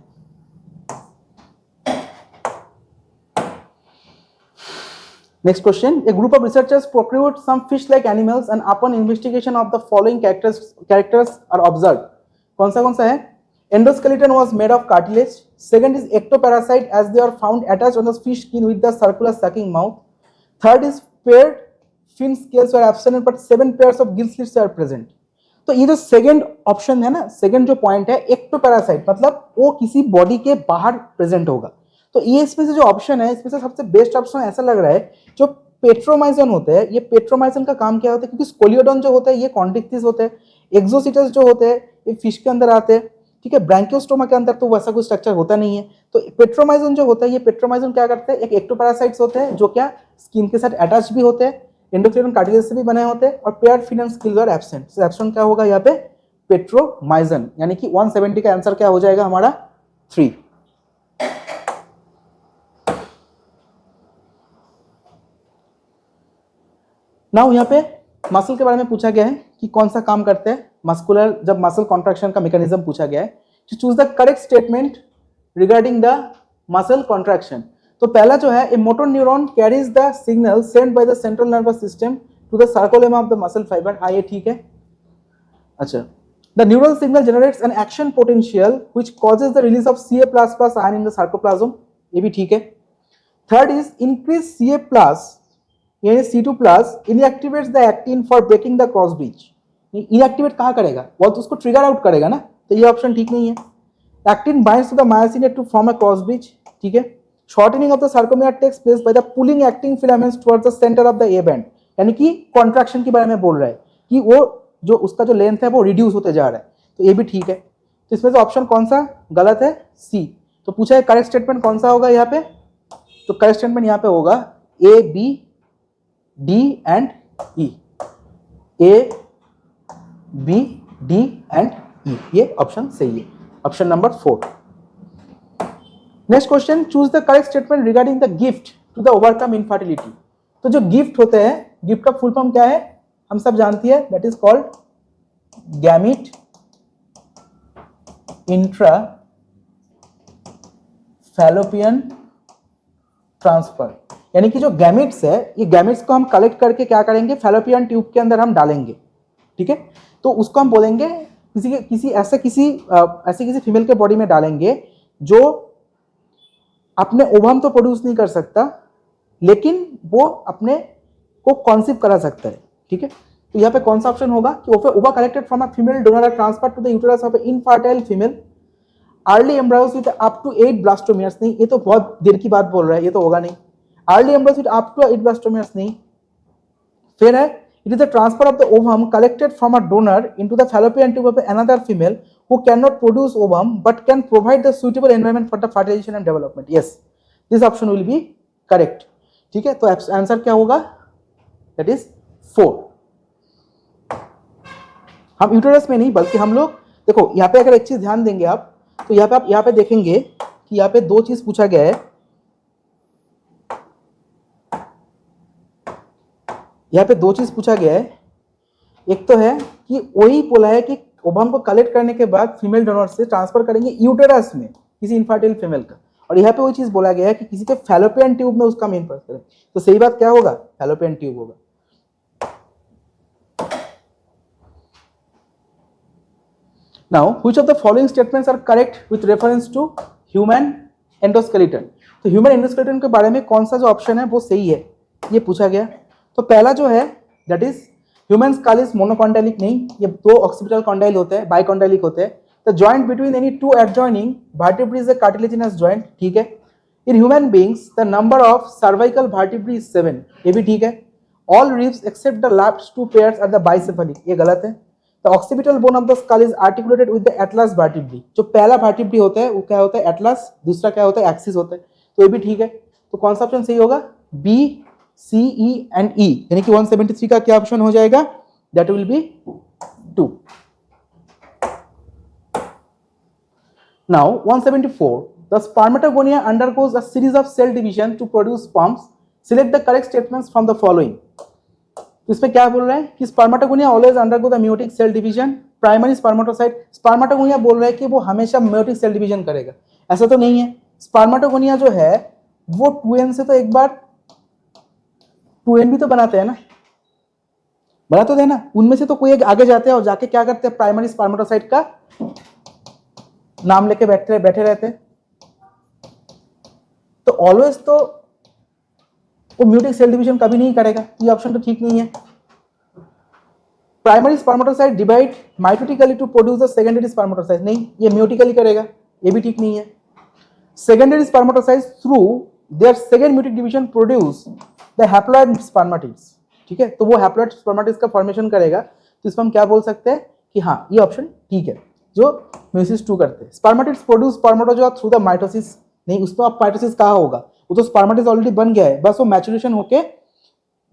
Next question. A group of researchers procured some fish-like animals and upon investigation of the following characters are observed. कौन सा है? Endoskeleton was made of cartilage. Second is ectoparasite as they are found attached on the fish skin with the circular sucking mouth. Third is paired fin scales were absent but 7 pairs of gill slits are present. तो ये जो second option है ना, second जो point है ectoparasite, मतलब वो किसी बॉडी के बाहर प्रेजेंट होगा। तो ये इसमें से जो ऑप्शन है, इसमें से सबसे बेस्ट ऑप्शन ऐसा लग रहा है जो पेट्रोमाइजन होते हैं। ये पेट्रोमाइजन का काम क्या होता है, क्योंकि स्कोलियोडोन जो होता है ये कॉन्ड्रिक्टिस होते हैं, एक्सोसिटस जो होते हैं ये फिश के अंदर आते हैं, ठीक है। ब्रैंकियोस्टोमा के अंदर तो वैसा कोई स्ट्रक्चर होता नहीं है। तो पेट्रोमाइजन जो होता है, ये पेट्रोमाइजन क्या करते हैं, एक एक्टोपैरासाइट्स होते हैं जो क्या स्किन के साथ अटैच भी होते हैं, एंडोस्केलेटन कार्टिलेज से भी बने होते हैं, और paired fin and skills are absent. तो एब्सेंट क्या होगा यहाँ पे, पेट्रोमाइजन, यानी कि 170 का आंसर क्या हो जाएगा हमारा 3। नाउ यहाँ पे मसल के बारे में पूछा गया है कि कौन सा काम करते हैं मस्कुलर, जब मसल कॉन्ट्रैक्शन का मैकेनिज्म पूछा गया है। To choose the correct statement regarding the muscle contraction. तो पहला जो है, a motor neuron carries the signal send by the central nervous system to the sarcolemma of the muscle fibre. हाँ ये ठीक है। अच्छा, the neural signal generates an action potential which causes the release of Ca++ ion in the sarcoplasm. ये भी ठीक है। Third is increase Ca+ यानी C2+ inactivates the actin for breaking the cross bridge. Inactivate कहाँ करेगा, वो तो उसको ट्रिगर आउट करेगा ना, तो ये ऑप्शन ठीक नहीं है। Actin binds to the myosin to form a cross bridge, ठीक है। Shortening of the sarcomere takes place by the pulling actin filaments towards the centre of the A band, यानी कि कॉन्ट्रैक्शन के बारे में बोल रहा है कि वो जो उसका जो लेंथ है वो रिड्यूस होते जा रहा है, तो ये भी ठीक है। तो इसमें से ऑप्शन कौन सा गलत है, सी। तो पूछा है करेक्ट स्टेटमेंट कौन सा होगा यहाँ पे, तो करेक्ट स्टेटमेंट यहाँ पे होगा A, B, D and E। A, B, D and E, ये ऑप्शन सही है, option number 4। Next question, choose the correct statement regarding the GIFT to the overcome infertility. तो जो गिफ्ट होते हैं, गिफ्ट का फुल फॉर्म क्या है हम सब जानती है, that is called gamete intra fallopian transfer. यानी कि जो गैमिट्स है, ये गैमिट्स को हम कलेक्ट करके क्या करेंगे, फैलोपियन ट्यूब के अंदर हम डालेंगे, ठीक है। तो उसको हम बोलेंगे किसी फीमेल के बॉडी में डालेंगे जो अपने ओवम तो प्रोड्यूस नहीं कर सकता, लेकिन वो अपने को कॉन्सीव करा सकता है, ठीक है। तो यहाँ पे कौन सा ऑप्शन होगा कि ova collected from a female donor are transferred to the uterus of infertile female early embryos with up to 8 blastomeres. नहीं, ये तो बहुत देर की बात बोल रहा है, ये तो होगा नहीं। Early embryos with up to 8 blastomeres नहीं। फिर है, it is the transfer of the ovum collected from a donor into the fallopian tube of another female who cannot produce ovum but can provide the suitable environment for the fertilization and development. Yes, this option will be correct, ठीक है। तो answer क्या होगा, that is 4। हम uterus में नहीं, बल्कि हम लोग देखो यहाँ पे अगर एक चीज ध्यान देंगे आप, तो यहाँ पे देखेंगे कि यहाँ पे 2 चीज पूछा गया है। यहाँ पे 2 चीज पूछा गया है। एक तो है कि वही बोला है कि ओवम को कलेक्ट करने के बाद फीमेल डोनर से ट्रांसफर करेंगे यूटेरस में किसी इनफर्टाइल फीमेल का, और यहाँ पे वही चीज बोला गया है कि किसी के फैलोपियन ट्यूब में उसका मेन पर्स करें। तो सही बात क्या होगा, फैलोपियन ट्यूब होगा। Now which of the following statements are correct with reference to human endoskeleton. तो ह्यूमन एंडोस्केलेटन के बारे में कौन सा जो ऑप्शन है वो सही है, ये पूछा गया। तो पहला जो है that is human skull is monocondylic नहीं, ये 2 ऑक्सीपिटल कॉन्डाइल होते हैं, बाइकॉन्डाइलिक होते हैं। The joint between any 2 adjoining vertebrae is a cartilaginous joint, ठीक है। In human beings the number of cervical vertebrae is 7, ये भी ठीक है। All ribs except the last 2 pairs are the bicephalic, ये गलत है। The occipital bone of the skull is articulated with the atlas vertebra. जो पहला वर्टिब्रे होता है वो क्या होता है, एटलस, दूसरा क्या होता है, एक्सिस होता है, तो ये भी ठीक है। तो कौन सा ऑप्शन सही होगा, B, C, E and E, यानी कि 173 का क्या ऑप्शन हो जाएगा, that will be 2. Now 174, the spermatogonia undergoes a series of cell division to produce sperms. Select the correct statements from the following. तो इसमें क्या बोल रहा है कि spermatogonia always undergo the meiotic cell division. Primary spermatocyte, spermatogonia बोल रहा है कि वो हमेशा मेयोटिक सेल डिवीजन करेगा, ऐसा तो नहीं है। स्पर्मेटोगोनिया जो है वो 2n से तो एक बार 2n भी तो बनाते हैं ना, बना तो है ना। उनमें से तो कोई एक आगे जाते हैं और जाके क्या करते हैं, प्राइमरी स्पर्मेटोसाइट का नाम लेके बैठे रहते हैं। तो ऑलवेज तो वो म्यूटिक सेल डिवीजन कभी नहीं करेगा, ये ऑप्शन तो ठीक नहीं है। Primary spermatocyte divide mitotically to produce the secondary spermatocyte, नहीं, ये म्यूटिकली करेगा, ये भी ठीक नहीं है। Secondary spermatocytes through their second meiotic division produce the haploid spermatids, ठीक है, तो वो हैप्लॉइड स्पर्मेटिड्स का फॉर्मेशन करेगा। तो इसमें हम क्या बोल सकते हैं कि हाँ ये ऑप्शन ठीक है, जो मेयोसिस 2 करते हैं। Spermatids produce spermatozoa through the mitosis, नहीं, उसमें अब माइटोसिस कहाँ होगा, वो तो स्पर्मेटिड्स ऑलरेडी बन गया है, बस वो मैचुरेशन होके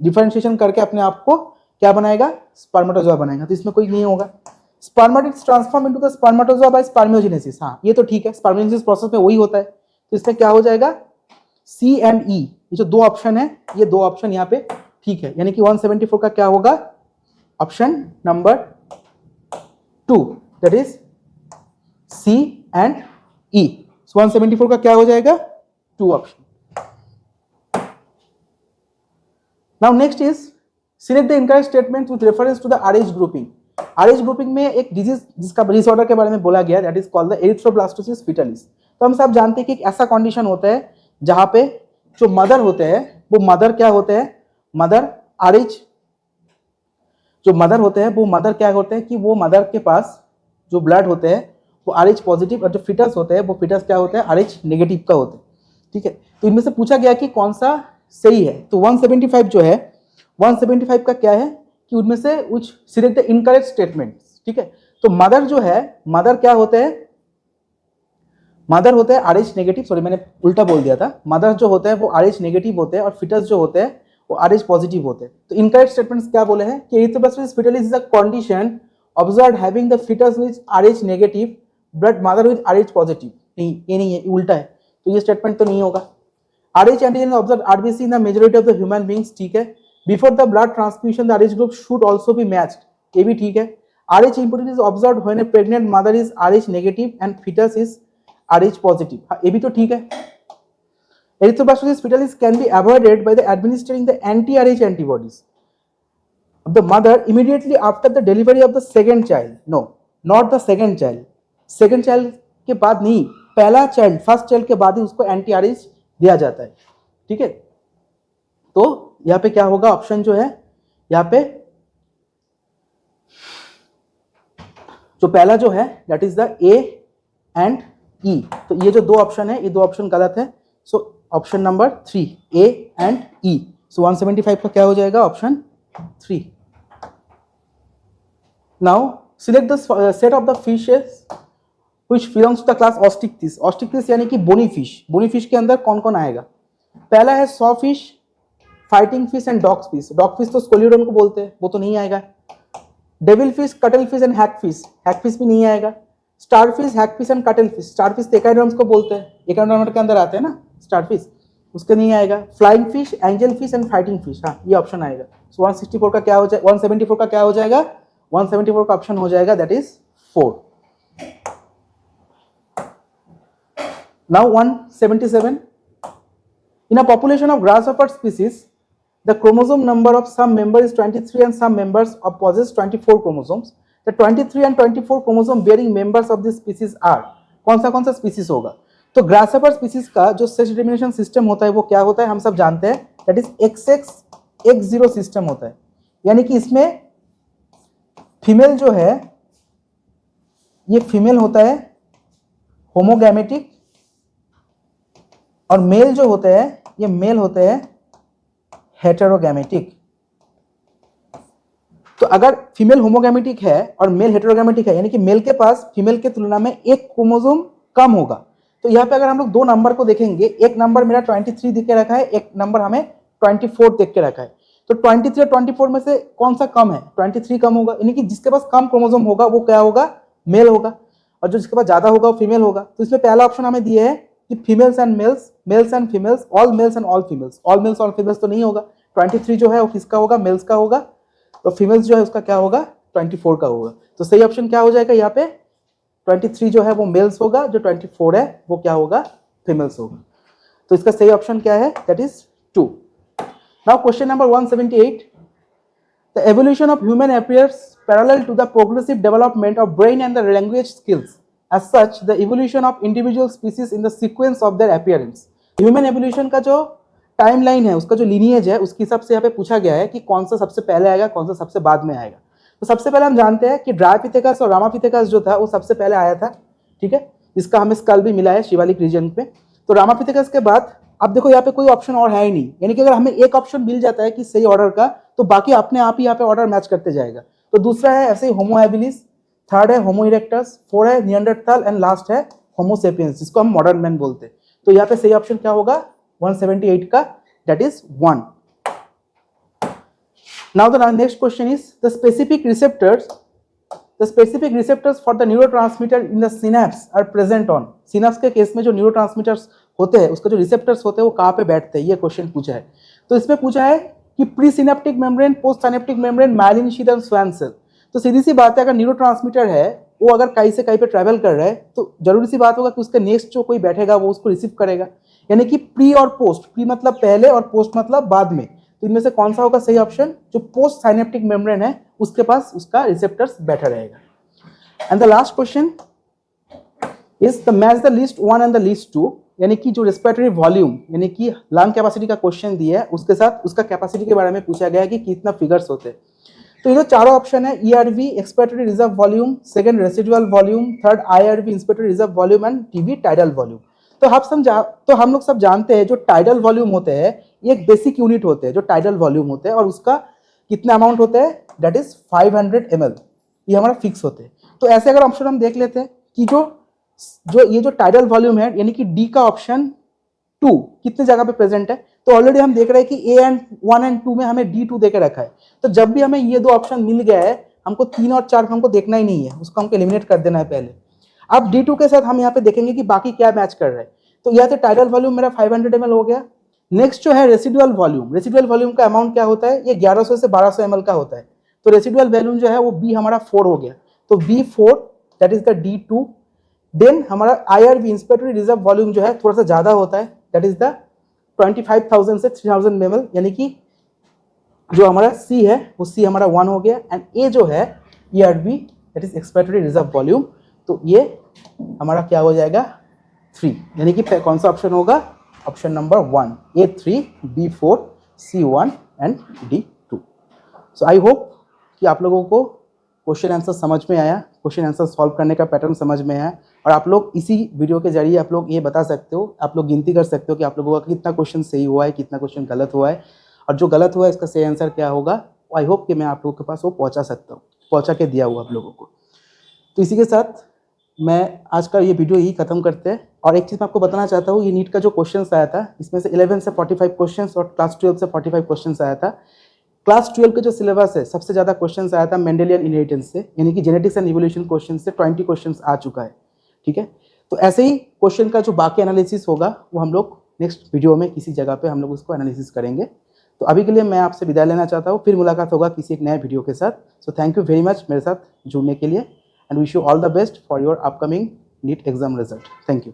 डिफरेंशिएशन करके अपने आप को क्या बनाएगा, स्पर्मेटोजोआ बनाएगा, तो इसमें कोई नहीं होगा। Spermatids transform into the spermatozoa by spermiogenesis, हाँ ये तो ठीक है, स्पर्मियोजेनेसिस प्रोसेस में वही होता है। तो इसमें क्या हो जाएगा, सी एंड ई, ये जो दो ऑप्शन है, ये दो ऑप्शन यहाँ पे ठीक है, यानी कि 174 का क्या होगा, ऑप्शन नंबर 2, दैट इज सी एंड ई। 174 का क्या हो जाएगा, 2 option. Now next is select the incorrect statement with reference to the RH grouping. RH grouping में एक डिजीज जिसका डिसऑर्डर के बारे में बोला गया, that is called the erythroblastosis foetalis. तो हम सब जानते हैं कि एक ऐसा कंडीशन होता है जहां पे जो मदर होते हैं वो मदर क्या होते हैं, मदर RH, जो मदर होते हैं वो मदर क्या होते हैं कि वो मदर के पास जो ब्लड होते हैं वो RH पॉजिटिव, और जो फीटस होते हैं वो फीटस क्या होते हैं, RH नेगेटिव का होते हैं, ठीक है। तो इनमें से पूछा गया कि कौन सा सही है, तो 175 जो है, 175 का क्या है कि उनमें से which select the incorrect statements, ठीक है। तो मदर जो है, मदर क्या होते हैं, मदर होते हैं RH नेगेटिव, सॉरी मैंने उल्टा बोल दिया था, मदर जो होते हैं वो RH नेगेटिव होते हैं और फीटस जो होते हैं वो RH पॉजिटिव होते हैं। तो इनकरेक्ट स्टेटमेंट्स क्या बोले हैं कि erythroblastosis foetalis is a condition observed having the foetus with RH negative but mother with RH positive, नहीं ये नहीं है, ये उल्टा है, तो ये स्टेटमेंट तो नहीं होगा। RH antigen observed RBC in the majority of the human beings, ठीक है। Before the blood transfusion the RH group should also be matched, ये भी ठीक है। RH importance is observed when a pregnant mother is RH negative and fetus is RH positive, हाँ ये भी तो ठीक है। Erythroblastoma fetalis can be avoided by the administering the anti-RH antibodies of the mother immediately after the delivery of the second child. No, not the second child. Second child के बाद नहीं, पहला चाइल्ड, फर्स्ट चाइल्ड के बाद ही उसको एंटी-RH दिया जाता है, ठीक है। तो यहाँ पे क्या होगा, ऑप्शन जो है यहाँ पे जो पहला जो है that is the A and E। तो ये जो दो ऑप्शन है, ये दो ऑप्शन गलत है। So option number 3 A and E। So 175 का क्या हो जाएगा, option 3। Now select the set of the fishes which belongs to the class osteichthyes. Osteichthyes यानी कि बोनी फिश, बोनी फिश के अंदर कौन कौन आएगा, पहला है saw fish, fighting fish and dog fish. Dog fish तो स्कोलियोडन को बोलते हैं, वो तो नहीं आएगा। Devil fish, cuttle fish and hake fish भी नहीं आएगा। Star fish, hake fish and cuttle fish, star fish echinoderms को बोलते हैं, एकाइडर्म के अंदर आते हैं ना स्टार फिश, उसके नहीं आएगा। Flying fish, angel fish and fighting fish, हाँ ये ऑप्शन आएगा। सो 164 का क्या हो जाएगा, 174 का क्या हो जाएगा, 174 का ऑप्शन हो जाएगा that is 4। Now 177, in a population of grasshopper species the chromosome number of some member is 23 and some members of possess 24 chromosomes. The 23 and 24 chromosome bearing members of this species are, कौन सा species होगा। तो grasshopper species का जो sex determination system होता है वो क्या होता है, हम सब जानते हैं, दैट इज XX सिस्टम होता है। यानी कि इसमें फीमेल जो है ये फीमेल होता है होमोगैमेटिक और मेल जो होते हैं ये मेल होते हैं हेटेरोगैमेटिक। तो अगर फीमेल होमोगैमेटिक है और मेल हेटेरोगैमेटिक है, यानी कि मेल के पास फीमेल के तुलना में एक क्रोमोसोम कम होगा। तो यहाँ पे अगर हम लोग दो नंबर को देखेंगे, एक नंबर मेरा 23 देख के रखा है, एक नंबर हमें 24 देख के रखा है। तो 23 और 24 में से कौन सा कम है, 23 कम होगा, यानी कि जिसके पास कम क्रोमोसोम होगा वो क्या होगा, मेल होगा, और जो जिसके पास ज्यादा होगा वो फीमेल होगा। तो इसमें पहला ऑप्शन हमें दिया है कि females and males, males and females, all males and all females. All males all females तो नहीं होगा, 23 जो है वो किसका होगा, मेल्स का होगा, तो फीमेल्स जो है उसका क्या होगा, 24 का होगा। तो सही ऑप्शन क्या हो जाएगा यहाँ पे, 23 जो है वो मेल्स होगा, जो 24 है वो क्या होगा, फीमेल्स होगा। तो इसका सही ऑप्शन क्या है, that is 2। Now question number 178. The evolution of human appears parallel to the progressive development of brain and the language skills. As such, the evolution of individual species in the sequence of their appearance. Human evolution का जो timeline है, उसका जो lineage है, उसके हिसाब से यहाँ पे पूछा गया है कि कौन सा सबसे पहले आएगा, कौन सा सबसे बाद में आएगा। तो सबसे पहले हम जानते हैं कि ड्रायोपिथेकस और रामापिथेकस जो था वो सबसे पहले आया था, ठीक है, इसका हमें स्कल भी मिला है शिवालिक रीजन पे। तो रामापिथेकस के बाद अब देखो यहाँ पे कोई ऑप्शन और है ही नहीं, यानी कि अगर हमें एक ऑप्शन मिल जाता है कि सही ऑर्डर का, तो बाकी अपने आप ही यहाँ पे ऑर्डर मैच करते जाएगा। तो दूसरा है ऐसे ही होमो हैबिलिस, थर्ड है होमो इरेक्टस, फोर्थ है निएंडरथाल एंड लास्ट है होमो सेपियंस, जिसको हम मॉडर्न मैन बोलते हैं। तो यहाँ पे सही ऑप्शन क्या होगा 178 का, that is 1। Now the next question is the specific receptors for the neurotransmitter in the synapse are present on. Synapse के केस में जो न्यूरोट्रांसमीटर्स होते हैं, उसके जो रिसेप्टर्स होते हैं वो कहाँ पे बैठते हैं, ये क्वेश्चन पूछा है। तो इसमें पूछा है कि pre synaptic membrane, post synaptic membrane, myelin sheath and Schwann cell. तो सीधी सी बात है, अगर न्यूरोट्रांसमीटर है वो अगर कहीं से कहीं पे ट्रैवल कर रहा है, तो जरूरी सी बात होगा कि उसके नेक्स्ट जो कोई बैठेगा वो उसको रिसीव करेगा। यानी कि प्री और पोस्ट, प्री मतलब पहले और पोस्ट मतलब बाद में। तो इनमें से कौन सा होगा सही ऑप्शन, जो पोस्ट सिनेप्टिक मेम्ब्रेन है उसके पास उसका रिसेप्टर्स बैठा रहेगा। And the last question is the match the least 1 and the least 2, यानी कि जो रेस्पिरेटरी वॉल्यूम यानी कि लंग कैपेसिटी का क्वेश्चन दिया है, उसके साथ उसका कैपेसिटी के बारे में पूछा गया है कि कितना फिगर्स होते हैं। तो ये जो चारों ऑप्शन है, ERV expiratory reserve volume, second residual volume, third IRV inspiratory reserve volume and TB tidal volume. तो हम लोग सब जानते हैं जो टाइडल वॉल्यूम होते हैं ये एक बेसिक यूनिट होते हैं जो टाइडल वॉल्यूम होते हैं, और उसका कितना अमाउंट होता है, दैट इज 500 ml, ये हमारा फिक्स होते हैं। तो ऐसे अगर ऑप्शन हम देख लेते हैं कि ये जो टाइडल वॉल्यूम है यानी कि डी का ऑप्शन 2 कितने जगह पे प्रेजेंट है, तो ऑलरेडी हम देख रहे हैं कि A1 एंड 2 में हमें D2 देके रखा है। तो जब भी हमें ये दो ऑप्शन मिल गया है, हमको 3 और 4 हमको देखना ही नहीं है, उसको हमको एलिमिनेट कर देना है पहले। अब D2 के साथ हम यहाँ पे देखेंगे कि बाकी क्या मैच कर रहा है। तो यहाँ से टाइडल वॉल्यूम मेरा 500 ml हो गया। नेक्स्ट जो है रेसिडुअल वॉल्यूम का अमाउंट क्या होता है, ये 1100 से 1200 ml का होता है। तो रेसिडुअल वॉल्यूम जो है वो B हमारा 4 हो गया, तो B4 that is the D2। Then हमारा IRV इंस्पिरेटरी रिजर्व वॉल्यूम जो है थोड़ा सा ज्यादा होता है, दैट इज द 25,000 से 3,000 ml, यानी कि जो हमारा C है वो C हमारा 1 हो गया। एंड A जो है ERV that is expiratory reserve volume, तो ये हमारा क्या हो जाएगा 3, यानी कि कौन सा ऑप्शन होगा, option number 1, A3, B4, C1 and D2। So I hope कि आप लोगों को क्वेश्चन आंसर समझ में आया, क्वेश्चन आंसर सॉल्व करने का पैटर्न समझ में आया, और आप लोग इसी वीडियो के जरिए आप लोग ये बता सकते हो, आप लोग गिनती कर सकते हो कि आप लोगों का कितना क्वेश्चन सही हुआ है, कितना क्वेश्चन गलत हुआ है, और जो गलत हुआ है इसका सही आंसर क्या होगा। आई होप कि मैं आप लोगों के पास वो पहुँचा के दिया हुआ आप लोगों को। तो इसी के साथ मैं आज का ये वीडियो यही खत्म करते हैं। और एक चीज़ मैं आपको बताना चाहता हूँ, ये नीट का जो क्वेश्चन आया था इसमें से 11 से 45 क्वेश्चन और क्लास 12 से 45 क्वेश्चन आया था। क्लास 12 के जो सिलेबस है सबसे ज़्यादा क्वेश्चन आया था मेंडेलियन इनहेरिटेंस से, यानी कि जेनेटिक्स एंड इवोल्यूशन क्वेश्चन से 20 क्वेश्चन आ चुका है, ठीक है। तो ऐसे ही क्वेश्चन का जो बाकी एनालिसिस होगा वो हम लोग नेक्स्ट वीडियो में किसी जगह पे हम लोग उसको एनालिसिस करेंगे। तो अभी के लिए मैं आपसे विदाई लेना चाहता हूँ, फिर मुलाकात होगा किसी एक नए वीडियो के साथ। So thank you very much मेरे साथ जुड़ने के लिए, and wish you all the best for your upcoming NEET exam result. Thank you.